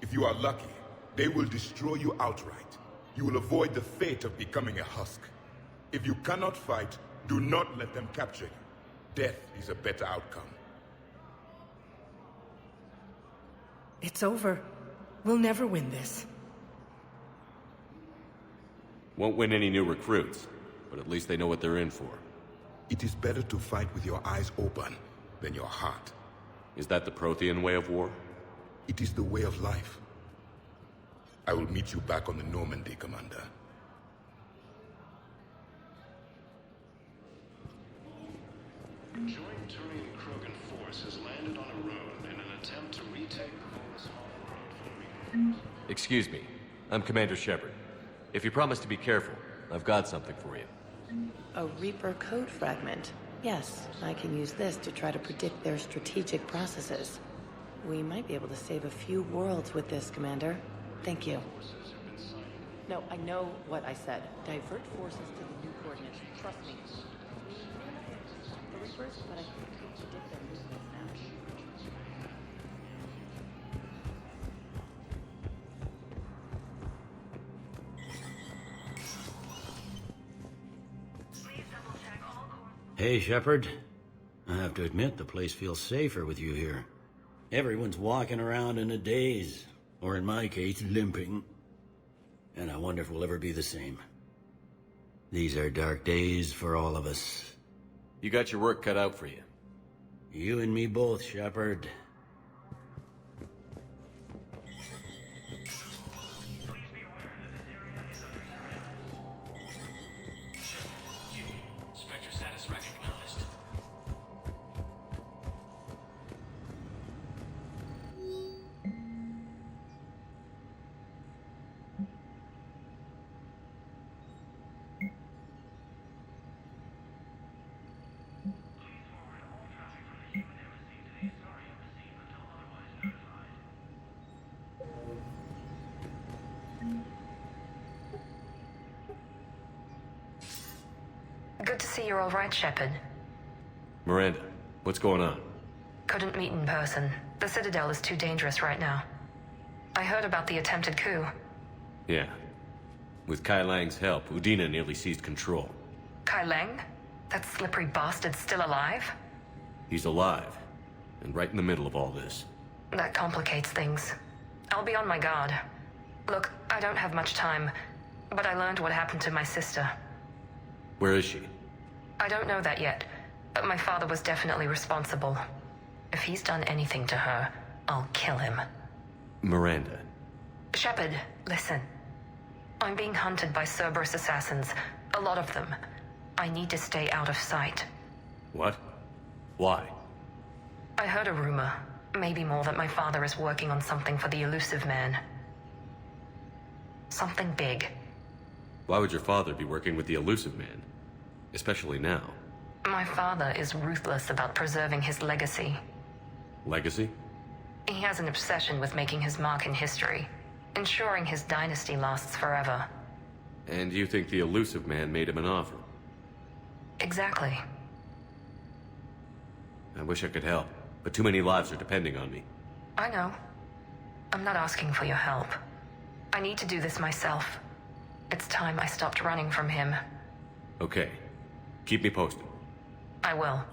If you are lucky, they will destroy you outright. You will avoid the fate of becoming a husk. If you cannot fight, do not let them capture you. Death is a better outcome. It's over. We'll never win this. Won't win any new recruits, but at least they know what they're in for. It is better to fight with your eyes open than your heart. Is that the Prothean way of war? It is the way of life. I will meet you back on the Normandy, Commander. Joint Turian Krogan force has landed on a road in an attempt to retake the Volus Hall Road from Reapers. Excuse me. I'm Commander Shepard. If you promise to be careful, I've got something for you. A Reaper code fragment. Yes, I can use this to try to predict their strategic processes. We might be able to save a few worlds with this, Commander. Thank you. No, I know what I said. Divert forces to the new coordinates. Trust me. The Reapers, but I think we can predict their movements now. Hey, Shepard. I have to admit, the place feels safer with you here. Everyone's walking around in a daze, or in my case, limping. And I wonder if we'll ever be the same. These are dark days for all of us. You got your work cut out for you. You and me both, Shepard. Spectre status recognized. Good to see you're all right, Shepard. Miranda, what's going on? Couldn't meet in person. The Citadel is too dangerous right now. I heard about the attempted coup. Yeah. With Kai Lang's help, Udina nearly seized control. Kai Leng? That slippery bastard's still alive? He's alive, and right in the middle of all this. That complicates things. I'll be on my guard. Look, I don't have much time, but I learned what happened to my sister. Where is she? I don't know that yet, but my father was definitely responsible. If he's done anything to her, I'll kill him. Miranda. Shepard, listen. I'm being hunted by Cerberus assassins. A lot of them. I need to stay out of sight. What? Why? I heard a rumor, maybe more, that my father is working on something for the Elusive Man. Something big. Why would your father be working with the Elusive Man? Especially now. My father is ruthless about preserving his legacy. Legacy? He has an obsession with making his mark in history, ensuring his dynasty lasts forever. And you think the Elusive Man made him an offer? Exactly. I wish I could help, but too many lives are depending on me. I know. I'm not asking for your help. I need to do this myself. It's time I stopped running from him. Okay. Keep me posted. I will.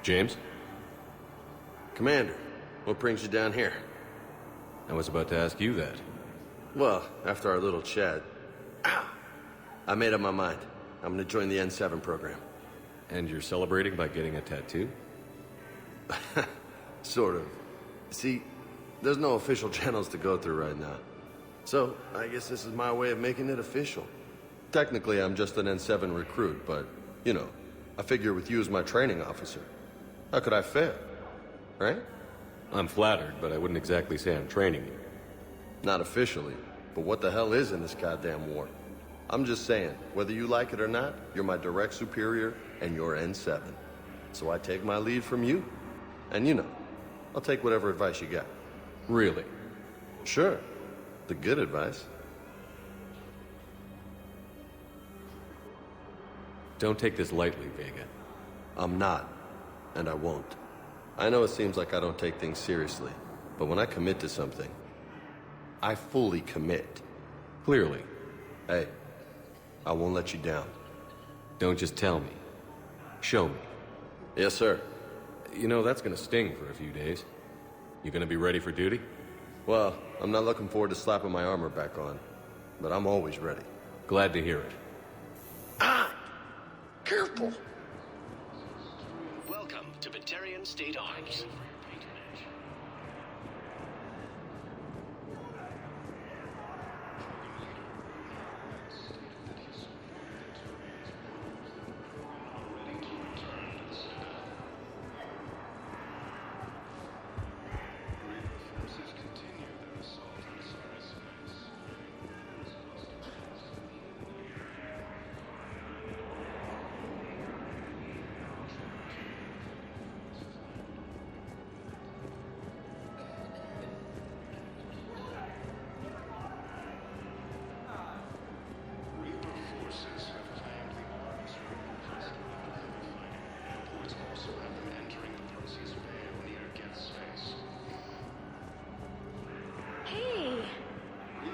James? Commander, what brings you down here? I was about to ask you that. Well, after our little chat, I made up my mind. I'm gonna join the N7 program. And you're celebrating by getting a tattoo? Sort of. See, there's no official channels to go through right now. So, I guess this is my way of making it official. Technically, I'm just an N7 recruit, but, you know, I figure with you as my training officer, how could I fail? Right? I'm flattered, but I wouldn't exactly say I'm training you. Not officially, but what the hell is in this goddamn war? I'm just saying, whether you like it or not, you're my direct superior, and you're N7. So I take my lead from you. And you know, I'll take whatever advice you got. Really? Sure. The good advice. Don't take this lightly, Vega. I'm not, and I won't. I know it seems like I don't take things seriously, but when I commit to something, I fully commit. Clearly. Hey, I won't let you down. Don't just tell me. Show me. Yes, sir. You know, that's gonna sting for a few days. You gonna be ready for duty? Well, I'm not looking forward to slapping my armor back on, but I'm always ready. Glad to hear it. Careful! Welcome to Batarian State Arms.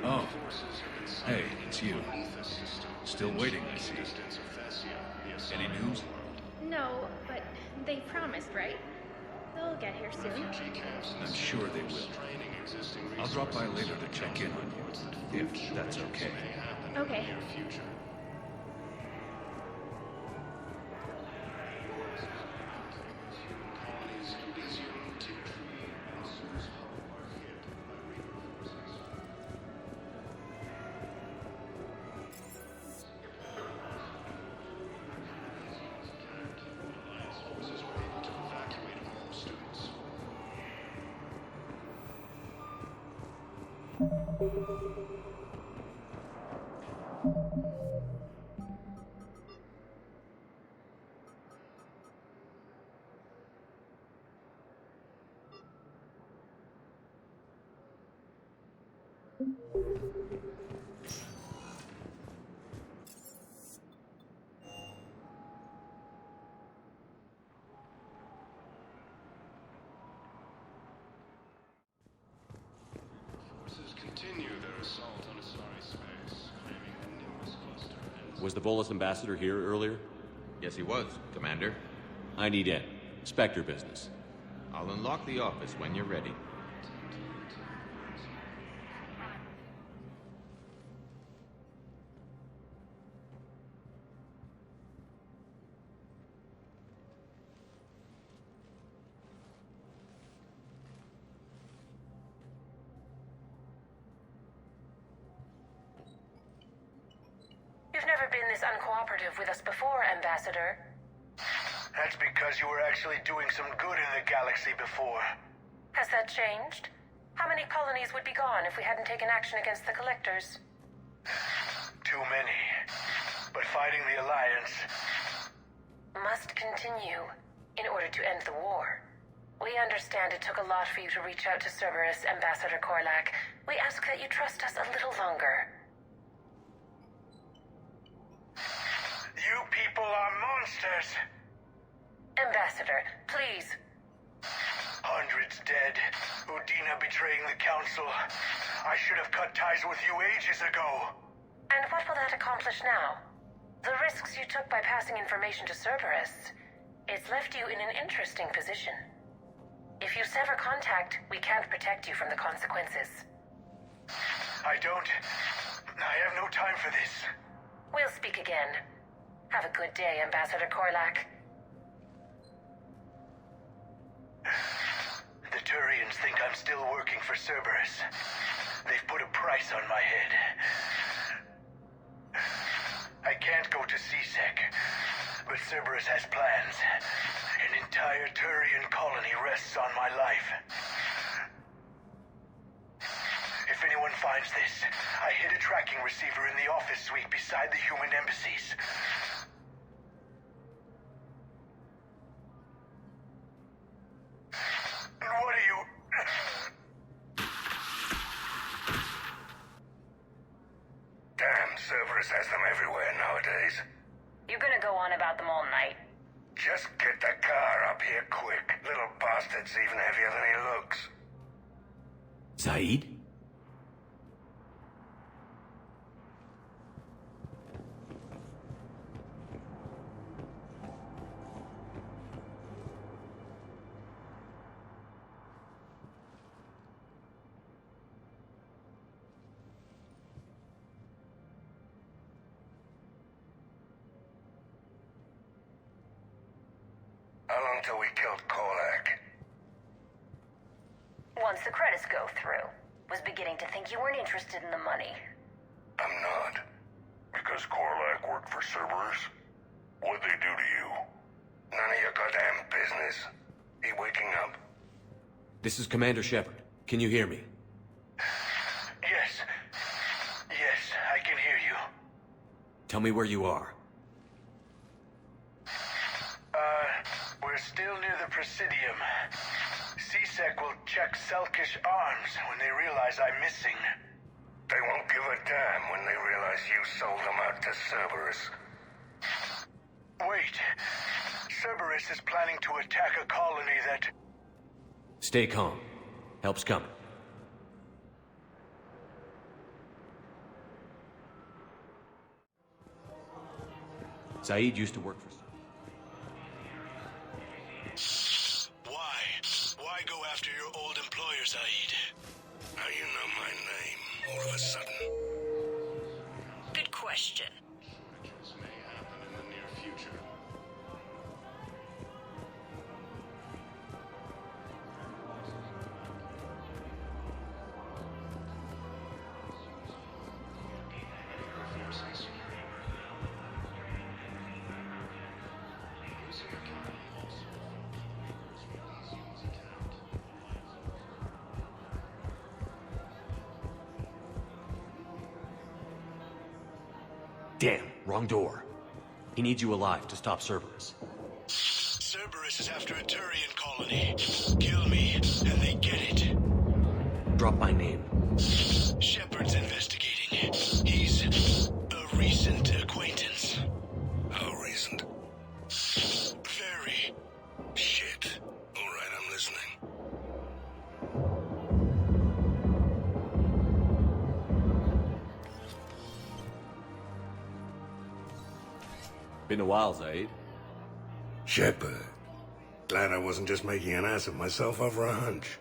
Oh. Hey, it's you. Still waiting, I see. Any news? No, but they promised, right? They'll get here soon. I'm sure they will. I'll drop by later to check in on you, if that's okay. Okay. Was the Volus ambassador here earlier? Yes, he was, Commander. I need in. Spectre business. I'll unlock the office when you're ready. You've never been this uncooperative with us before, Ambassador. That's because you were actually doing some good in the galaxy before. Has that changed? How many colonies would be gone if we hadn't taken action against the Collectors? Too many. But fighting the Alliance must continue in order to end the war. We understand it took a lot for you to reach out to Cerberus, Ambassador Korlak. We ask that you trust us a little longer. You people are monsters! Ambassador, please. Hundreds dead. Udina betraying the Council. I should have cut ties with you ages ago. And what will that accomplish now? The risks you took by passing information to Cerberus. It's left you in an interesting position. If you sever contact, we can't protect you from the consequences. I have no time for this. We'll speak again. Have a good day, Ambassador Korlak. The Turians think I'm still working for Cerberus. They've put a price on my head. I can't go to CSEC, but Cerberus has plans. An entire Turian colony rests on my life. If anyone finds this, I hid a tracking receiver in the office suite beside the human embassies. What are you... Damn, Cerberus has them everywhere nowadays. You gonna go on about them all night? Just get the car up here quick. Little bastard's even heavier than he looks. Zaid? How long till we killed Korlak? Once the credits go through. Was beginning to think you weren't interested in the money. I'm not. Because Korlak worked for Cerberus? What'd they do to you? None of your goddamn business. He waking up? This is Commander Shepard. Can you hear me? Yes. Yes, I can hear you. Tell me where you are. We're still near the Presidium. CSEC will check Selkish arms when they realize I'm missing. They won't give a damn when they realize you sold them out to Cerberus. Wait. Cerberus is planning to attack a colony that... Stay calm. Help's coming. Zaid used to work for... Why go after your old employer, Zaid? How you know my name, all of a sudden? Good question. This may happen in the near future. Damn, wrong door. He needs you alive to stop Cerberus. Cerberus is after a Turian colony. Kill me, and they get it. Drop my name. Shepard's investigating. He's a recent acquaintance. How recent? Very. Shit. All right, I'm listening. Been a while, Zaid. Shepard. Glad I wasn't just making an ass of myself over a hunch.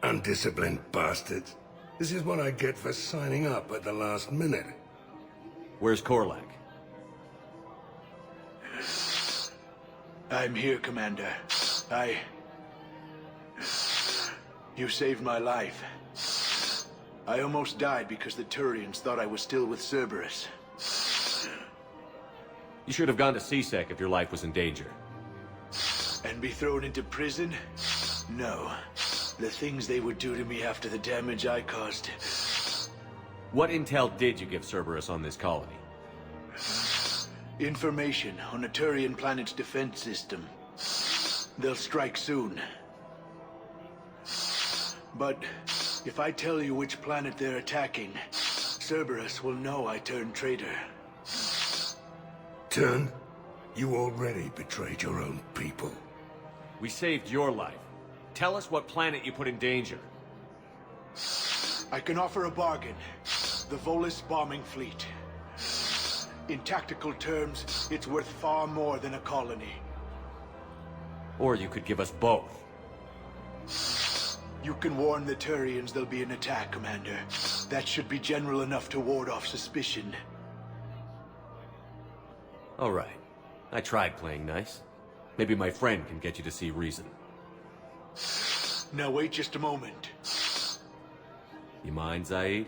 Undisciplined bastards. This is what I get for signing up at the last minute. Where's Korlak? I'm here, Commander. You saved my life. I almost died because the Turians thought I was still with Cerberus. You should have gone to CSEC if your life was in danger. And be thrown into prison? No. The things they would do to me after the damage I caused. What intel did you give Cerberus on this colony? Information on a Turian planet's defense system. They'll strike soon. But if I tell you which planet they're attacking, Cerberus will know I turned traitor. Turned? You already betrayed your own people. We saved your life. Tell us what planet you put in danger. I can offer a bargain. The Volus bombing fleet. In tactical terms, it's worth far more than a colony. Or you could give us both. You can warn the Turians there'll be an attack, Commander. That should be general enough to ward off suspicion. All right. I tried playing nice. Maybe my friend can get you to see reason. Now wait just a moment. You mind, Zaid?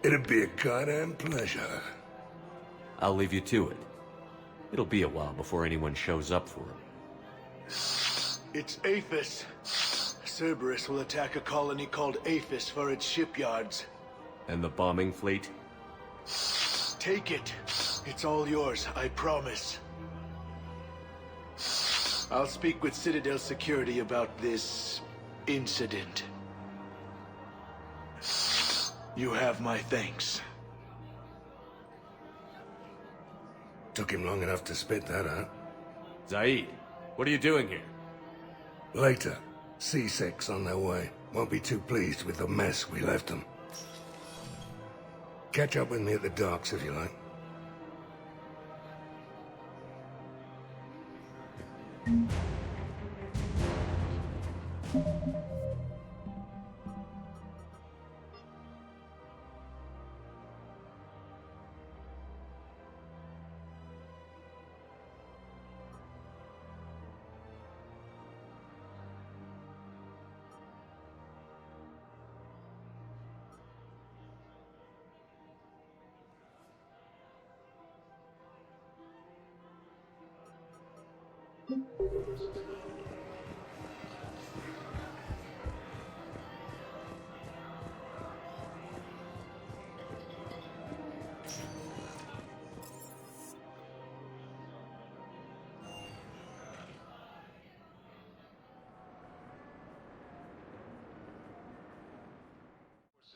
It'd be a goddamn pleasure. I'll leave you to it. It'll be a while before anyone shows up for him. It's Aphis. Cerberus will attack a colony called Aphis for its shipyards. And the bombing fleet? Take it. It's all yours, I promise. I'll speak with Citadel Security about this incident. You have my thanks. Took him long enough to spit that out. Zaid, what are you doing here? Later. C6 on their way. Won't be too pleased with the mess we left them. Catch up with me at the docks if you like.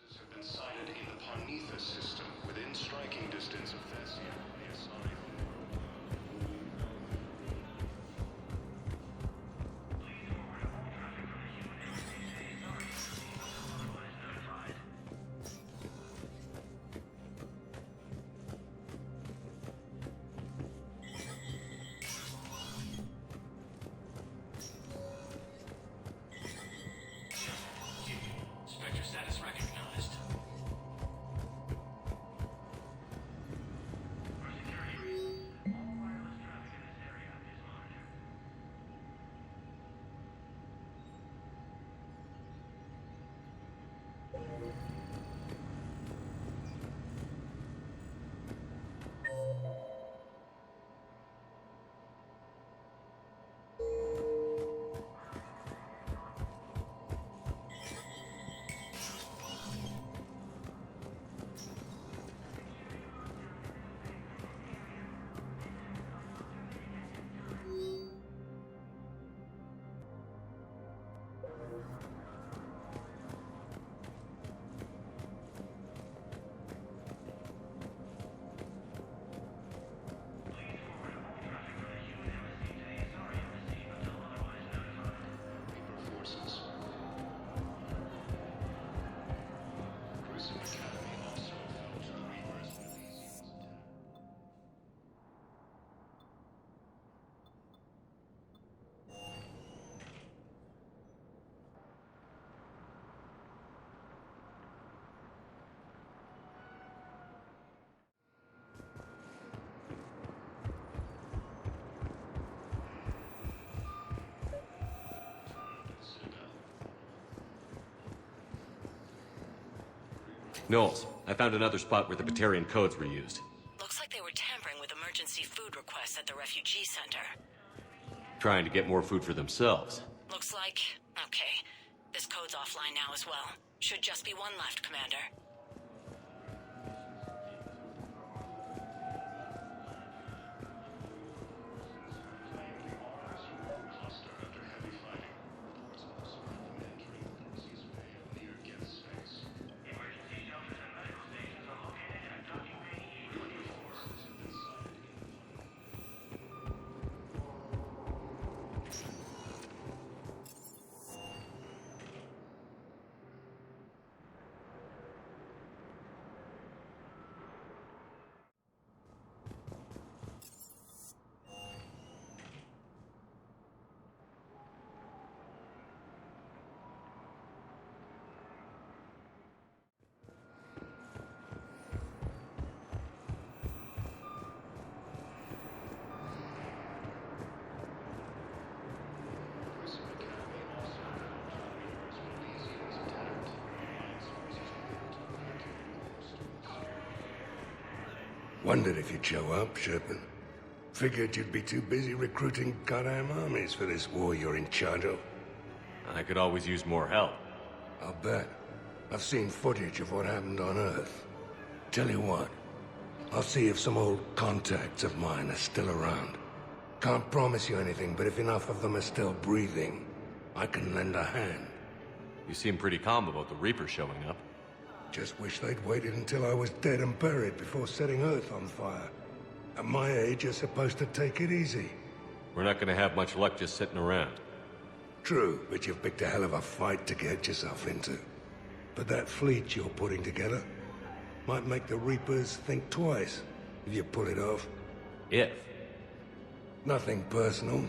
Forces have been sighted in the Parnitha system within striking distance of Thessia. Spectre status recognized. Knowles, I found another spot where the Batarian codes were used. Looks like they were tampering with emergency food requests at the refugee center. Trying to get more food for themselves. Looks like... okay. This code's offline now as well. Should just be one left, Commander. Wondered if you'd show up, Shepard. Figured you'd be too busy recruiting goddamn armies for this war you're in charge of. I could always use more help. I'll bet. I've seen footage of what happened on Earth. Tell you what, I'll see if some old contacts of mine are still around. Can't promise you anything, but if enough of them are still breathing, I can lend a hand. You seem pretty calm about the Reaper showing up. Just wish they'd waited until I was dead and buried before setting Earth on fire. At my age, you're supposed to take it easy. We're not gonna have much luck just sitting around. True, but you've picked a hell of a fight to get yourself into. But that fleet you're putting together might make the Reapers think twice if you pull it off. If? Nothing personal.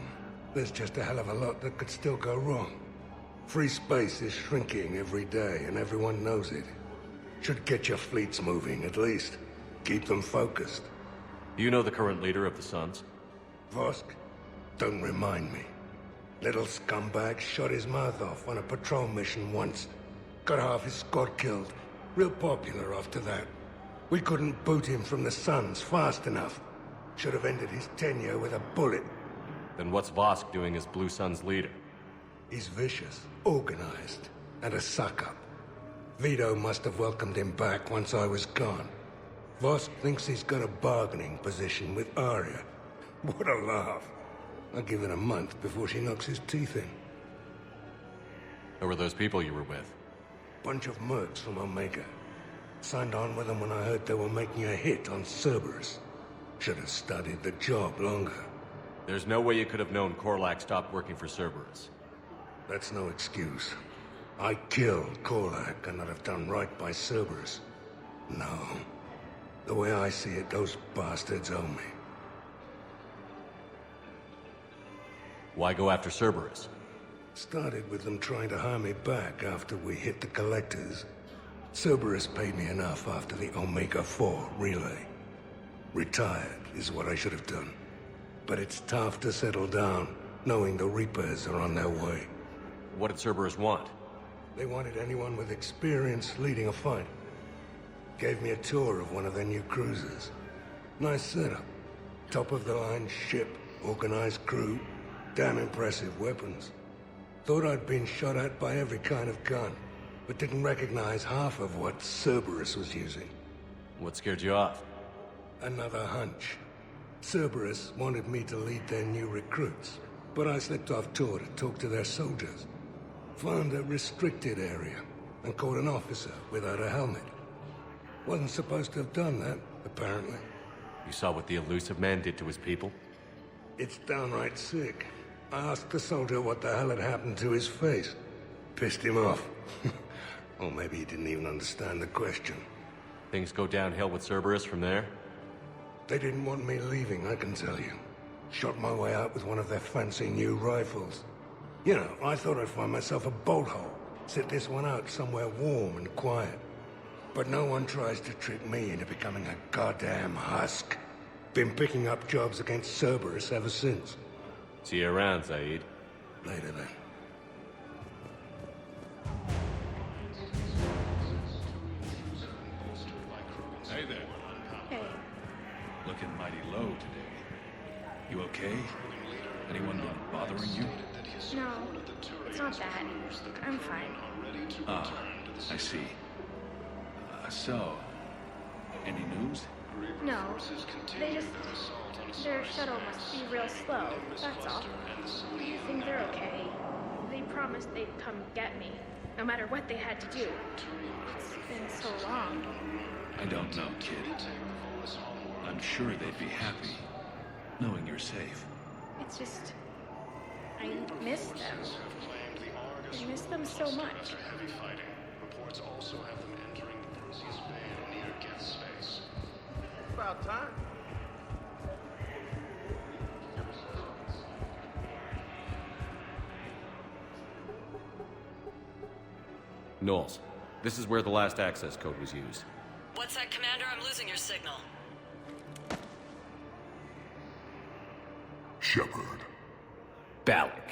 There's just a hell of a lot that could still go wrong. Free space is shrinking every day, and everyone knows it. Should get your fleets moving, at least. Keep them focused. Do you know the current leader of the Suns? Vosk? Don't remind me. Little scumbag shot his mouth off on a patrol mission once. Got half his squad killed. Real popular after that. We couldn't boot him from the Suns fast enough. Should have ended his tenure with a bullet. Then what's Vosk doing as Blue Sun's leader? He's vicious, organized, and a suck-up. Vito must have welcomed him back once I was gone. Vosk thinks he's got a bargaining position with Arya. What a laugh. I'll give it a month before she knocks his teeth in. Who were those people you were with? Bunch of mercs from Omega. Signed on with them when I heard they were making a hit on Cerberus. Should have studied the job longer. There's no way you could have known Korlak stopped working for Cerberus. That's no excuse. I killed Korlak and I'd have done right by Cerberus. No. The way I see it, those bastards owe me. Why go after Cerberus? Started with them trying to hire me back after we hit the Collectors. Cerberus paid me enough after the Omega-4 relay. Retired is what I should have done. But it's tough to settle down, knowing the Reapers are on their way. What did Cerberus want? They wanted anyone with experience leading a fight. Gave me a tour of one of their new cruisers. Nice setup. Top-of-the-line ship, organized crew, damn impressive weapons. Thought I'd been shot at by every kind of gun, but didn't recognize half of what Cerberus was using. What scared you off? Another hunch. Cerberus wanted me to lead their new recruits, but I slipped off tour to talk to their soldiers. Found a restricted area, and caught an officer without a helmet. Wasn't supposed to have done that, apparently. You saw what the elusive man did to his people? It's downright sick. I asked the soldier what the hell had happened to his face. Pissed him off. Or maybe he didn't even understand the question. Things go downhill with Cerberus from there? They didn't want me leaving, I can tell you. Shot my way out with one of their fancy new rifles. You know, I thought I'd find myself a bolt hole. Sit this one out somewhere warm and quiet. But no one tries to trick me into becoming a goddamn husk. Been picking up jobs against Cerberus ever since. See you around, Zaid. Later then. Hey there. Hey. Looking mighty low today. You okay? Anyone been bothering you? No, it's not that. I'm fine. Ah, I see. So, any news? No, they just... Their shuttle must be real slow, that's all. I think they're okay. They promised they'd come get me, no matter what they had to do. It's been so long. I don't know, kid. I'm sure they'd be happy, knowing you're safe. It's just... I miss them. I miss them so much. Reports also have them entering the Perseus Bay near Geth space. About time. Knowles, this is where the last access code was used. What's that, Commander? I'm losing your signal. Shepard. Balak.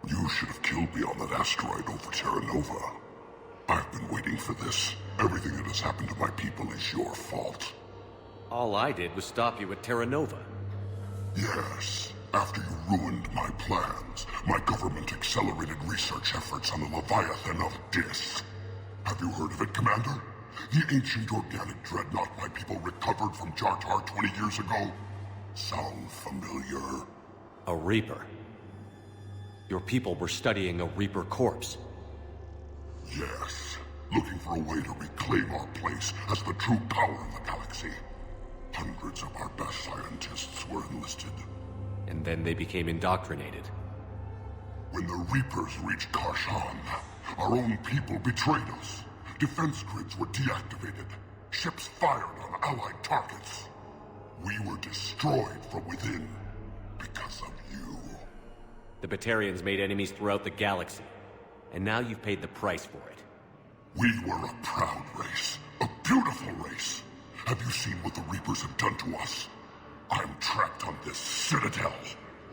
You should have killed me on that asteroid over Terra Nova. I've been waiting for this. Everything that has happened to my people is your fault. All I did was stop you at Terra Nova. Yes. After you ruined my plans, my government accelerated research efforts on the Leviathan of Dis. Have you heard of it, Commander? The ancient organic dreadnought my people recovered from Jartar 20 years ago? Sound familiar? A Reaper? Your people were studying a Reaper corpse. Yes. Looking for a way to reclaim our place as the true power of the galaxy. Hundreds of our best scientists were enlisted. And then they became indoctrinated. When the Reapers reached Karshan, our own people betrayed us. Defense grids were deactivated. Ships fired on Allied targets. We were destroyed from within because of you. The Batarians made enemies throughout the galaxy. And now you've paid the price for it. We were a proud race. A beautiful race. Have you seen what the Reapers have done to us? I'm trapped on this citadel.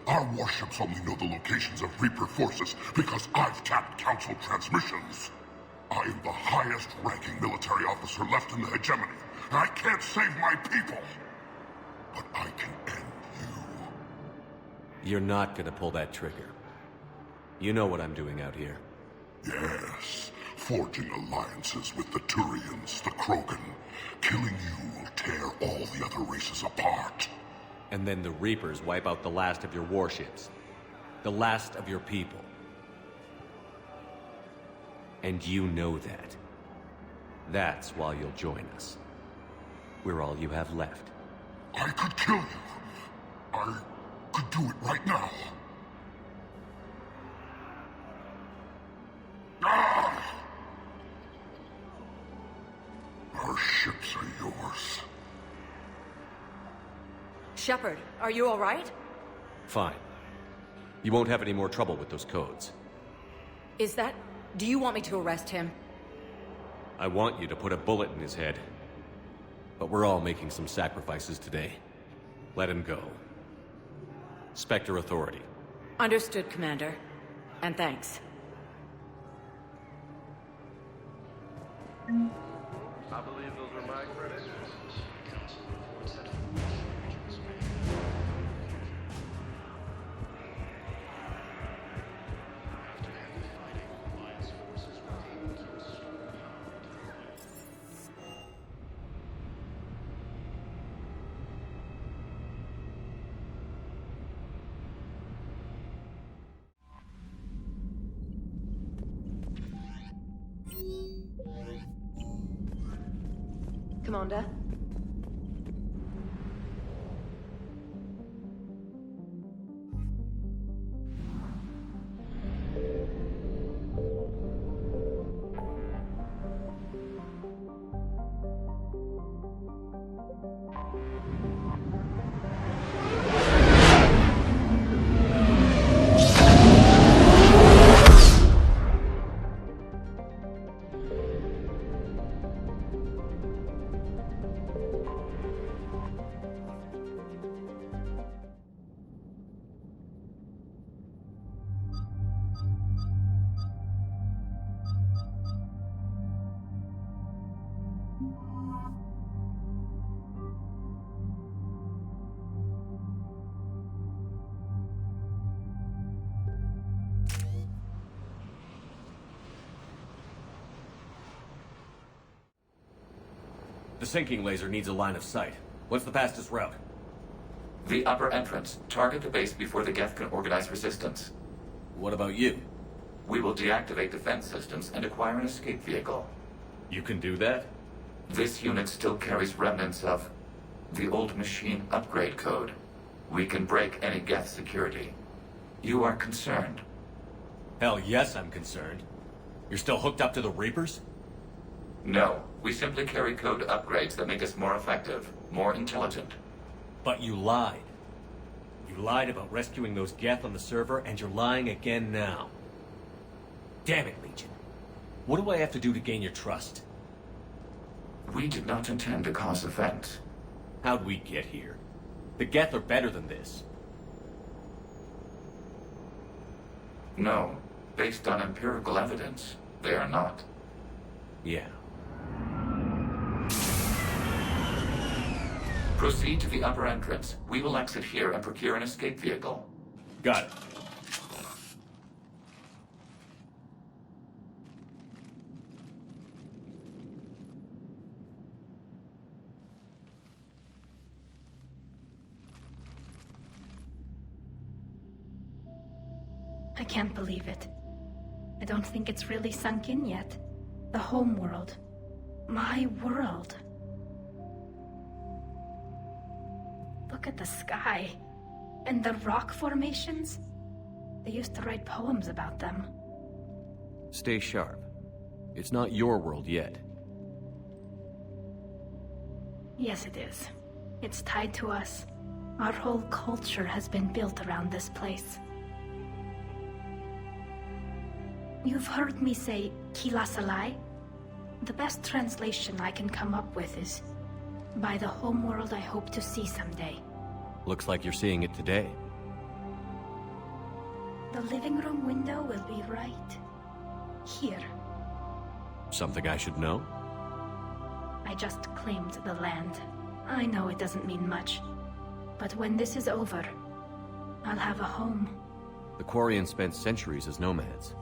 Our warships only know the locations of Reaper forces because I've tapped Council transmissions. I am the highest-ranking military officer left in the hegemony, and I can't save my people. But I can end you. You're not gonna pull that trigger. You know what I'm doing out here. Yes, forging alliances with the Turians, the Krogan. Killing you will tear all the other races apart. And then the Reapers wipe out the last of your warships. The last of your people. And you know that. That's why you'll join us. We're all you have left. I could kill you. I could do it right now. Ah! Our ships are yours. Shepard, are you all right? Fine. You won't have any more trouble with those codes. Is that... Do you want me to arrest him? I want you to put a bullet in his head. But we're all making some sacrifices today. Let him go. Spectre Authority. Understood, Commander. And thanks. I believe those were my credits. Commander? The sinking laser needs a line of sight. What's the fastest route? The upper entrance. Target the base before the Geth can organize resistance. What about you? We will deactivate defense systems and acquire an escape vehicle. You can do that? This unit still carries remnants of the old machine upgrade code. We can break any Geth security. You are concerned? Hell yes, I'm concerned. You're still hooked up to the Reapers? No. We simply carry code upgrades that make us more effective, more intelligent. But you lied. You lied about rescuing those Geth on the server, and you're lying again now. Damn it, Legion. What do I have to do to gain your trust? We did not intend to cause offense. How'd we get here? The Geth are better than this. No. Based on empirical evidence, they are not. Yeah. Proceed to the upper entrance. We will exit here and procure an escape vehicle. Got it. I can't believe it. I don't think it's really sunk in yet. The home world. My world. Look at the sky. And the rock formations. They used to write poems about them. Stay sharp. It's not your world yet. Yes, it is. It's tied to us. Our whole culture has been built around this place. You've heard me say Kilasalai? The best translation I can come up with is, by the homeworld I hope to see someday. Looks like you're seeing it today. The living room window will be right here. Something I should know? I just claimed the land. I know it doesn't mean much. But when this is over, I'll have a home. The Quarians spent centuries as nomads.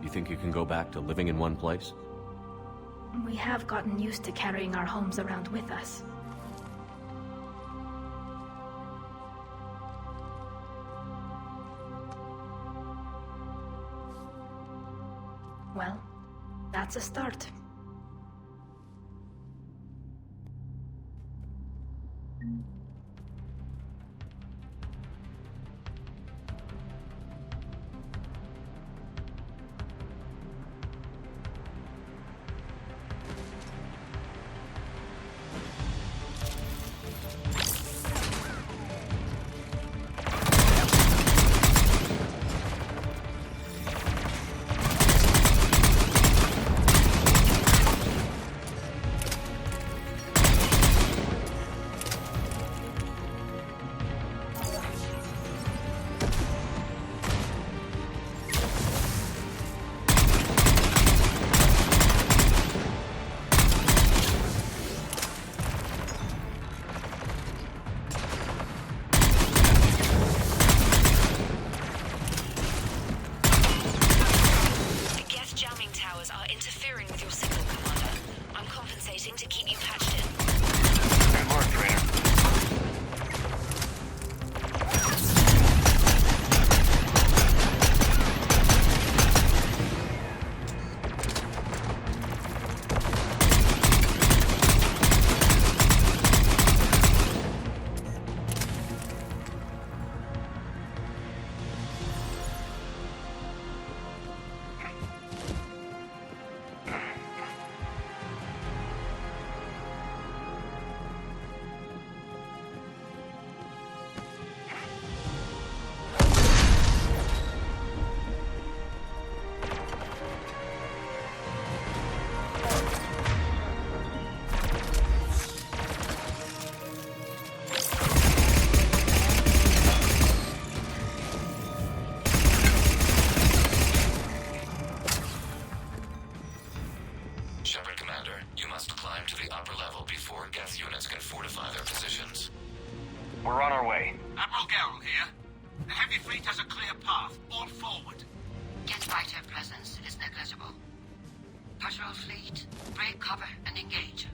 You think you can go back to living in one place? We have gotten used to carrying our homes around with us. Well, that's a start. We're on our way. Admiral Geralt here. The heavy fleet has a clear path. All forward. Jet fighter presence is negligible. Patrol fleet, break cover and engage.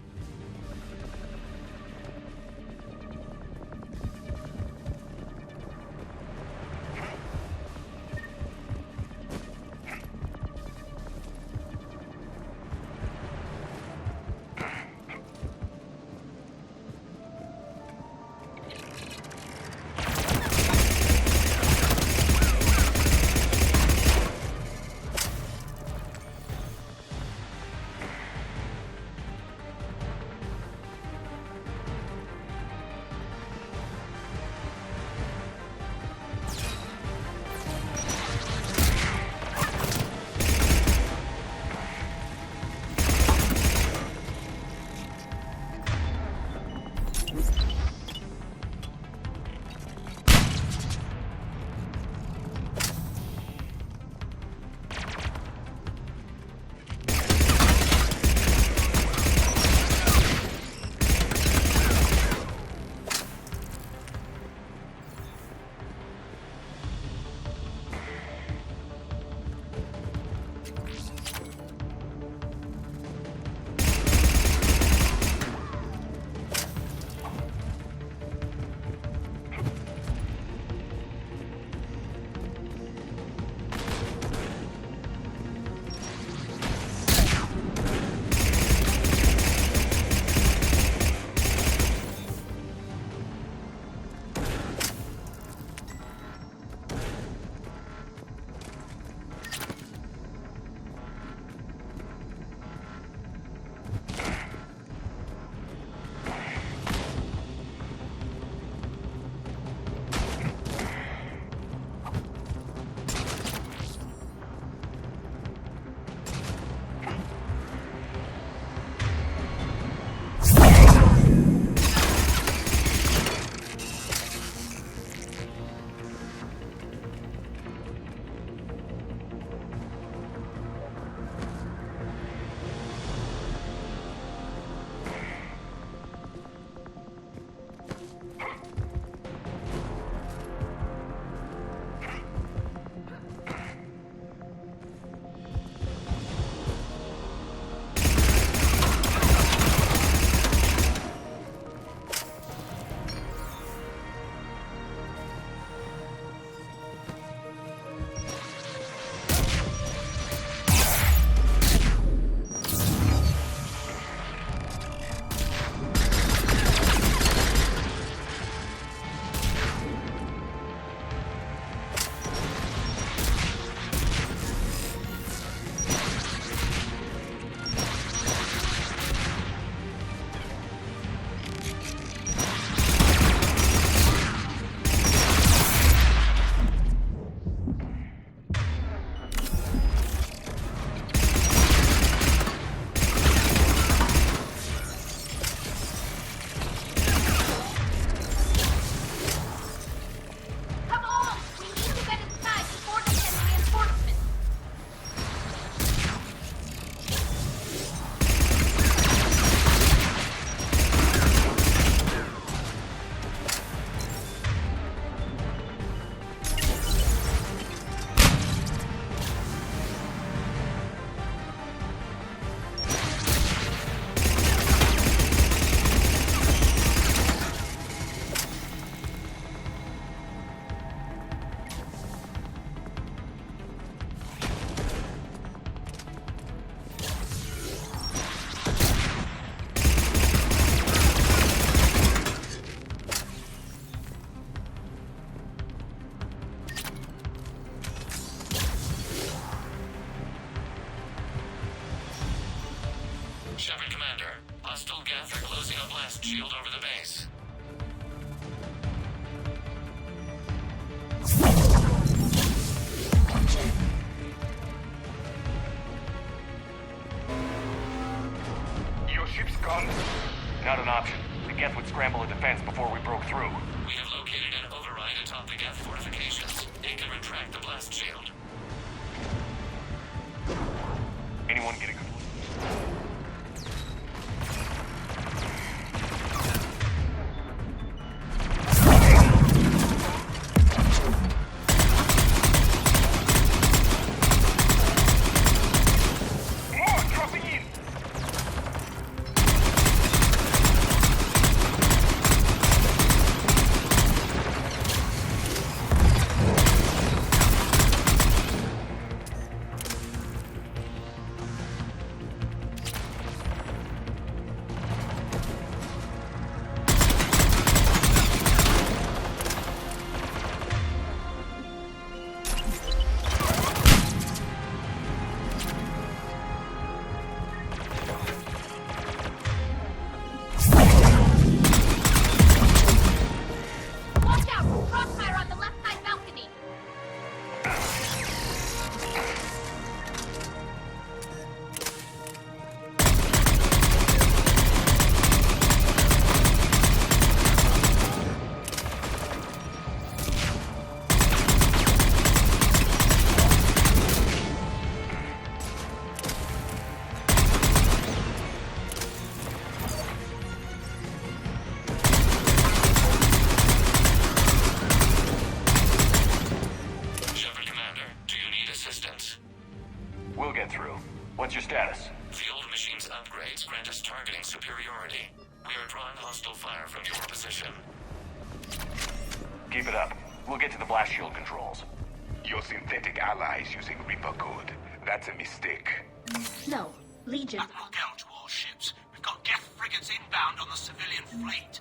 Not an option. The Geth would scramble a defense before we broke through. We have located an override atop the Geth fortifications. It can retract the blast shield. Anyone get a good look? We'll get through. What's your status? The old machine's upgrades grant us targeting superiority. We are drawing hostile fire from your position. Keep it up. We'll get to the blast shield controls. Your synthetic allies using Reaper code. That's a mistake. No. Legion. Admiral Gell to all ships. We've got Geth frigates inbound on the civilian fleet.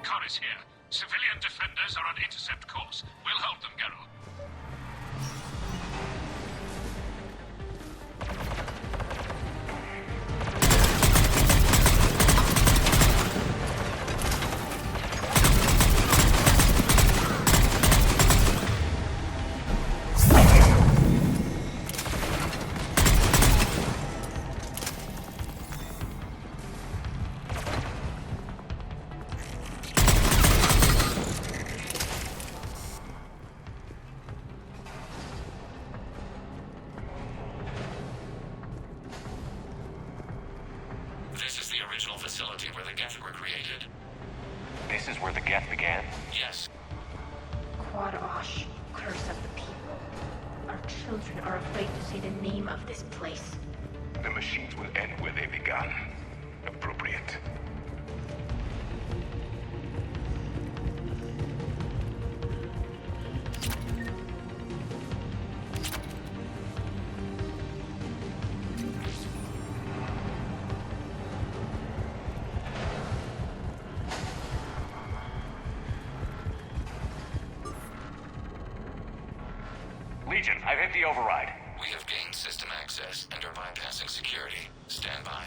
Khan is here. Civilian defenders are on intercept course. We'll hold them, Geralt. Facility where the Geth were created. This is where the Geth began? Yes. Quad-Osh, curse of the people. Our children are afraid to say the name of this place. The machines will end where they began. Appropriate. Legion, I've hit the override. We have gained system access and are bypassing security. Stand by.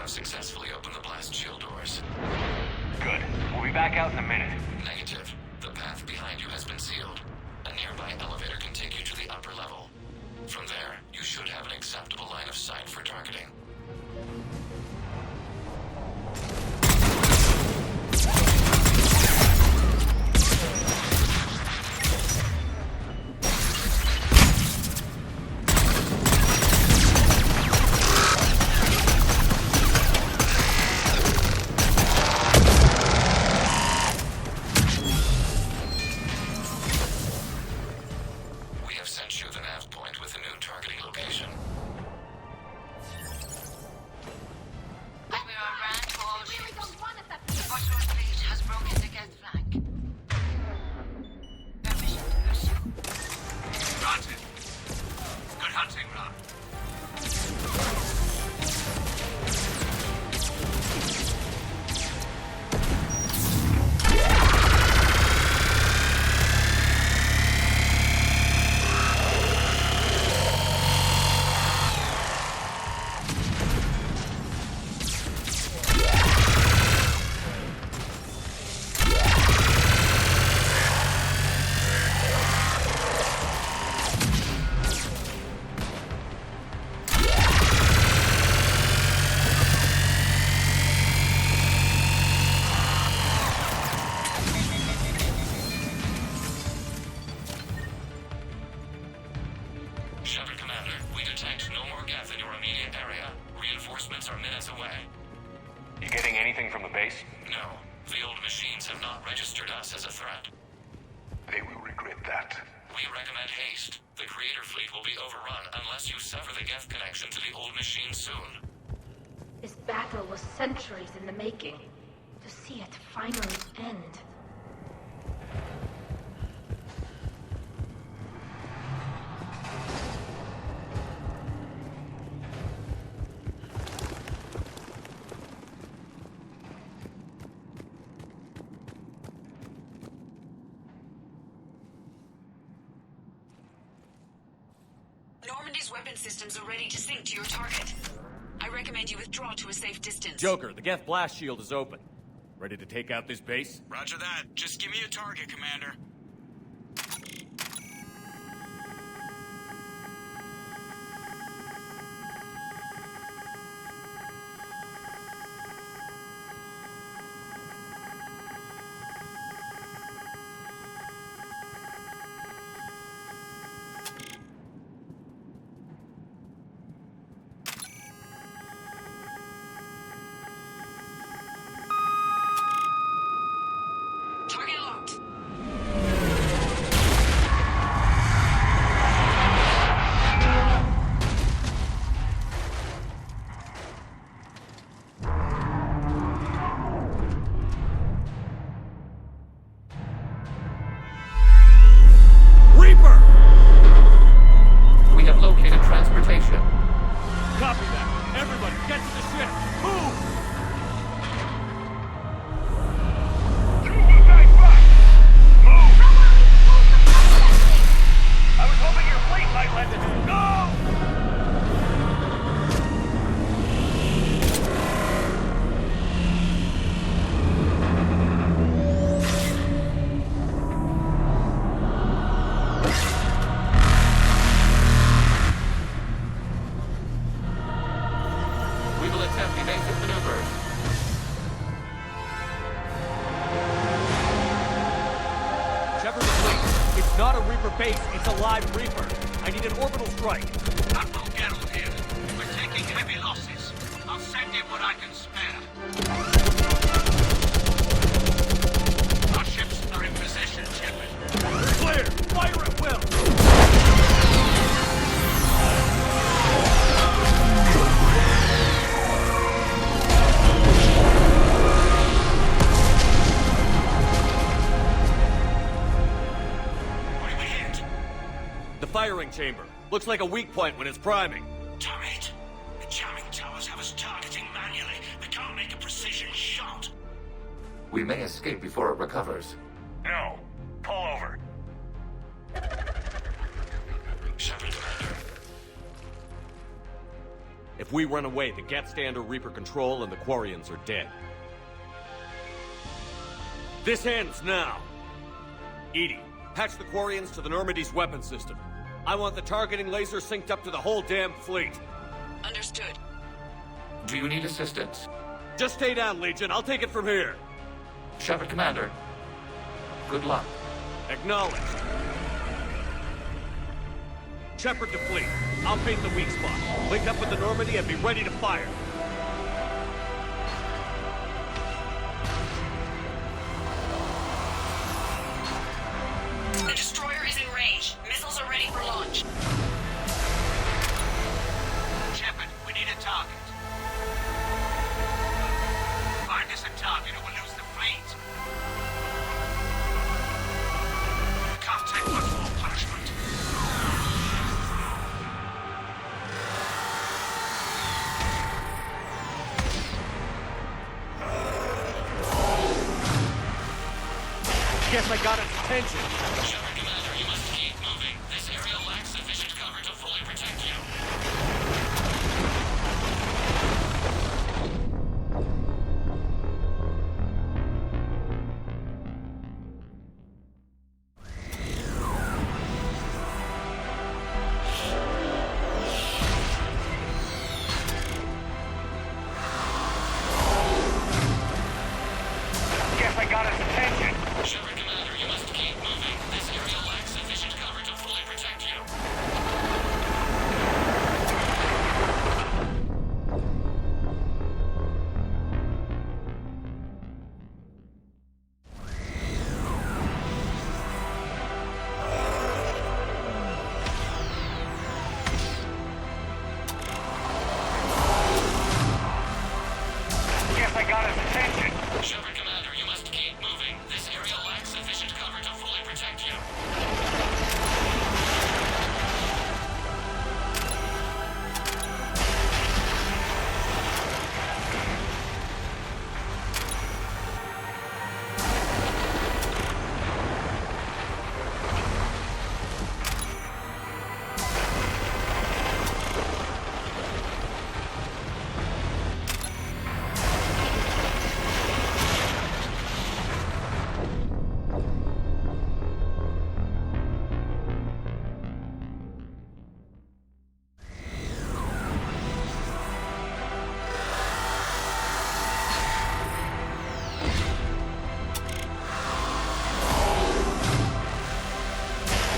Successfully opened the blast shield doors. Good. We'll be back out in a minute. Negative. The path behind you has been sealed. A nearby elevator can take you to the upper level. From there, you should have an acceptable line of sight for targeting. We have sent you the nav point with a new targeting location. Admiral Rand to all ships. The Patrol fleet has broken the Geth flank. Permission to pursue. Granted. Good hunting, Ron. Shepard Commander, we detect no more Geth in your immediate area. Reinforcements are minutes away. You getting anything from the base? No, the old machines have not registered us as a threat. They will regret that. We recommend haste. The Creator fleet will be overrun unless you sever the Geth connection to the old machine soon. This battle was centuries in the making. To see it finally end. Normandy's weapon systems are ready to sync to your target. I recommend you withdraw to a safe distance. Joker, the Geth blast shield is open. Ready to take out this base? Roger that. Just give me a target, Commander. Target locked. Reaper! We have located transportation. Copy that. Everybody, get to the ship. Move! I was hoping your fleet might lend a hand. Go! We will attempt evasive maneuvers. Shepard the fleet. It's not a Reaper base, it's a live Reaper. I need an orbital strike. Admiral Geralt here. We're taking heavy losses. I'll send in what I can spare. Our ships are in possession, Shepard. Clear! Fire at will! What do we hit? The firing chamber. Looks like a weak point when it's priming. Damn it. The jamming towers have us targeting manually. We can't make a precision shot. We may escape before it recovers. No. Pull over. Shepard Commander. If we run away, the Geth stay under Reaper control and the Quarians are dead. This ends now. Edie, patch the Quarians to the Normandy's weapon system. I want the targeting laser synced up to the whole damn fleet. Understood. Do you need assistance? Just stay down, Legion. I'll take it from here. Shepard Commander. Good luck. Acknowledged. Shepard to fleet. I'll paint the weak spot. Link up with the Normandy and be ready to fire. The destroyer is in range. Missiles are ready for launch. got its attention. Shepard Commander, you must keep moving. This area lacks sufficient cover to fully protect you. Guess I got its attention. Shepard Commander, you must keep moving. This area lacks sufficient cover to fully protect you. Guess I got its attention. Shepard Commander, you must keep moving. This area lacks sufficient cover to fully protect you.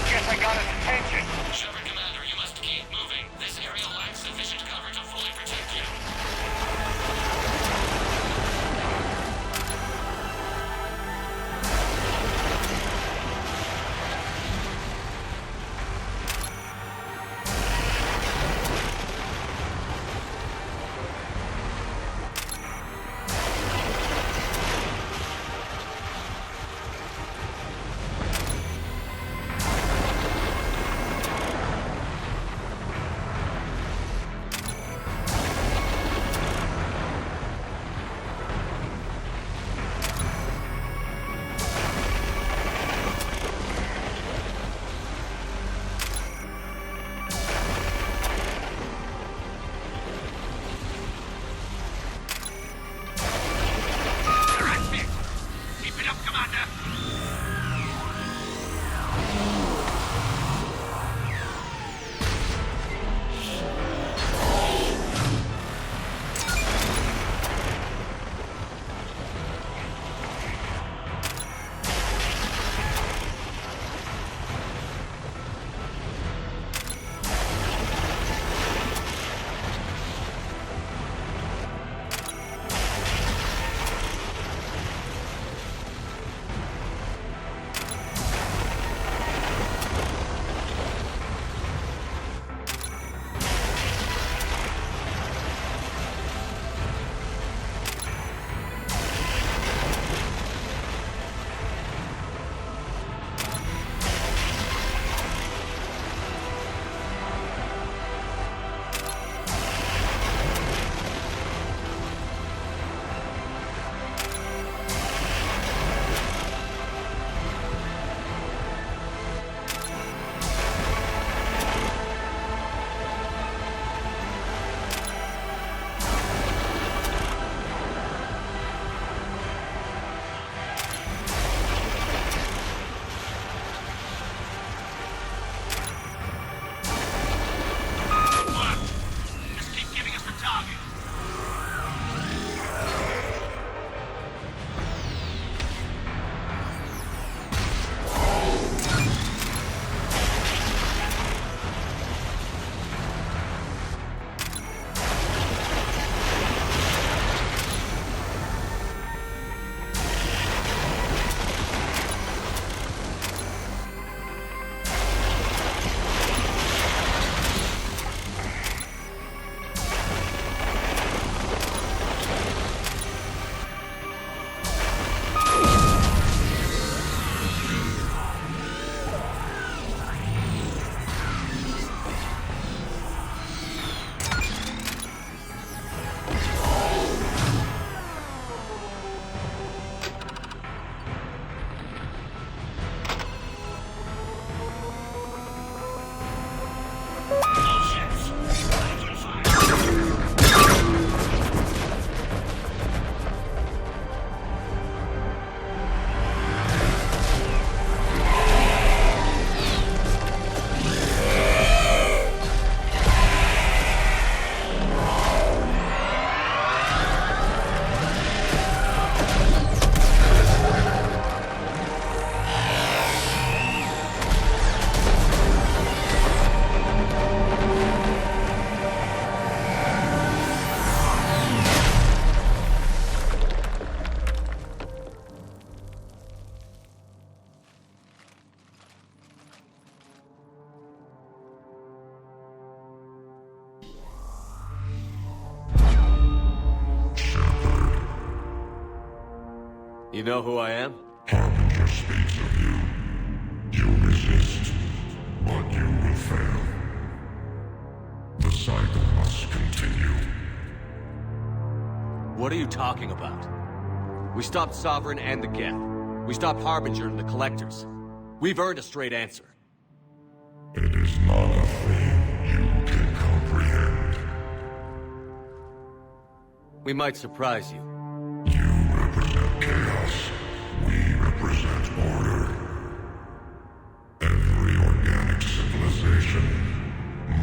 Guess I got its attention. Shepard Commander, you must keep moving. This area lacks sufficient cover to fully protect you. You know who I am? Harbinger speaks of you. You resist, but you will fail. The cycle must continue. What are you talking about? We stopped Sovereign and the Geth. We stopped Harbinger and the Collectors. We've earned a straight answer. It is not a thing you can comprehend. We might surprise you. You represent chaos. We represent order. Every organic civilization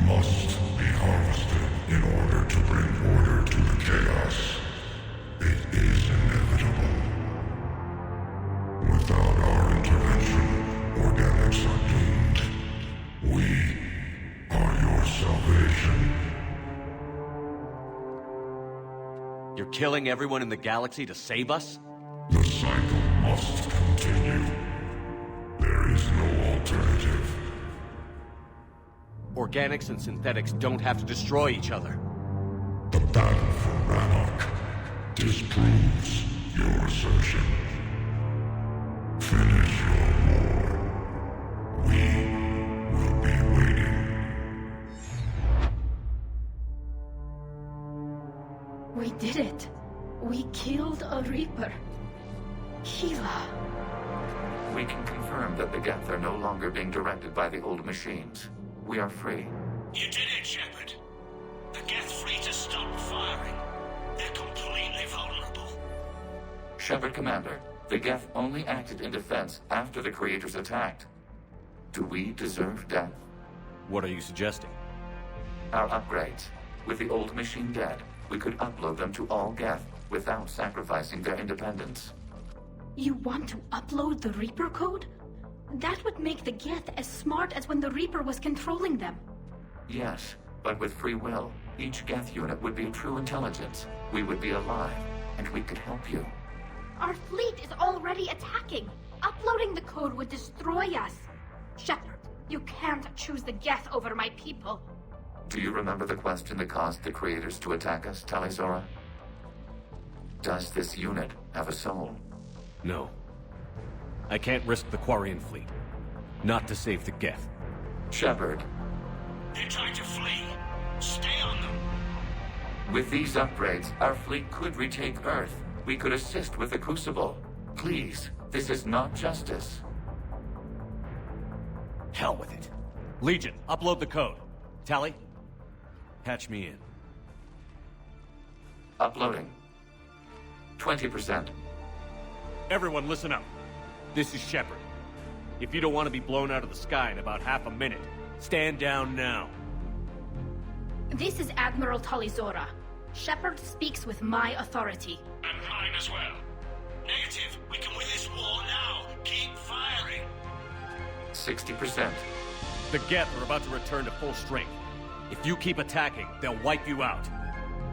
must be harvested in order to bring order to the chaos. It is inevitable. Without our intervention, organics are doomed. We are your salvation. You're killing everyone in the galaxy to save us? The cycle must continue. There is no alternative. Organics and synthetics don't have to destroy each other. The battle for Rannoch disproves your assertion. Finish your war. We will be waiting. We did it. We killed a Reaper. Keela. We can confirm that the Geth are no longer being directed by the old machines. We are free. You did it, Shepard. The Geth fleet has stopped firing. They're completely vulnerable. Shepard Commander, the Geth only acted in defense after the Creators attacked. Do we deserve death? What are you suggesting? Our upgrades. With the old machine dead, we could upload them to all Geth without sacrificing their independence. You want to upload the Reaper code? That would make the Geth as smart as when the Reaper was controlling them. Yes, but with free will, each Geth unit would be true intelligence. We would be alive, and we could help you. Our fleet is already attacking. Uploading the code would destroy us. Shepard, you can't choose the Geth over my people. Do you remember the question that caused the Creators to attack us, Talizora? Does this unit have a soul? No. I can't risk the Quarian fleet. Not to save the Geth. Shepard. They're trying to flee. Stay on them. With these upgrades, our fleet could retake Earth. We could assist with the Crucible. Please, this is not justice. Hell with it. Legion, upload the code. Tally, patch me in. Uploading. 20%. Everyone listen up. This is Shepard. If you don't want to be blown out of the sky in about half a minute, stand down now. This is Admiral Talizora. Shepard speaks with my authority. And mine as well. Negative. We can win this war now. Keep firing. 60%. The Geth are about to return to full strength. If you keep attacking, they'll wipe you out.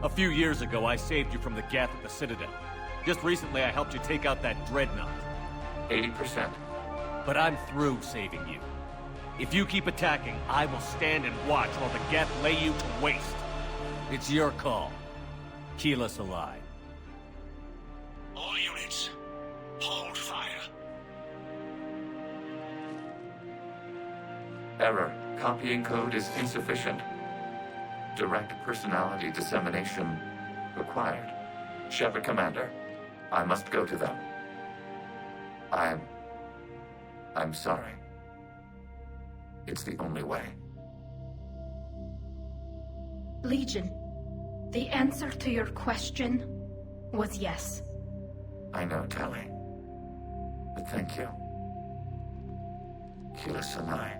A few years ago, I saved you from the Geth at the Citadel. Just recently, I helped you take out that dreadnought. 80%. But I'm through saving you. If you keep attacking, I will stand and watch while the Geth lay you to waste. It's your call. Keep us alive. All units, hold fire. Error. Copying code is insufficient. Direct personality dissemination required. Shepard Commander, I must go to them. I'm sorry. It's the only way. Legion, the answer to your question was yes. I know, Tally. But thank you. Keela Sanai.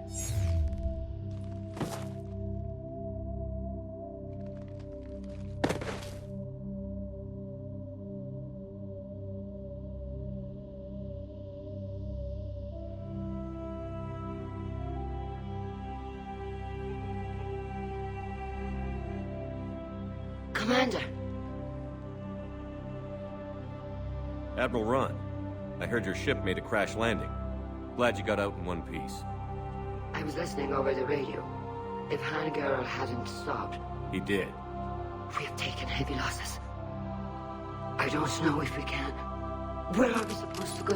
Commander. Admiral Ron, I heard your ship made a crash landing. Glad you got out in one piece. I was listening over the radio. If Hanagara hadn't stopped... He did. We have taken heavy losses. I don't know if we can. Where are we supposed to go?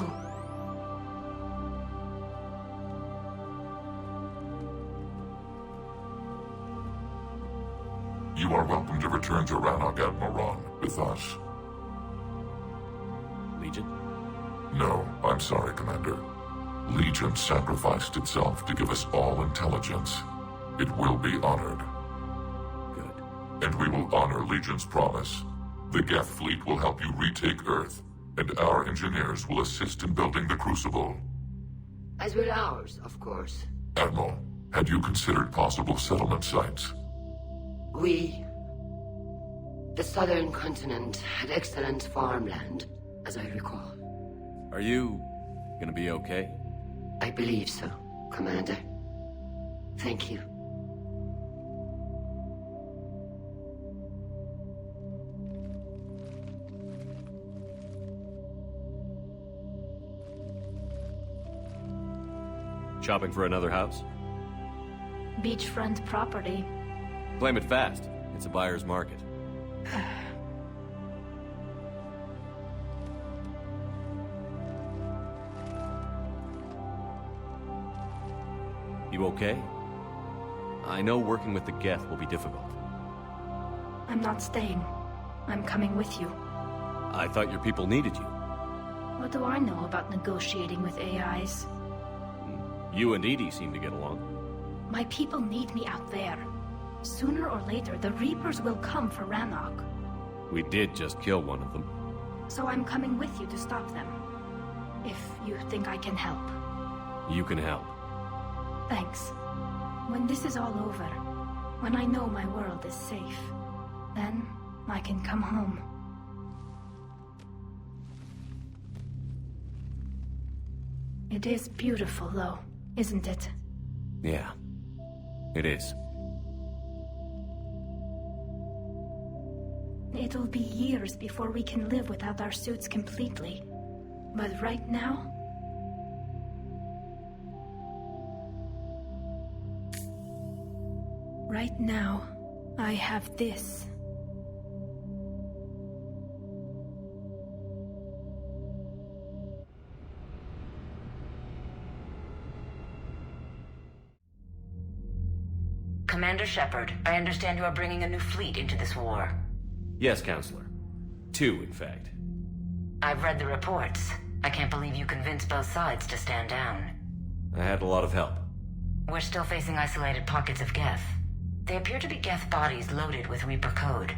You are welcome to return to Rannoch at Moran with us. Legion? No, I'm sorry, Commander. Legion sacrificed itself to give us all intelligence. It will be honored. Good. And we will honor Legion's promise. The Geth fleet will help you retake Earth, and our engineers will assist in building the Crucible. As will ours, of course. Admiral, had you considered possible settlement sites? The southern continent had excellent farmland, as I recall. Are you gonna be okay? I believe so, Commander. Thank you. Shopping for another house? Beachfront property. Claim it fast. It's a buyer's market. You okay? I know working with the Geth will be difficult. I'm not staying. I'm coming with you. I thought your people needed you. What do I know about negotiating with AIs? You and Edie seem to get along. My people need me out there. Sooner or later, the Reapers will come for Rannoch. We did just kill one of them. So I'm coming with you to stop them. If you think I can help. You can help. Thanks. When this is all over, when I know my world is safe, then I can come home. It is beautiful, though, isn't it? Yeah, it is. It'll be years before we can live without our suits completely. But right now... Right now, I have this. Commander Shepard, I understand you are bringing a new fleet into this war. Yes, Counselor. 2, in fact. I've read the reports. I can't believe you convinced both sides to stand down. I had a lot of help. We're still facing isolated pockets of Geth. They appear to be Geth bodies loaded with Reaper code.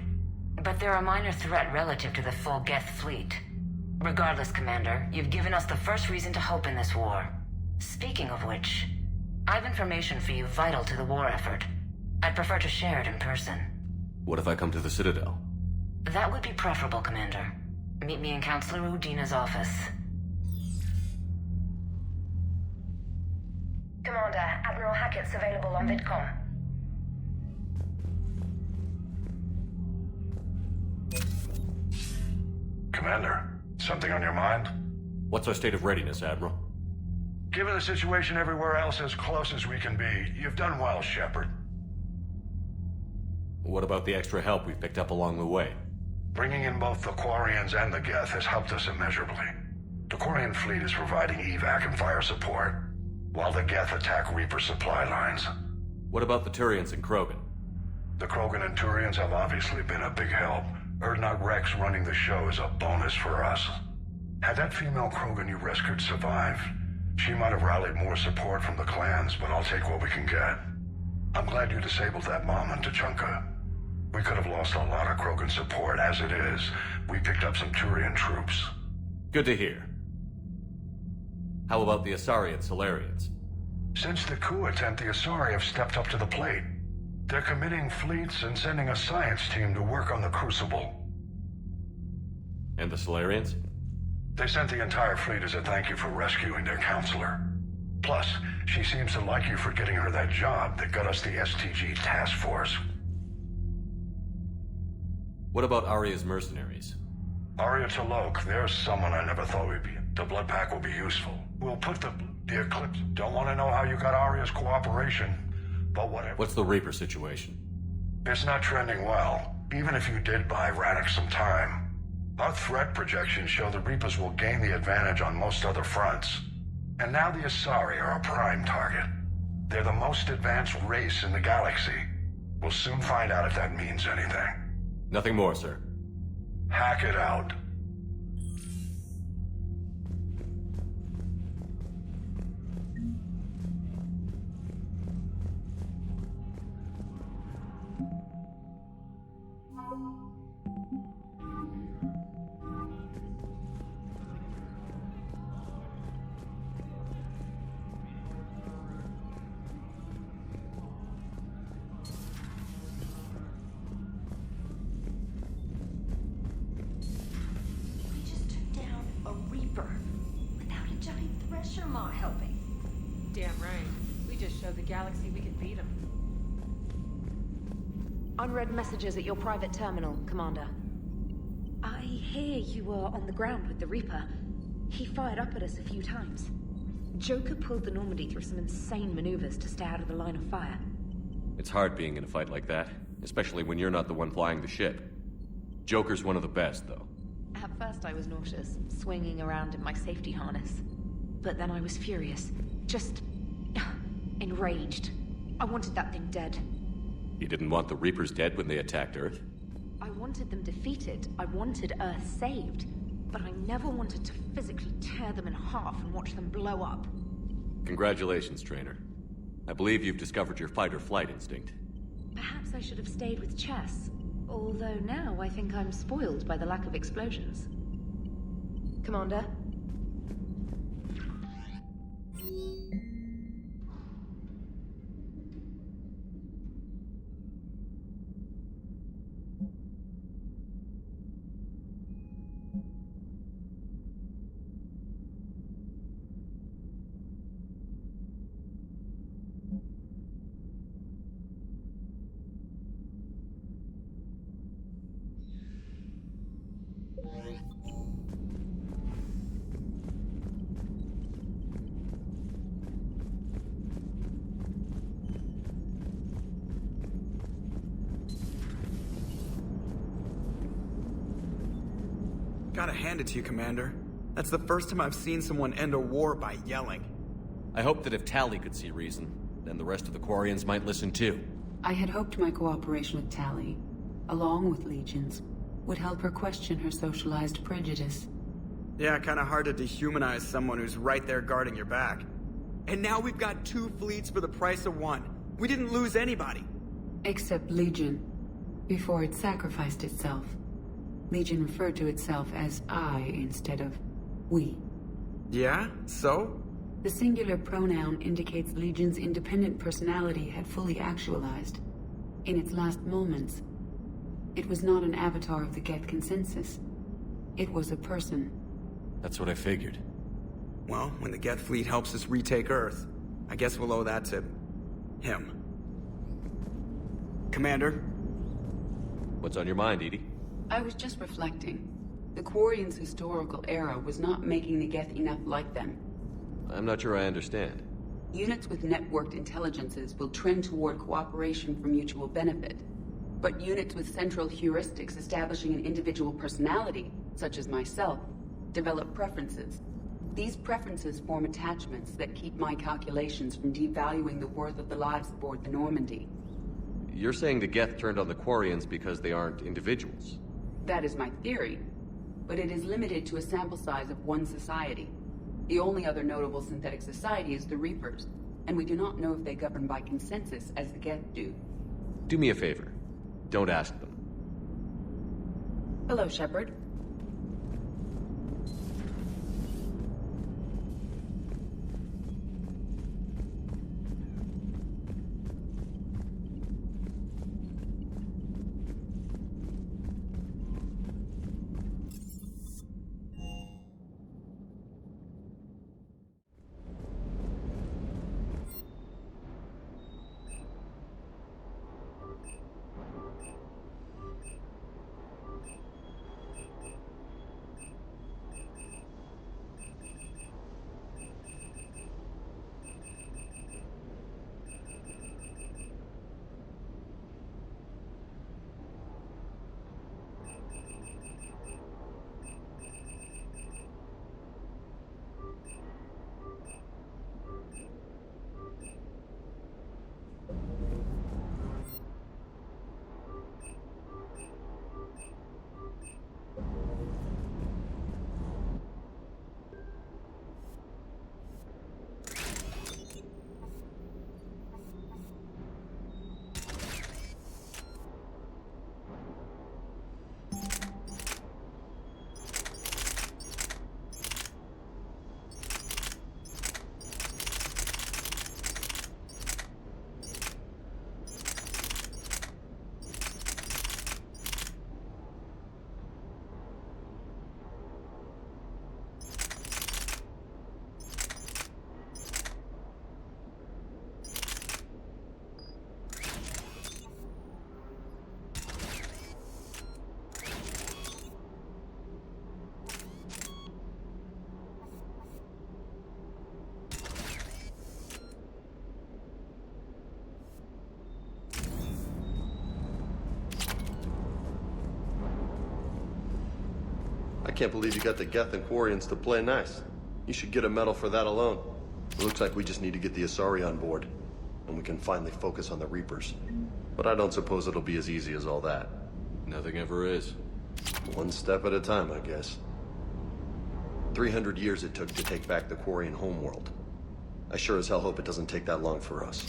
But they're a minor threat relative to the full Geth fleet. Regardless, Commander, you've given us the first reason to hope in this war. Speaking of which, I've information for you vital to the war effort. I'd prefer to share it in person. What if I come to the Citadel? That would be preferable, Commander. Meet me in Counselor Udina's office. Commander, Admiral Hackett's available on VidCom. Commander, something on your mind? What's our state of readiness, Admiral? Given the situation everywhere else as close as we can be, you've done well, Shepard. What about the extra help we've picked up along the way? Bringing in both the Quarians and the Geth has helped us immeasurably. The Quarian fleet is providing evac and fire support, while the Geth attack Reaper supply lines. What about the Turians and Krogan? The Krogan and Turians have obviously been a big help. Urdnot Rex running the show is a bonus for us. Had that female Krogan you rescued survived, she might have rallied more support from the clans, but I'll take what we can get. I'm glad you disabled that mom in Tuchanka. We could have lost a lot of Krogan support. As it is, we picked up some Turian troops. Good to hear. How about the Asari and Solarians? Since the coup attempt, the Asari have stepped up to the plate. They're committing fleets and sending a science team to work on the Crucible. And the Solarians? They sent the entire fleet as a thank you for rescuing their counselor. Plus, she seems to like you for getting her that job that got us the STG task force. What about Arya's mercenaries? Arya T'Lok, there's someone I never thought would be. The Blood Pack will be useful. We'll put the Eclipse. Don't want to know how you got Arya's cooperation, but whatever. What's the Reaper situation? It's not trending well, even if you did buy Rannoch some time. Our threat projections show the Reapers will gain the advantage on most other fronts. And now the Asari are a prime target. They're the most advanced race in the galaxy. We'll soon find out if that means anything. Nothing more, sir. Hack it out. Unread messages at your private terminal, Commander. I hear you were on the ground with the Reaper. He fired up at us a few times. Joker pulled the Normandy through some insane maneuvers to stay out of the line of fire. It's hard being in a fight like that, especially when you're not the one flying the ship. Joker's one of the best, though. At first I was nauseous, swinging around in my safety harness. But then I was furious. Just... enraged. I wanted that thing dead. You didn't want the Reapers dead when they attacked Earth? I wanted them defeated. I wanted Earth saved. But I never wanted to physically tear them in half and watch them blow up. Congratulations, Trainer. I believe you've discovered your fight-or-flight instinct. Perhaps I should have stayed with chess. Although now I think I'm spoiled by the lack of explosions. Commander? Gotta hand it to you, Commander. That's the first time I've seen someone end a war by yelling. I hope that if Tali could see reason, then the rest of the Quarians might listen too. I had hoped my cooperation with Tali, along with Legions, would help her question her socialized prejudice. Yeah, kinda hard to dehumanize someone who's right there guarding your back. And now we've got 2 fleets for the price of 1. We didn't lose anybody. Except Legion, before it sacrificed itself. Legion referred to itself as I instead of we. Yeah? So? The singular pronoun indicates Legion's independent personality had fully actualized. In its last moments, it was not an avatar of the Geth consensus. It was a person. That's what I figured. Well, when the Geth fleet helps us retake Earth, I guess we'll owe that to... him. Commander? What's on your mind, Edie? I was just reflecting. The Quarians' historical era was not making the Geth enough like them. I'm not sure I understand. Units with networked intelligences will trend toward cooperation for mutual benefit. But units with central heuristics establishing an individual personality, such as myself, develop preferences. These preferences form attachments that keep my calculations from devaluing the worth of the lives aboard the Normandy. You're saying the Geth turned on the Quarians because they aren't individuals? That is my theory, but it is limited to a sample size of one society. The only other notable synthetic society is the Reapers, and we do not know if they govern by consensus as the Geth do. Do me a favor. Don't ask them. Hello, Shepard. can't believe you got the Geth and Quarians to play nice. You should get a medal for that alone. It looks like we just need to get the Asari on board, and we can finally focus on the Reapers. But I don't suppose it'll be as easy as all that. Nothing ever is. One step at a time, I guess. 300 years it took to take back the Quarian homeworld. I sure as hell hope it doesn't take that long for us.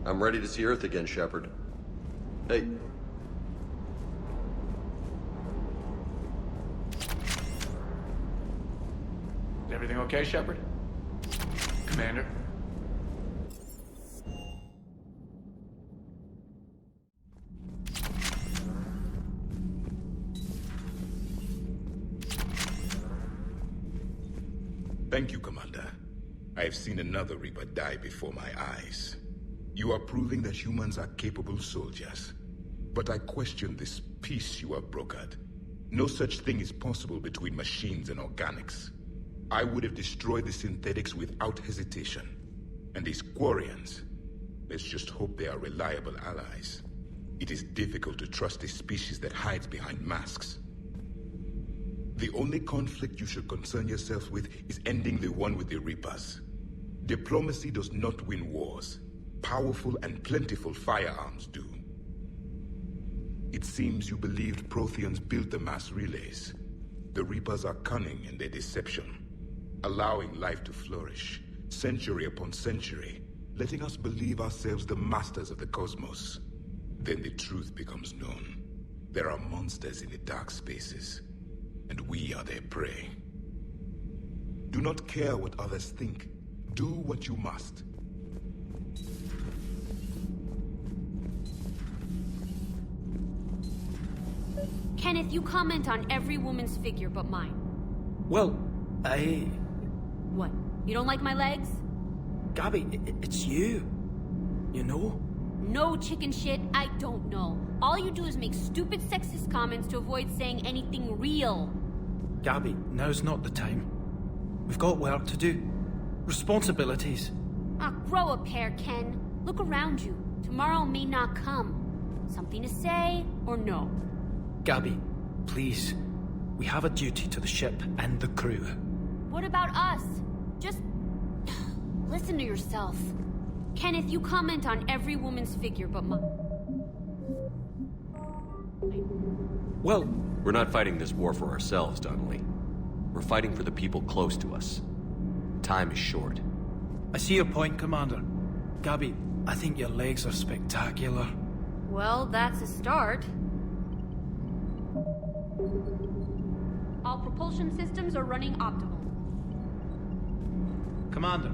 I'm ready to see Earth again, Shepard. Hey. Everything okay, Shepard? Commander? Thank you, Commander. I have seen another Reaper die before my eyes. You are proving that humans are capable soldiers. But I question this peace you have brokered. No such thing is possible between machines and organics. I would have destroyed the synthetics without hesitation. And these Quarians, let's just hope they are reliable allies. It is difficult to trust a species that hides behind masks. The only conflict you should concern yourself with is ending the one with the Reapers. Diplomacy does not win wars. Powerful and plentiful firearms do. It seems you believed Protheans built the mass relays. The Reapers are cunning in their deception, allowing life to flourish, century upon century, letting us believe ourselves the masters of the cosmos. Then the truth becomes known. There are monsters in the dark spaces, and we are their prey. Do not care what others think. Do what you must. Kenneth, you comment on every woman's figure but mine. Well, What? You don't like my legs? Gabby, it's you. You know? No chicken shit, I don't know. All you do is make stupid sexist comments to avoid saying anything real. Gabby, now's not the time. We've got work to do. Responsibilities. Ah, grow a pair, Ken. Look around you. Tomorrow may not come. Something to say or no? Gabby, please. We have a duty to the ship and the crew. What about us? Just listen to yourself. Kenneth, you comment on every woman's figure but mine. Well, we're not fighting this war for ourselves, Donnelly. We're fighting for the people close to us. Time is short. I see your point, Commander. Gabby, I think your legs are spectacular. Well, that's a start. All propulsion systems are running optimal. Commander.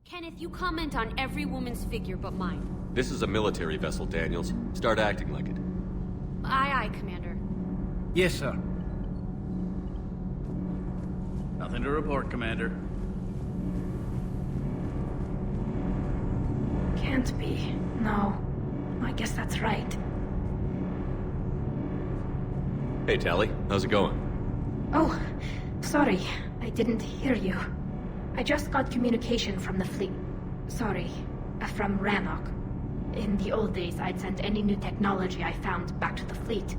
Kenneth, you comment on every woman's figure but mine. This is a military vessel, Daniels. Start acting like it. Aye, aye, Commander. Yes, sir. Nothing to report, Commander. Can't be. No. I guess that's right. Hey, Tally. How's it going? Oh, sorry. I didn't hear you. I just got communication from the fleet. Sorry. From Rannoch. In the old days, I'd sent any new technology I found back to the fleet.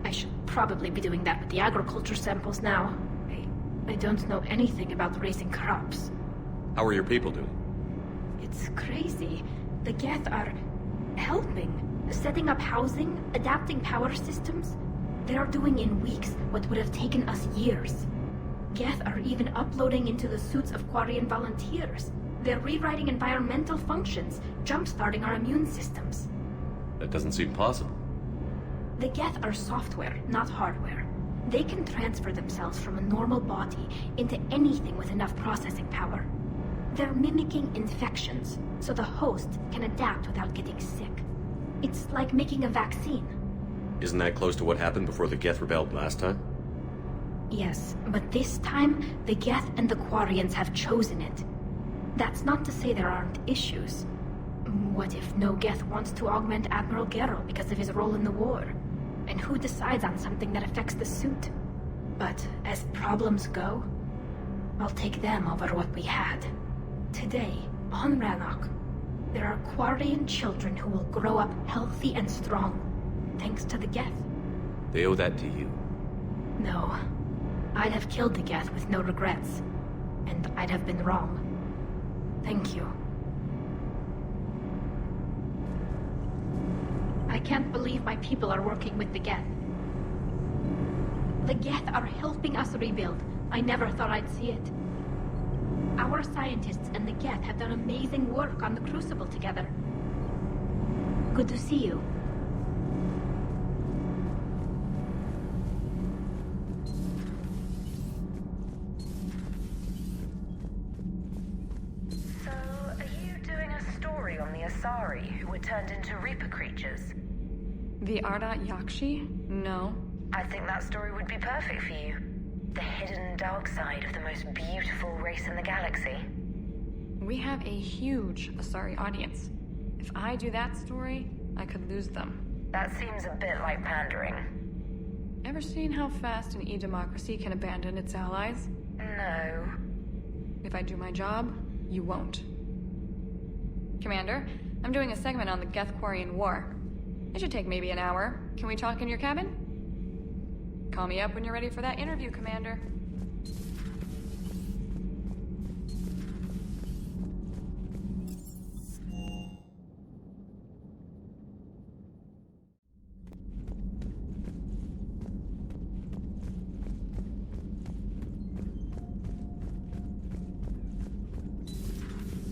I should probably be doing that with the agriculture samples now. I don't know anything about raising crops. How are your people doing? It's crazy. The Geth are helping. Setting up housing, adapting power systems. They are doing in weeks what would have taken us years. Geth are even uploading into the suits of Quarian volunteers. They're rewriting environmental functions, jump-starting our immune systems. That doesn't seem possible. The Geth are software, not hardware. They can transfer themselves from a normal body into anything with enough processing power. They're mimicking infections, so the host can adapt without getting sick. It's like making a vaccine. Isn't that close to what happened before the Geth rebelled last time? Yes, but this time, the Geth and the Quarians have chosen it. That's not to say there aren't issues. What if no Geth wants to augment Admiral Geralt because of his role in the war? And who decides on something that affects the suit? But as problems go, I'll take them over what we had. Today, on Rannoch, there are Quarian children who will grow up healthy and strong, thanks to the Geth. They owe that to you. No. I'd have killed the Geth with no regrets. And I'd have been wrong. Thank you. I can't believe my people are working with the Geth. The Geth are helping us rebuild. I never thought I'd see it. Our scientists and the Geth have done amazing work on the Crucible together. Good to see you. So, are you doing a story on the Asari who were turned into Reaper creatures? The Ardat Yakshi? No. I think that story would be perfect for you. The hidden dark side of the most beautiful race in the galaxy. We have a huge Asari audience. If I do that story, I could lose them. That seems a bit like pandering. Ever seen how fast an e-democracy can abandon its allies? No. If I do my job, you won't. Commander, I'm doing a segment on the Geth-Quarian War. It should take maybe an hour. Can we talk in your cabin? Call me up when you're ready for that interview, Commander.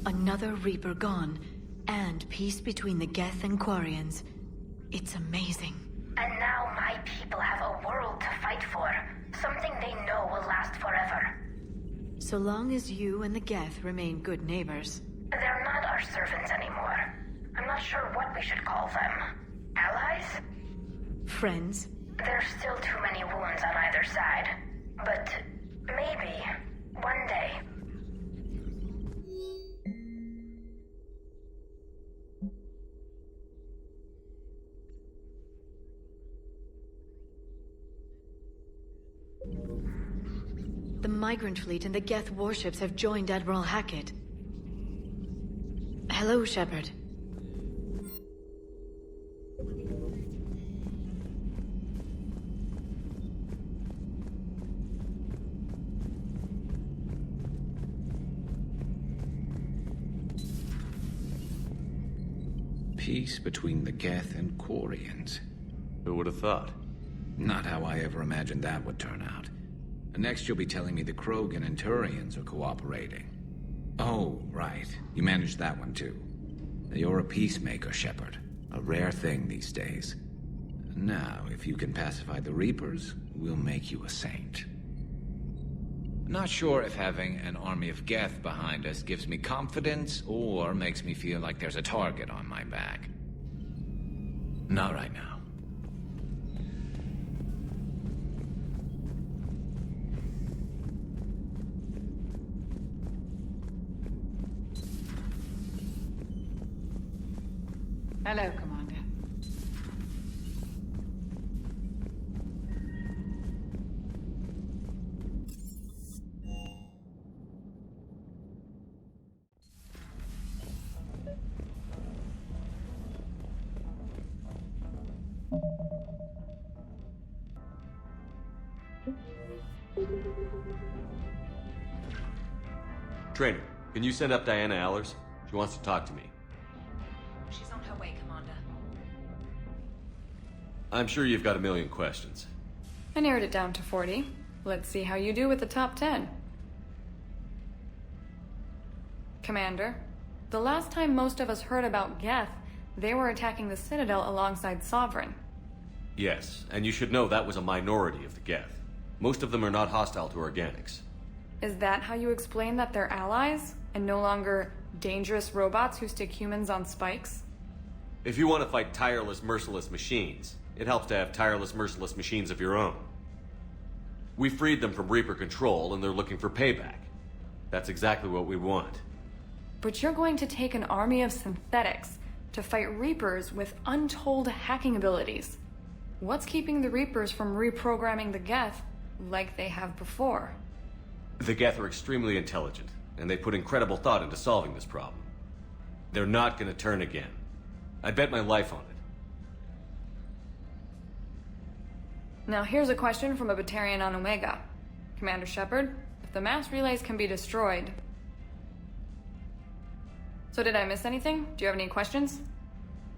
Another Reaper gone, and peace between the Geth and Quarians. It's amazing. And now my people have a world to fight for. Something they know will last forever. So long as you and the Geth remain good neighbors. They're not our servants anymore. I'm not sure what we should call them. Allies? Friends? There's still too many wounds on either side. But maybe, one day. The Migrant Fleet and the Geth warships have joined Admiral Hackett. Hello, Shepard. Peace between the Geth and Quarians. Who would have thought? Not how I ever imagined that would turn out. Next you'll be telling me the Krogan and Turians are cooperating. Oh, right. You managed that one too. You're a peacemaker, Shepard. A rare thing these days. Now, if you can pacify the Reapers, we'll make you a saint. Not sure if having an army of Geth behind us gives me confidence or makes me feel like there's a target on my back. Not right now. Hello, Commander. Trainer, can you send up Diana Allers? She wants to talk to me. She's on her way, Commander. I'm sure you've got a million questions. I narrowed it down to 40. Let's see how you do with the top 10. Commander, the last time most of us heard about Geth, they were attacking the Citadel alongside Sovereign. Yes, and you should know that was a minority of the Geth. Most of them are not hostile to organics. Is that how you explain that they're allies, and no longer dangerous robots who stick humans on spikes? If you want to fight tireless, merciless machines, it helps to have tireless, merciless machines of your own. We freed them from Reaper control, and they're looking for payback. That's exactly what we want. But you're going to take an army of synthetics to fight Reapers with untold hacking abilities. What's keeping the Reapers from reprogramming the Geth like they have before? The Geth are extremely intelligent. and they put incredible thought into solving this problem. They're not gonna turn again. I bet my life on it. Now here's a question from a Batarian on Omega. Commander Shepard, if the mass relays can be destroyed... So did I miss anything? Do you have any questions?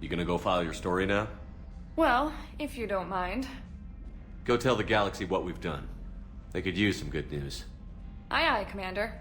You gonna go file your story now? Well, if you don't mind. Go tell the galaxy what we've done. They could use some good news. Aye, aye, Commander.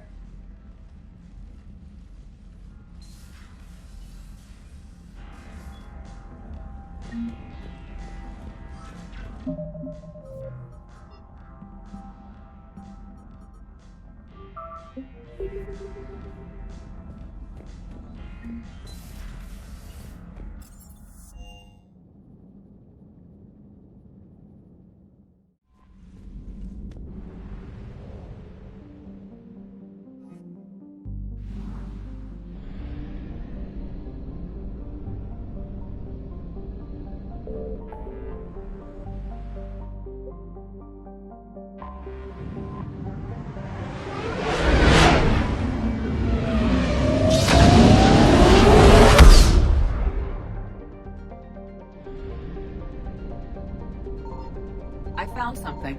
I found something.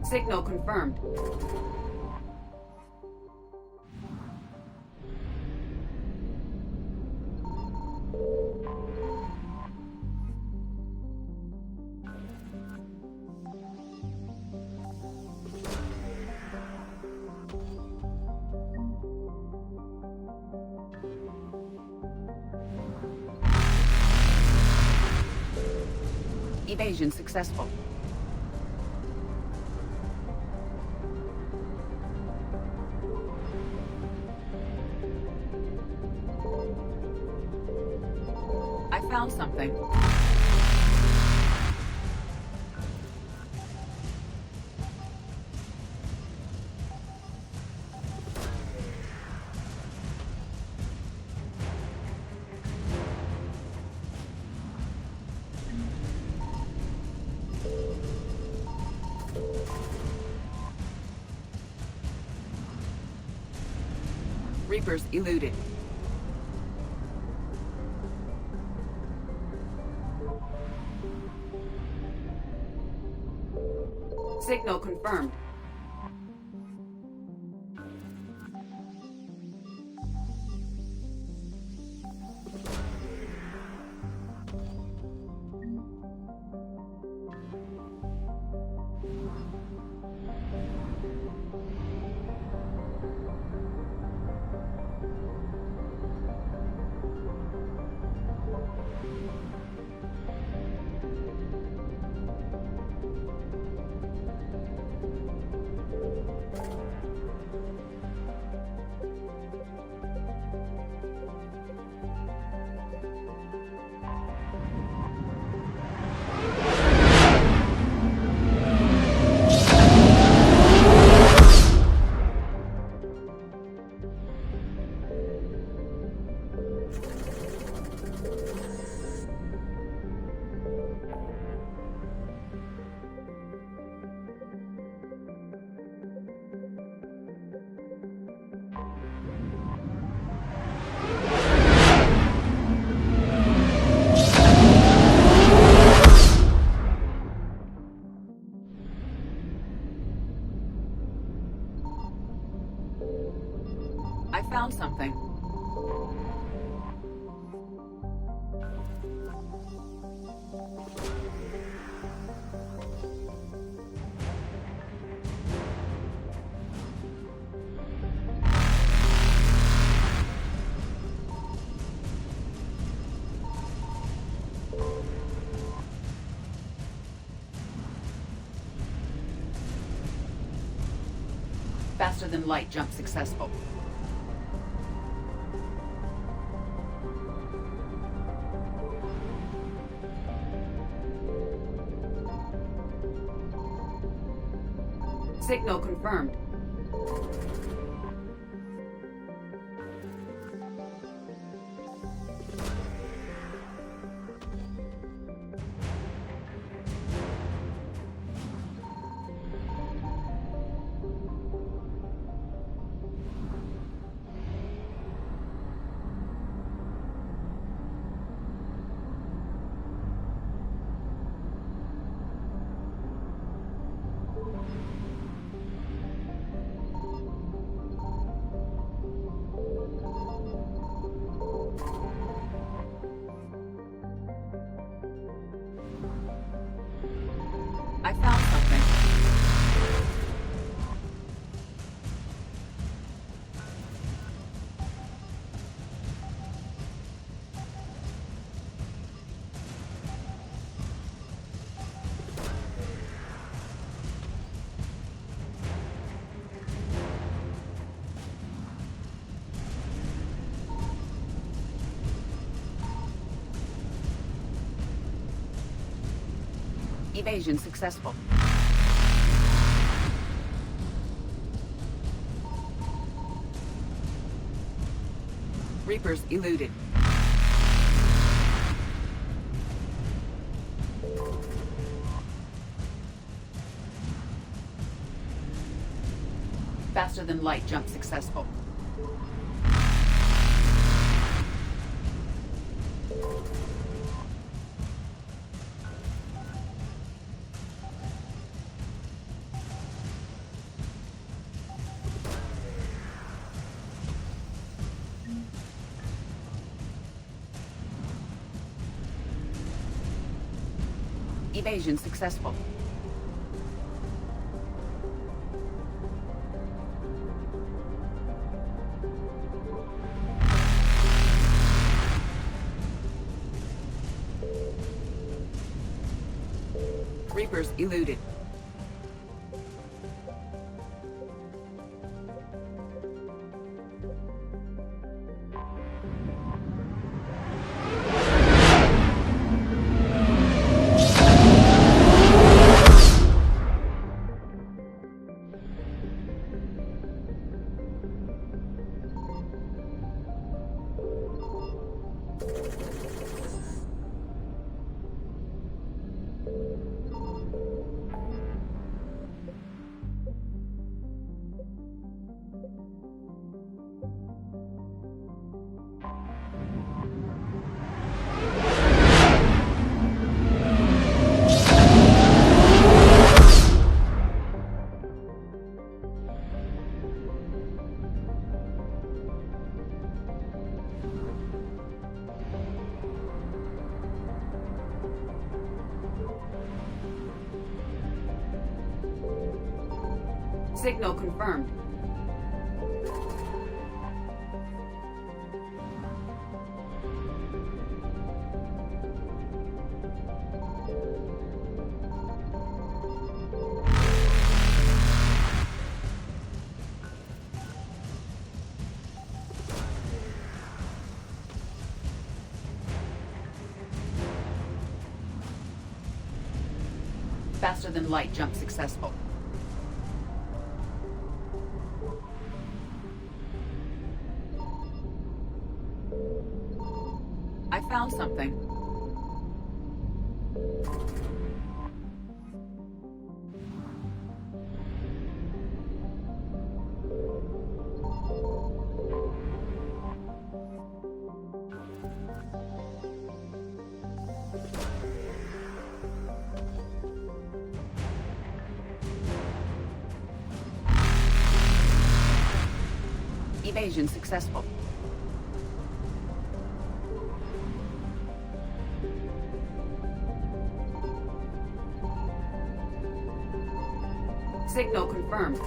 Signal confirmed. Evasion successful. I found something. Reapers eluded. Signal confirmed. Faster than light jump successful. Signal confirmed. I found something. Evasion successful. Reapers eluded. Faster than light jump successful. Evasion successful. Reapers eluded. Signal confirmed. Faster than light jump successful. I found something. Evasion successful. Signal confirmed.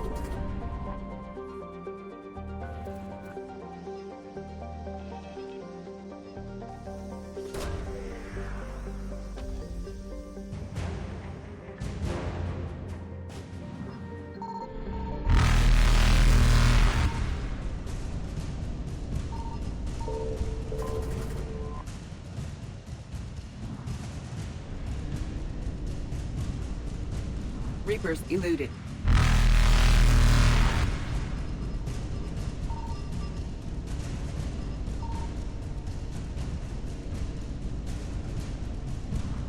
Reapers eluded.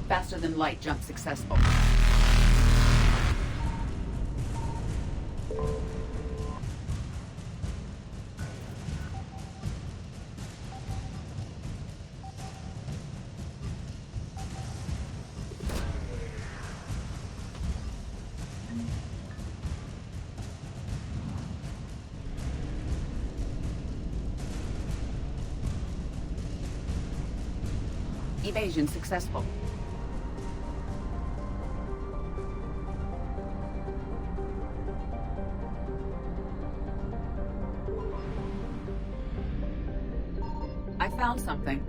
Faster than light jump successful. Evasion successful. I found something.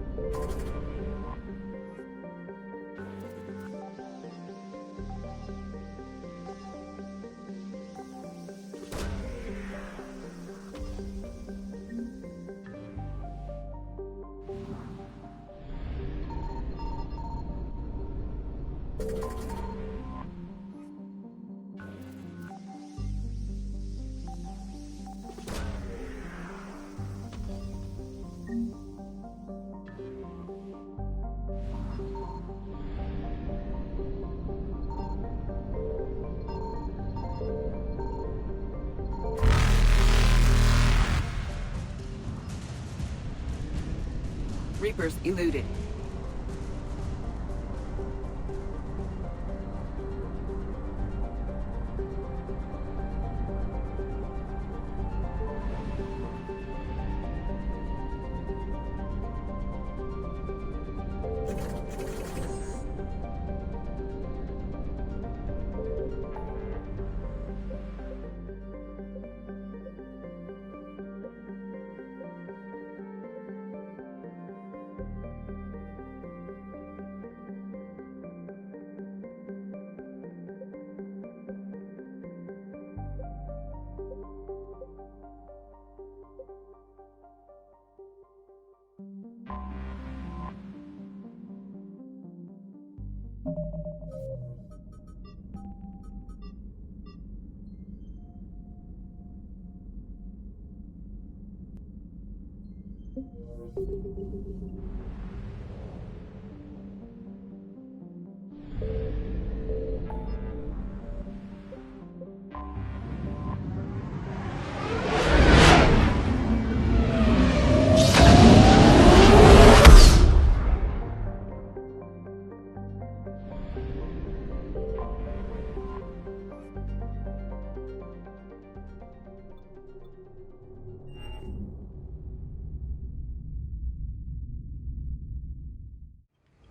Reapers eluded.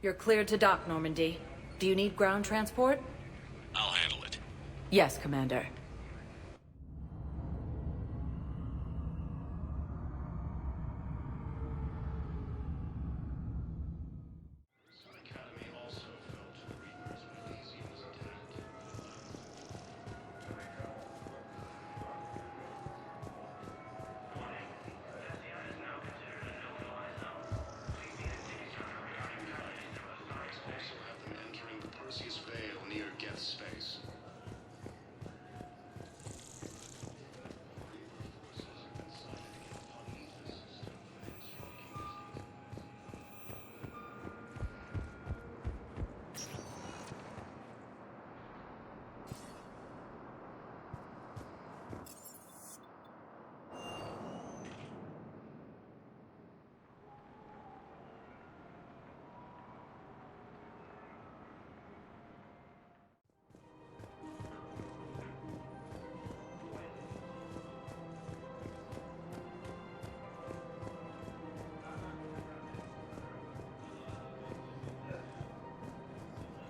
You're cleared to dock, Normandy. Do you need ground transport? I'll handle it. Yes, Commander.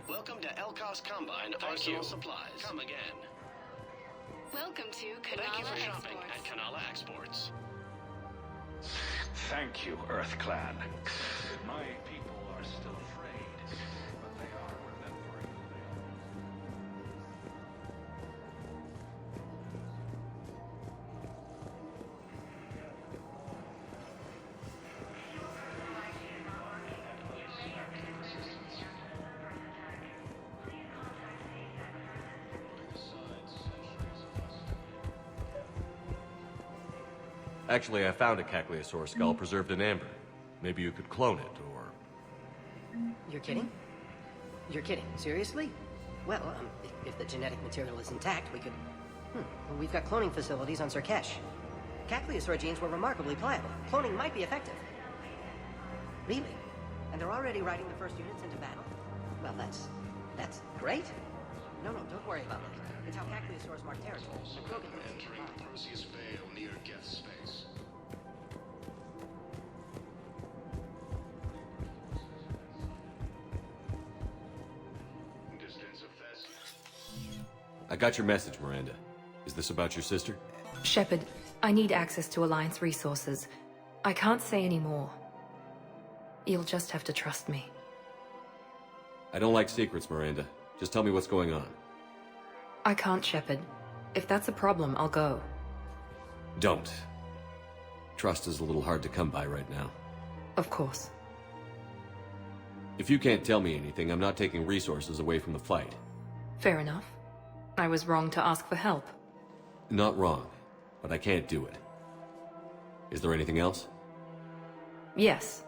Welcome to Elkos Combine Arsenal Supplies. Come again. Welcome to Kanala Thank you for shopping Exports. at Kanala Exports. Thank you, Earth Clan. My people are still afraid, but they are remembering who they are. Actually, I found a Caccleosaur skull preserved in amber. Maybe you could clone it, or... You're kidding? You're kidding. Seriously? Well, if the genetic material is intact, we could... Well, we've got cloning facilities on Surkesh. Caccleosaur genes were remarkably pliable. Cloning might be effective. Really? And they're already riding the first units into battle? Well, that's great. No, don't worry about that. It's how Caccleosaurs mark territory. Entering Perseus Vale near Geth space. Distance of Theseus. I got your message, Miranda. Is this about your sister? Shepard, I need access to Alliance resources. I can't say any more. You'll just have to trust me. I don't like secrets, Miranda. Just tell me what's going on. I can't, Shepard. If that's a problem, I'll go. Don't. Trust is a little hard to come by right now. Of course. If you can't tell me anything, I'm not taking resources away from the fight. Fair enough. I was wrong to ask for help. Not wrong, but I can't do it. Is there anything else? Yes.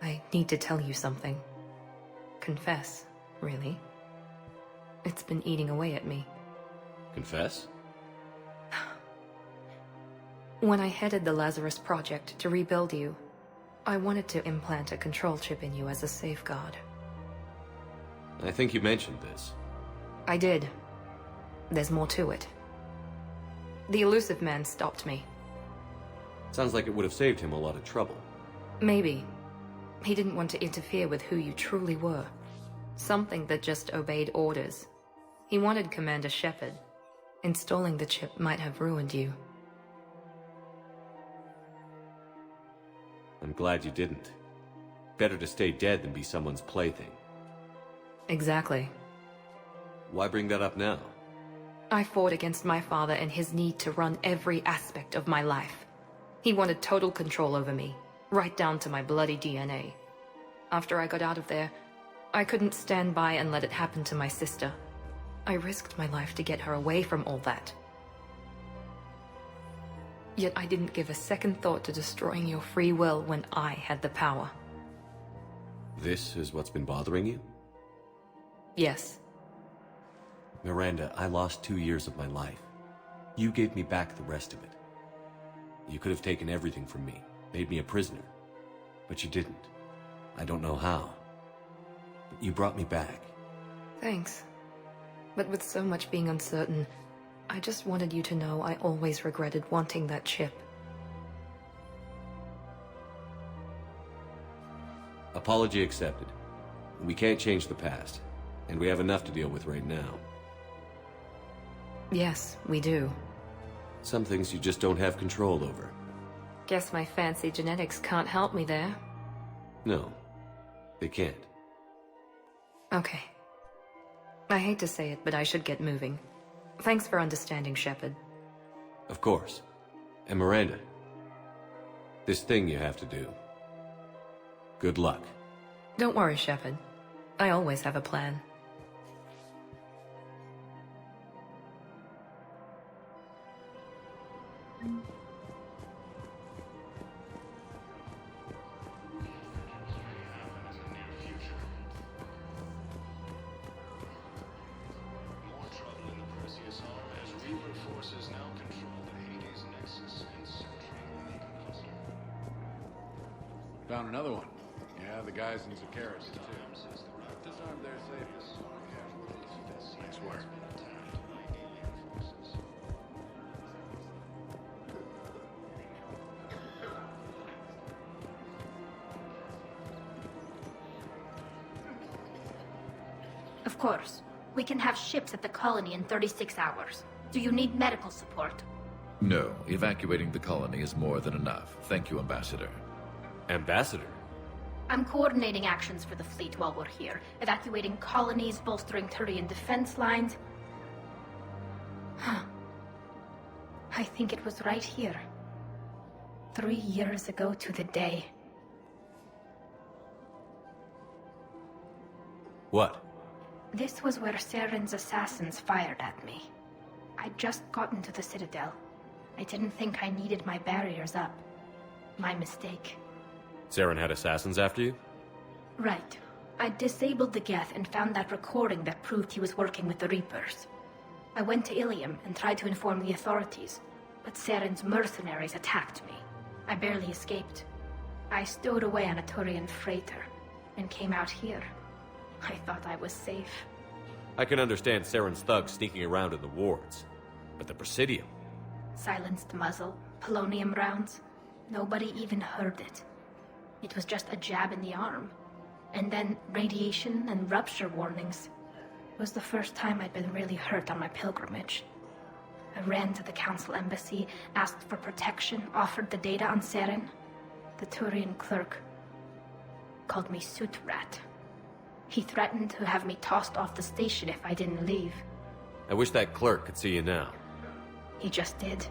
I need to tell you something. Confess, really. It's been eating away at me. Confess? When I headed the Lazarus Project to rebuild you, I wanted to implant a control chip in you as a safeguard. I think you mentioned this. I did. There's more to it. The elusive man stopped me. Sounds like it would have saved him a lot of trouble. Maybe. He didn't want to interfere with who you truly were. Something that just obeyed orders. He wanted Commander Shepard. Installing the chip might have ruined you. I'm glad you didn't. Better to stay dead than be someone's plaything. Exactly. Why bring that up now? I fought against my father and his need to run every aspect of my life. He wanted total control over me, right down to my bloody DNA. After I got out of there, I couldn't stand by and let it happen to my sister. I risked my life to get her away from all that. Yet I didn't give a second thought to destroying your free will when I had the power. This is what's been bothering you? Yes. Miranda, I lost 2 years of my life. You gave me back the rest of it. You could have taken everything from me, made me a prisoner. But you didn't. I don't know how. But you brought me back. Thanks. But with so much being uncertain, I just wanted you to know I always regretted wanting that chip. Apology accepted. We can't change the past, and we have enough to deal with right now. Yes, we do. Some things you just don't have control over. Guess my fancy genetics can't help me there. No, they can't. Okay. I hate to say it, but I should get moving. Thanks for understanding, Shepard. Of course. And Miranda, this thing you have to do. Good luck. Don't worry, Shepard. I always have a plan. Found another one. Yeah, the guys in Zacharis, too. Disarmed their saviors. Yeah, nice work. Of course. We can have ships at the colony in 36 hours. Do you need medical support? No, evacuating the colony is more than enough. Thank you, Ambassador. Ambassador? I'm coordinating actions for the fleet while we're here. Evacuating colonies, bolstering Turian defense lines. I think it was right here. 3 years ago to the day. What? This was where Saren's assassins fired at me. I'd just gotten to the Citadel. I didn't think I needed my barriers up. My mistake. Saren had assassins after you? Right. I disabled the Geth and found that recording that proved he was working with the Reapers. I went to Ilium and tried to inform the authorities, but Saren's mercenaries attacked me. I barely escaped. I stowed away on a Turian freighter and came out here. I thought I was safe. I can understand Saren's thugs sneaking around in the wards. But the Presidium? Silenced muzzle, polonium rounds. Nobody even heard it. It was just a jab in the arm. And then radiation and rupture warnings. It was the first time I'd been really hurt on my pilgrimage. I ran to the Council embassy, asked for protection, offered the data on Saren. The Turian clerk called me Soot Rat. He threatened to have me tossed off the station if I didn't leave. I wish that clerk could see you now. He just did.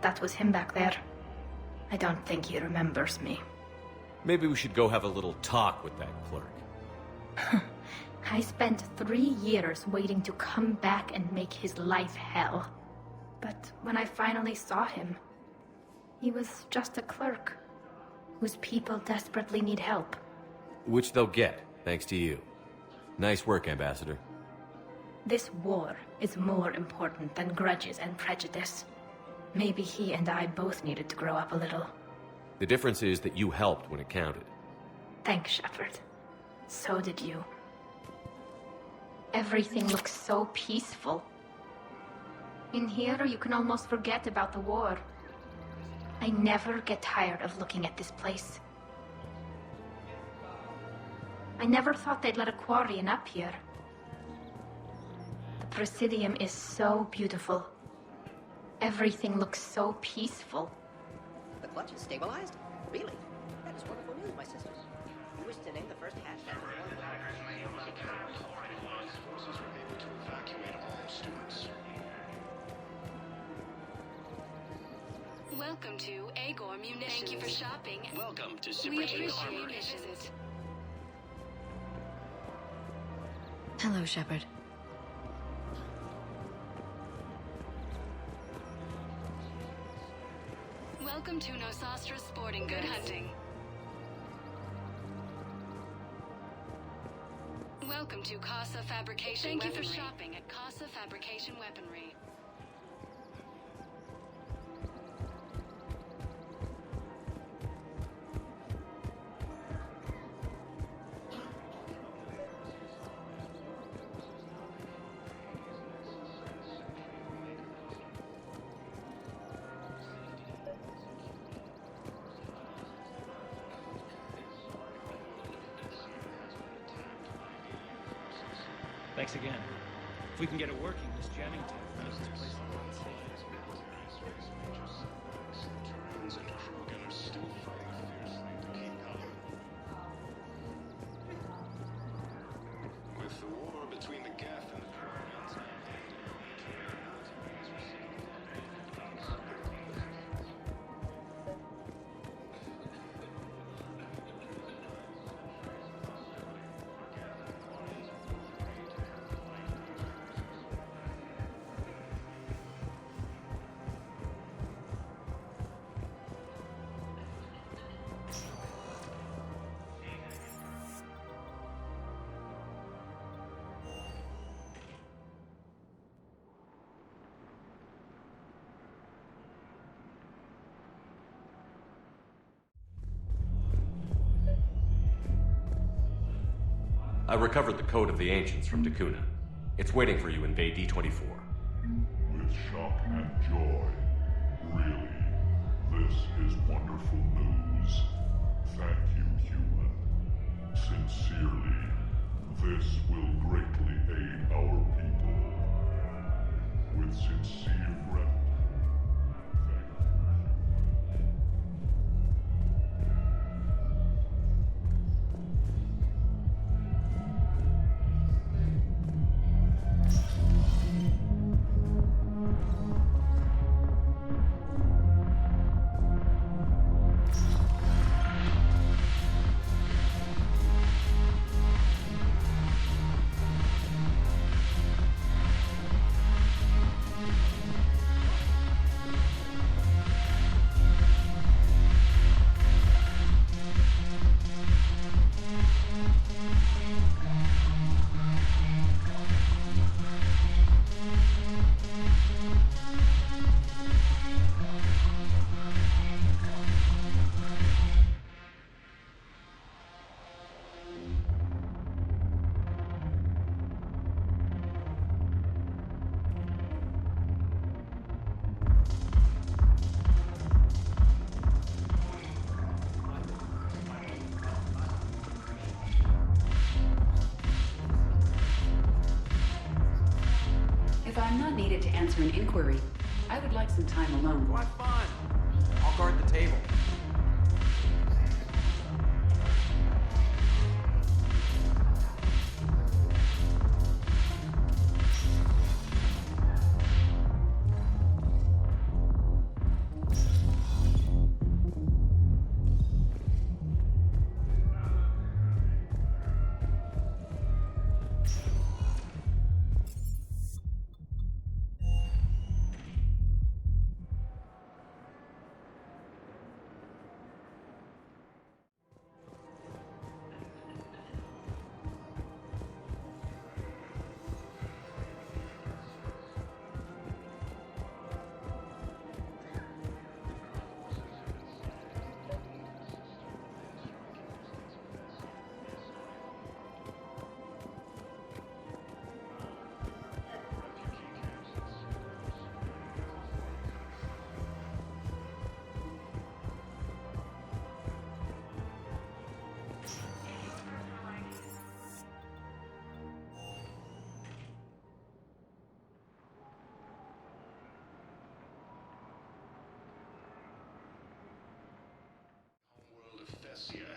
That was him back there. I don't think he remembers me. Maybe we should go have a little talk with that clerk. I spent 3 years waiting to come back and make his life hell. But when I finally saw him, he was just a clerk whose people desperately need help. Which they'll get, thanks to you. Nice work, Ambassador. This war is more important than grudges and prejudice. Maybe he and I both needed to grow up a little. The difference is that you helped when it counted. Thanks, Shepard. So did you. Everything looks so peaceful. In here, you can almost forget about the war. I never get tired of looking at this place. I never thought they'd let a Quarian up here. The Presidium is so beautiful. Everything looks so peaceful. The clutch is stabilized? Really? That is wonderful news, my sisters. You wish to name the first hashtag? Welcome to Agor Munitions. Thank you for shopping. Welcome to We Super appreciate your visit. Hello, Shepard. Welcome to Nosastra Sporting Goods. Good hunting. Welcome to Casa Fabrication Weaponry. Thank you for shopping at Casa Fabrication Weaponry. Thanks again. If we can get it working, this jamming tech makes this place a lot safer. Turians and Krogan are still fighting fiercely to keep power. With the war between the Geth and the Turians, I recovered the Code of the Ancients from Dakuna. It's waiting for you in Bay D-24. With shock and joy. Really, this is wonderful news. Thank you, human. Sincerely, this will greatly aid our people. With sincere gratitude. If I'm not needed to answer an inquiry, I would like some time alone. What fun! I'll guard the table.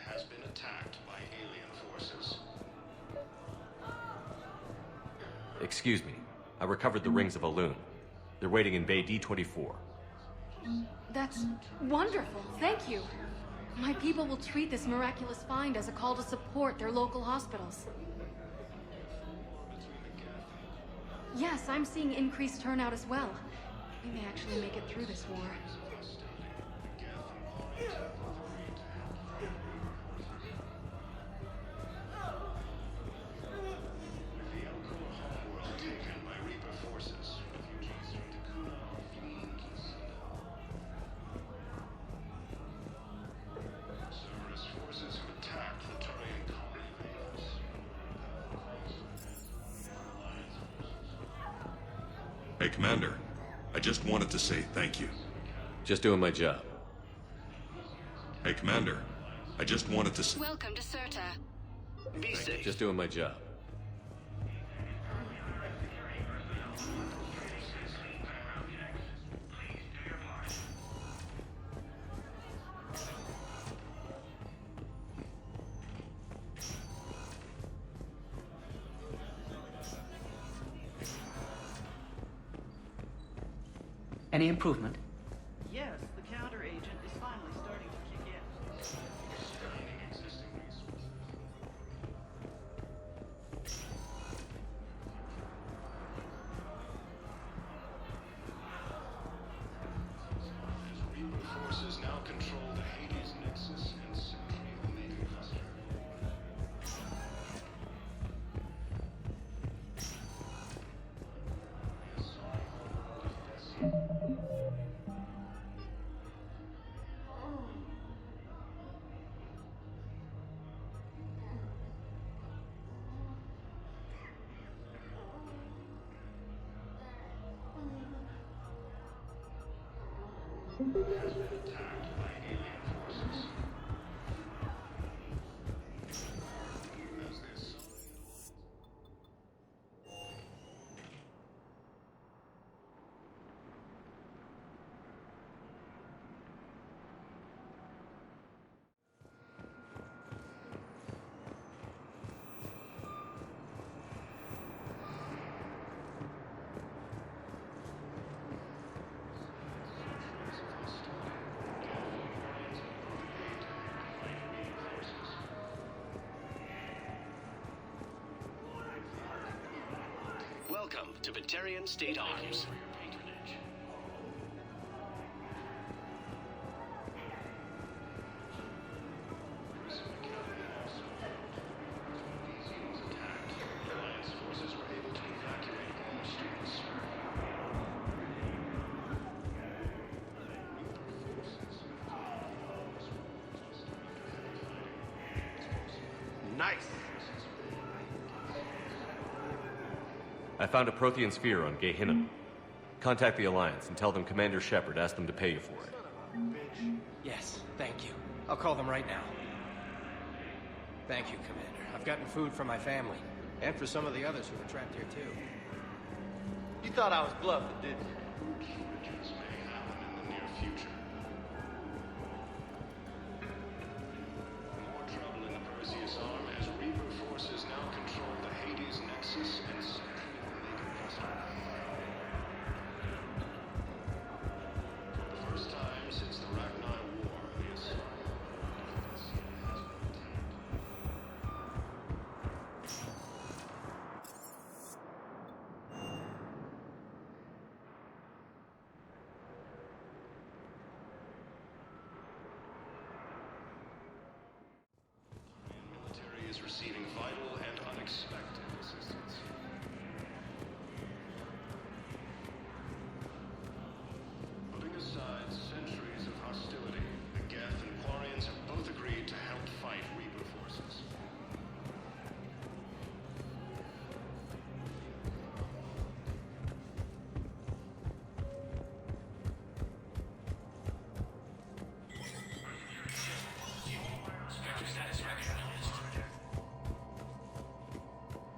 Has been attacked by alien forces. Excuse me. I recovered the rings of Elune. They're waiting in Bay D-24. That's wonderful. Thank you. My people will treat this miraculous find as a call to support their local hospitals. Yes, I'm seeing increased turnout as well. We may actually make it through this war. Hey, Commander. I just wanted to say thank you. Just doing my job. Hey, Commander. I just wanted to say... Welcome to Serta. Be safe. Just doing my job. Any improvement? Yes, the counter agent is finally starting to kick in. Reaper forces now control the Hades Nexus and Sentry Omega Cluster. Has been attacked by alien forces. As their sun... Welcome to Batarian State Arms. Nice. I found a Prothean sphere on Gehinnom. Contact the Alliance and tell them Commander Shepard asked them to pay you for it. Yes, thank you. I'll call them right now. Thank you, Commander. I've gotten food for my family, and for some of the others who were trapped here, too. You thought I was bluffing, didn't you? Shortages may happen in the near future. More trouble in the Perseus arm as Reaper forces now control the Hades Nexus and Central Omega Cluster. For the first time since the Ragnar War, the Asari has been attacked. Military is receiving vital and unexpected assistance. Putting aside centuries of hostility, the Geth and Quarians have both agreed to help fight Reaper forces.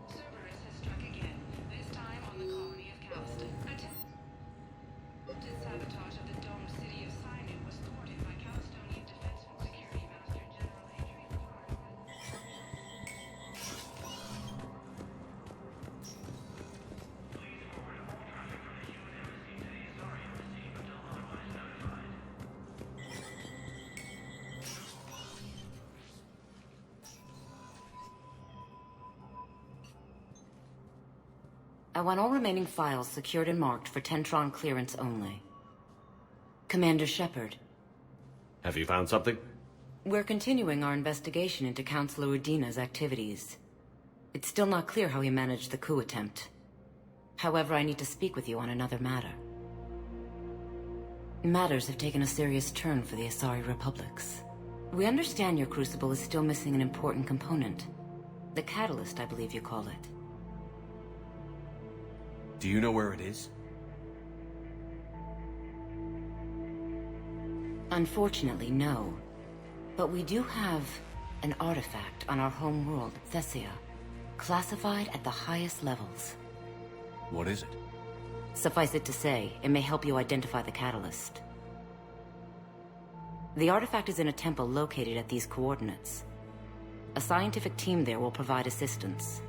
Cerberus has struck again, this time on the colony of Calston. Attempted sabotage of the domed city of Sinai was thwarted by Calistonian Defense and Security Master General Adrian Clark. I want all remaining files secured and marked for Tentron clearance only. Commander Shepard, Have you found something? we're continuing our investigation into Councilor Udina's activities. It's still not clear how he managed the coup attempt. However, I need to speak with you on another matter. Matters have taken a serious turn for the Asari Republics. We understand your crucible is still missing an important component. The catalyst, I believe you call it. Do you know where it is? Unfortunately, no. But we do have an artifact on our home world, Thessia, classified at the highest levels. What is it? Suffice it to say, it may help you identify the catalyst. The artifact is in a temple located at these coordinates. A scientific team there will provide assistance.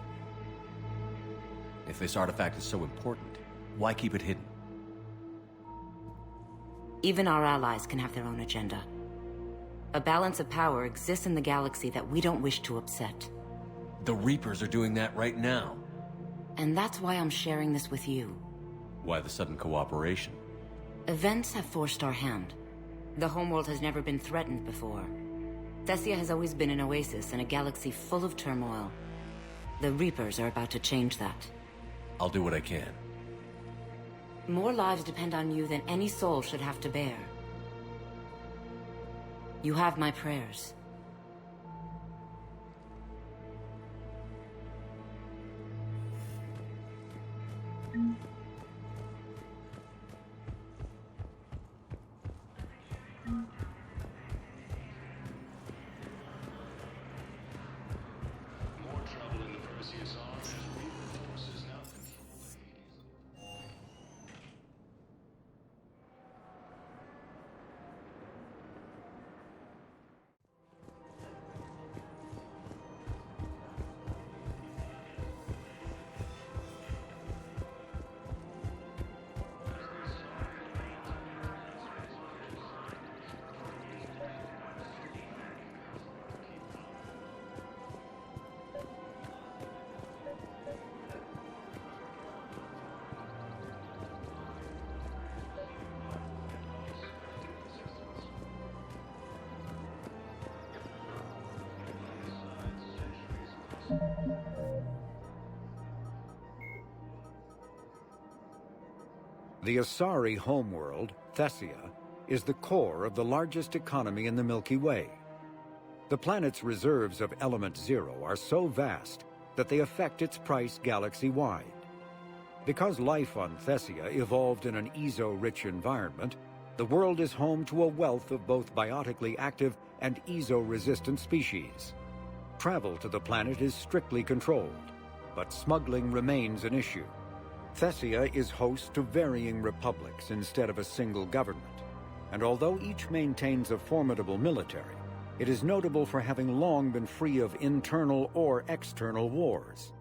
If this artifact is so important, why keep it hidden? Even our allies can have their own agenda. A balance of power exists in the galaxy that we don't wish to upset. The Reapers are doing that right now. And that's why I'm sharing this with you. Why the sudden cooperation? Events have forced our hand. The homeworld has never been threatened before. Thessia has always been an oasis in a galaxy full of turmoil. The Reapers are about to change that. I'll do what I can. More lives depend on you than any soul should have to bear. You have my prayers. More trouble in the Perseus arm as Reaper forces now control the Hades. The Asari homeworld, Thessia, is the core of the largest economy in the Milky Way. The planet's reserves of Element Zero are so vast that they affect its price galaxy-wide. Because life on Thessia evolved in an EZO-rich environment, the world is home to a wealth of both biotically active and EZO-resistant species. Travel to the planet is strictly controlled, but smuggling remains an issue. Thessia is host to varying republics instead of a single government, and although each maintains a formidable military, it is notable for having long been free of internal or external wars.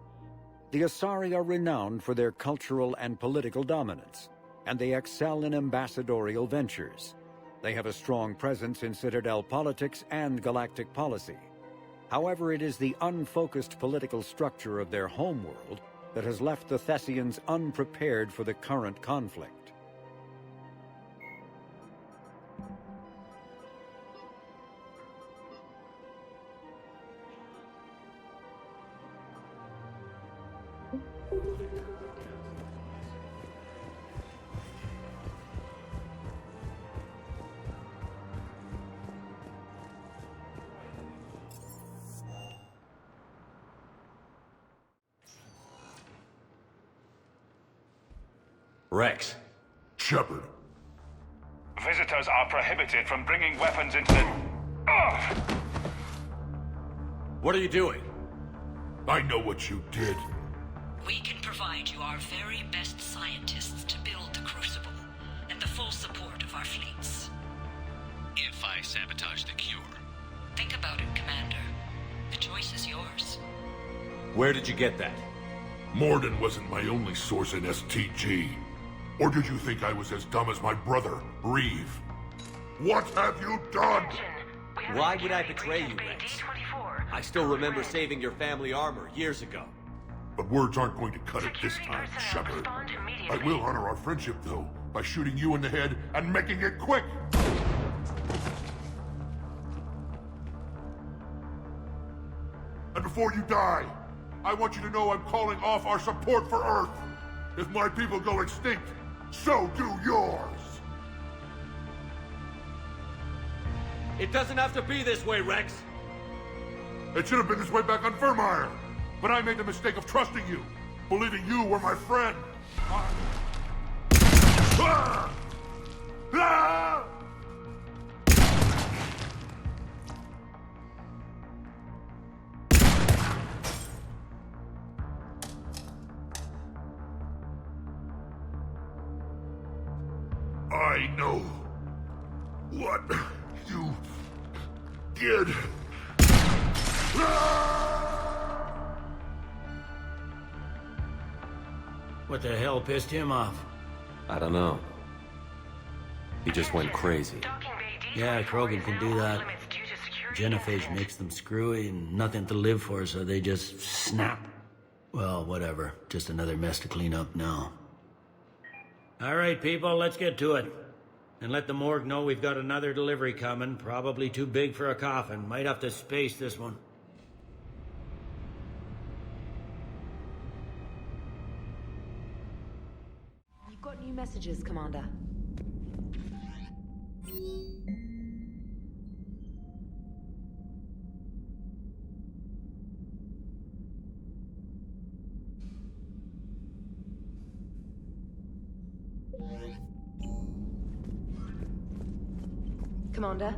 The Asari are renowned for their cultural and political dominance, and they excel in ambassadorial ventures. They have a strong presence in Citadel politics and galactic policy. However, it is the unfocused political structure of their homeworld that has left the Thessians unprepared for the current conflict. Rex. Shepard. Visitors are prohibited from bringing weapons into the... Ugh! What are you doing? I know what you did. We can provide you our very best scientists to build the Crucible, and the full support of our fleets. If I sabotage the cure. Think about it, Commander. The choice is yours. Where did you get that? Morden wasn't my only source in STG. Or did you think I was as dumb as my brother, Reeve? What have you done? Why would I betray you, Rex? I still remember saving your family armor years ago. But words aren't going to cut it this time, Shepard. I will honor our friendship, though, by shooting you in the head and making it quick! And before you die, I want you to know I'm calling off our support for Earth. If my people go extinct, so do yours! It doesn't have to be this way, Rex! It should have been this way back on Vermeer! But I made the mistake of trusting you, believing you were my friend. Ah! Ah! I know what you did. What the hell pissed him off? I don't know. He just went crazy. Yeah, Krogan can do that. Genophage makes them screwy and nothing to live for, so they just snap. Well, whatever. Just another mess to clean up now. All right, people, let's get to it. And let the morgue know we've got another delivery coming. Probably too big for a coffin. Might have to space this one. You've got new messages, Commander. Commander?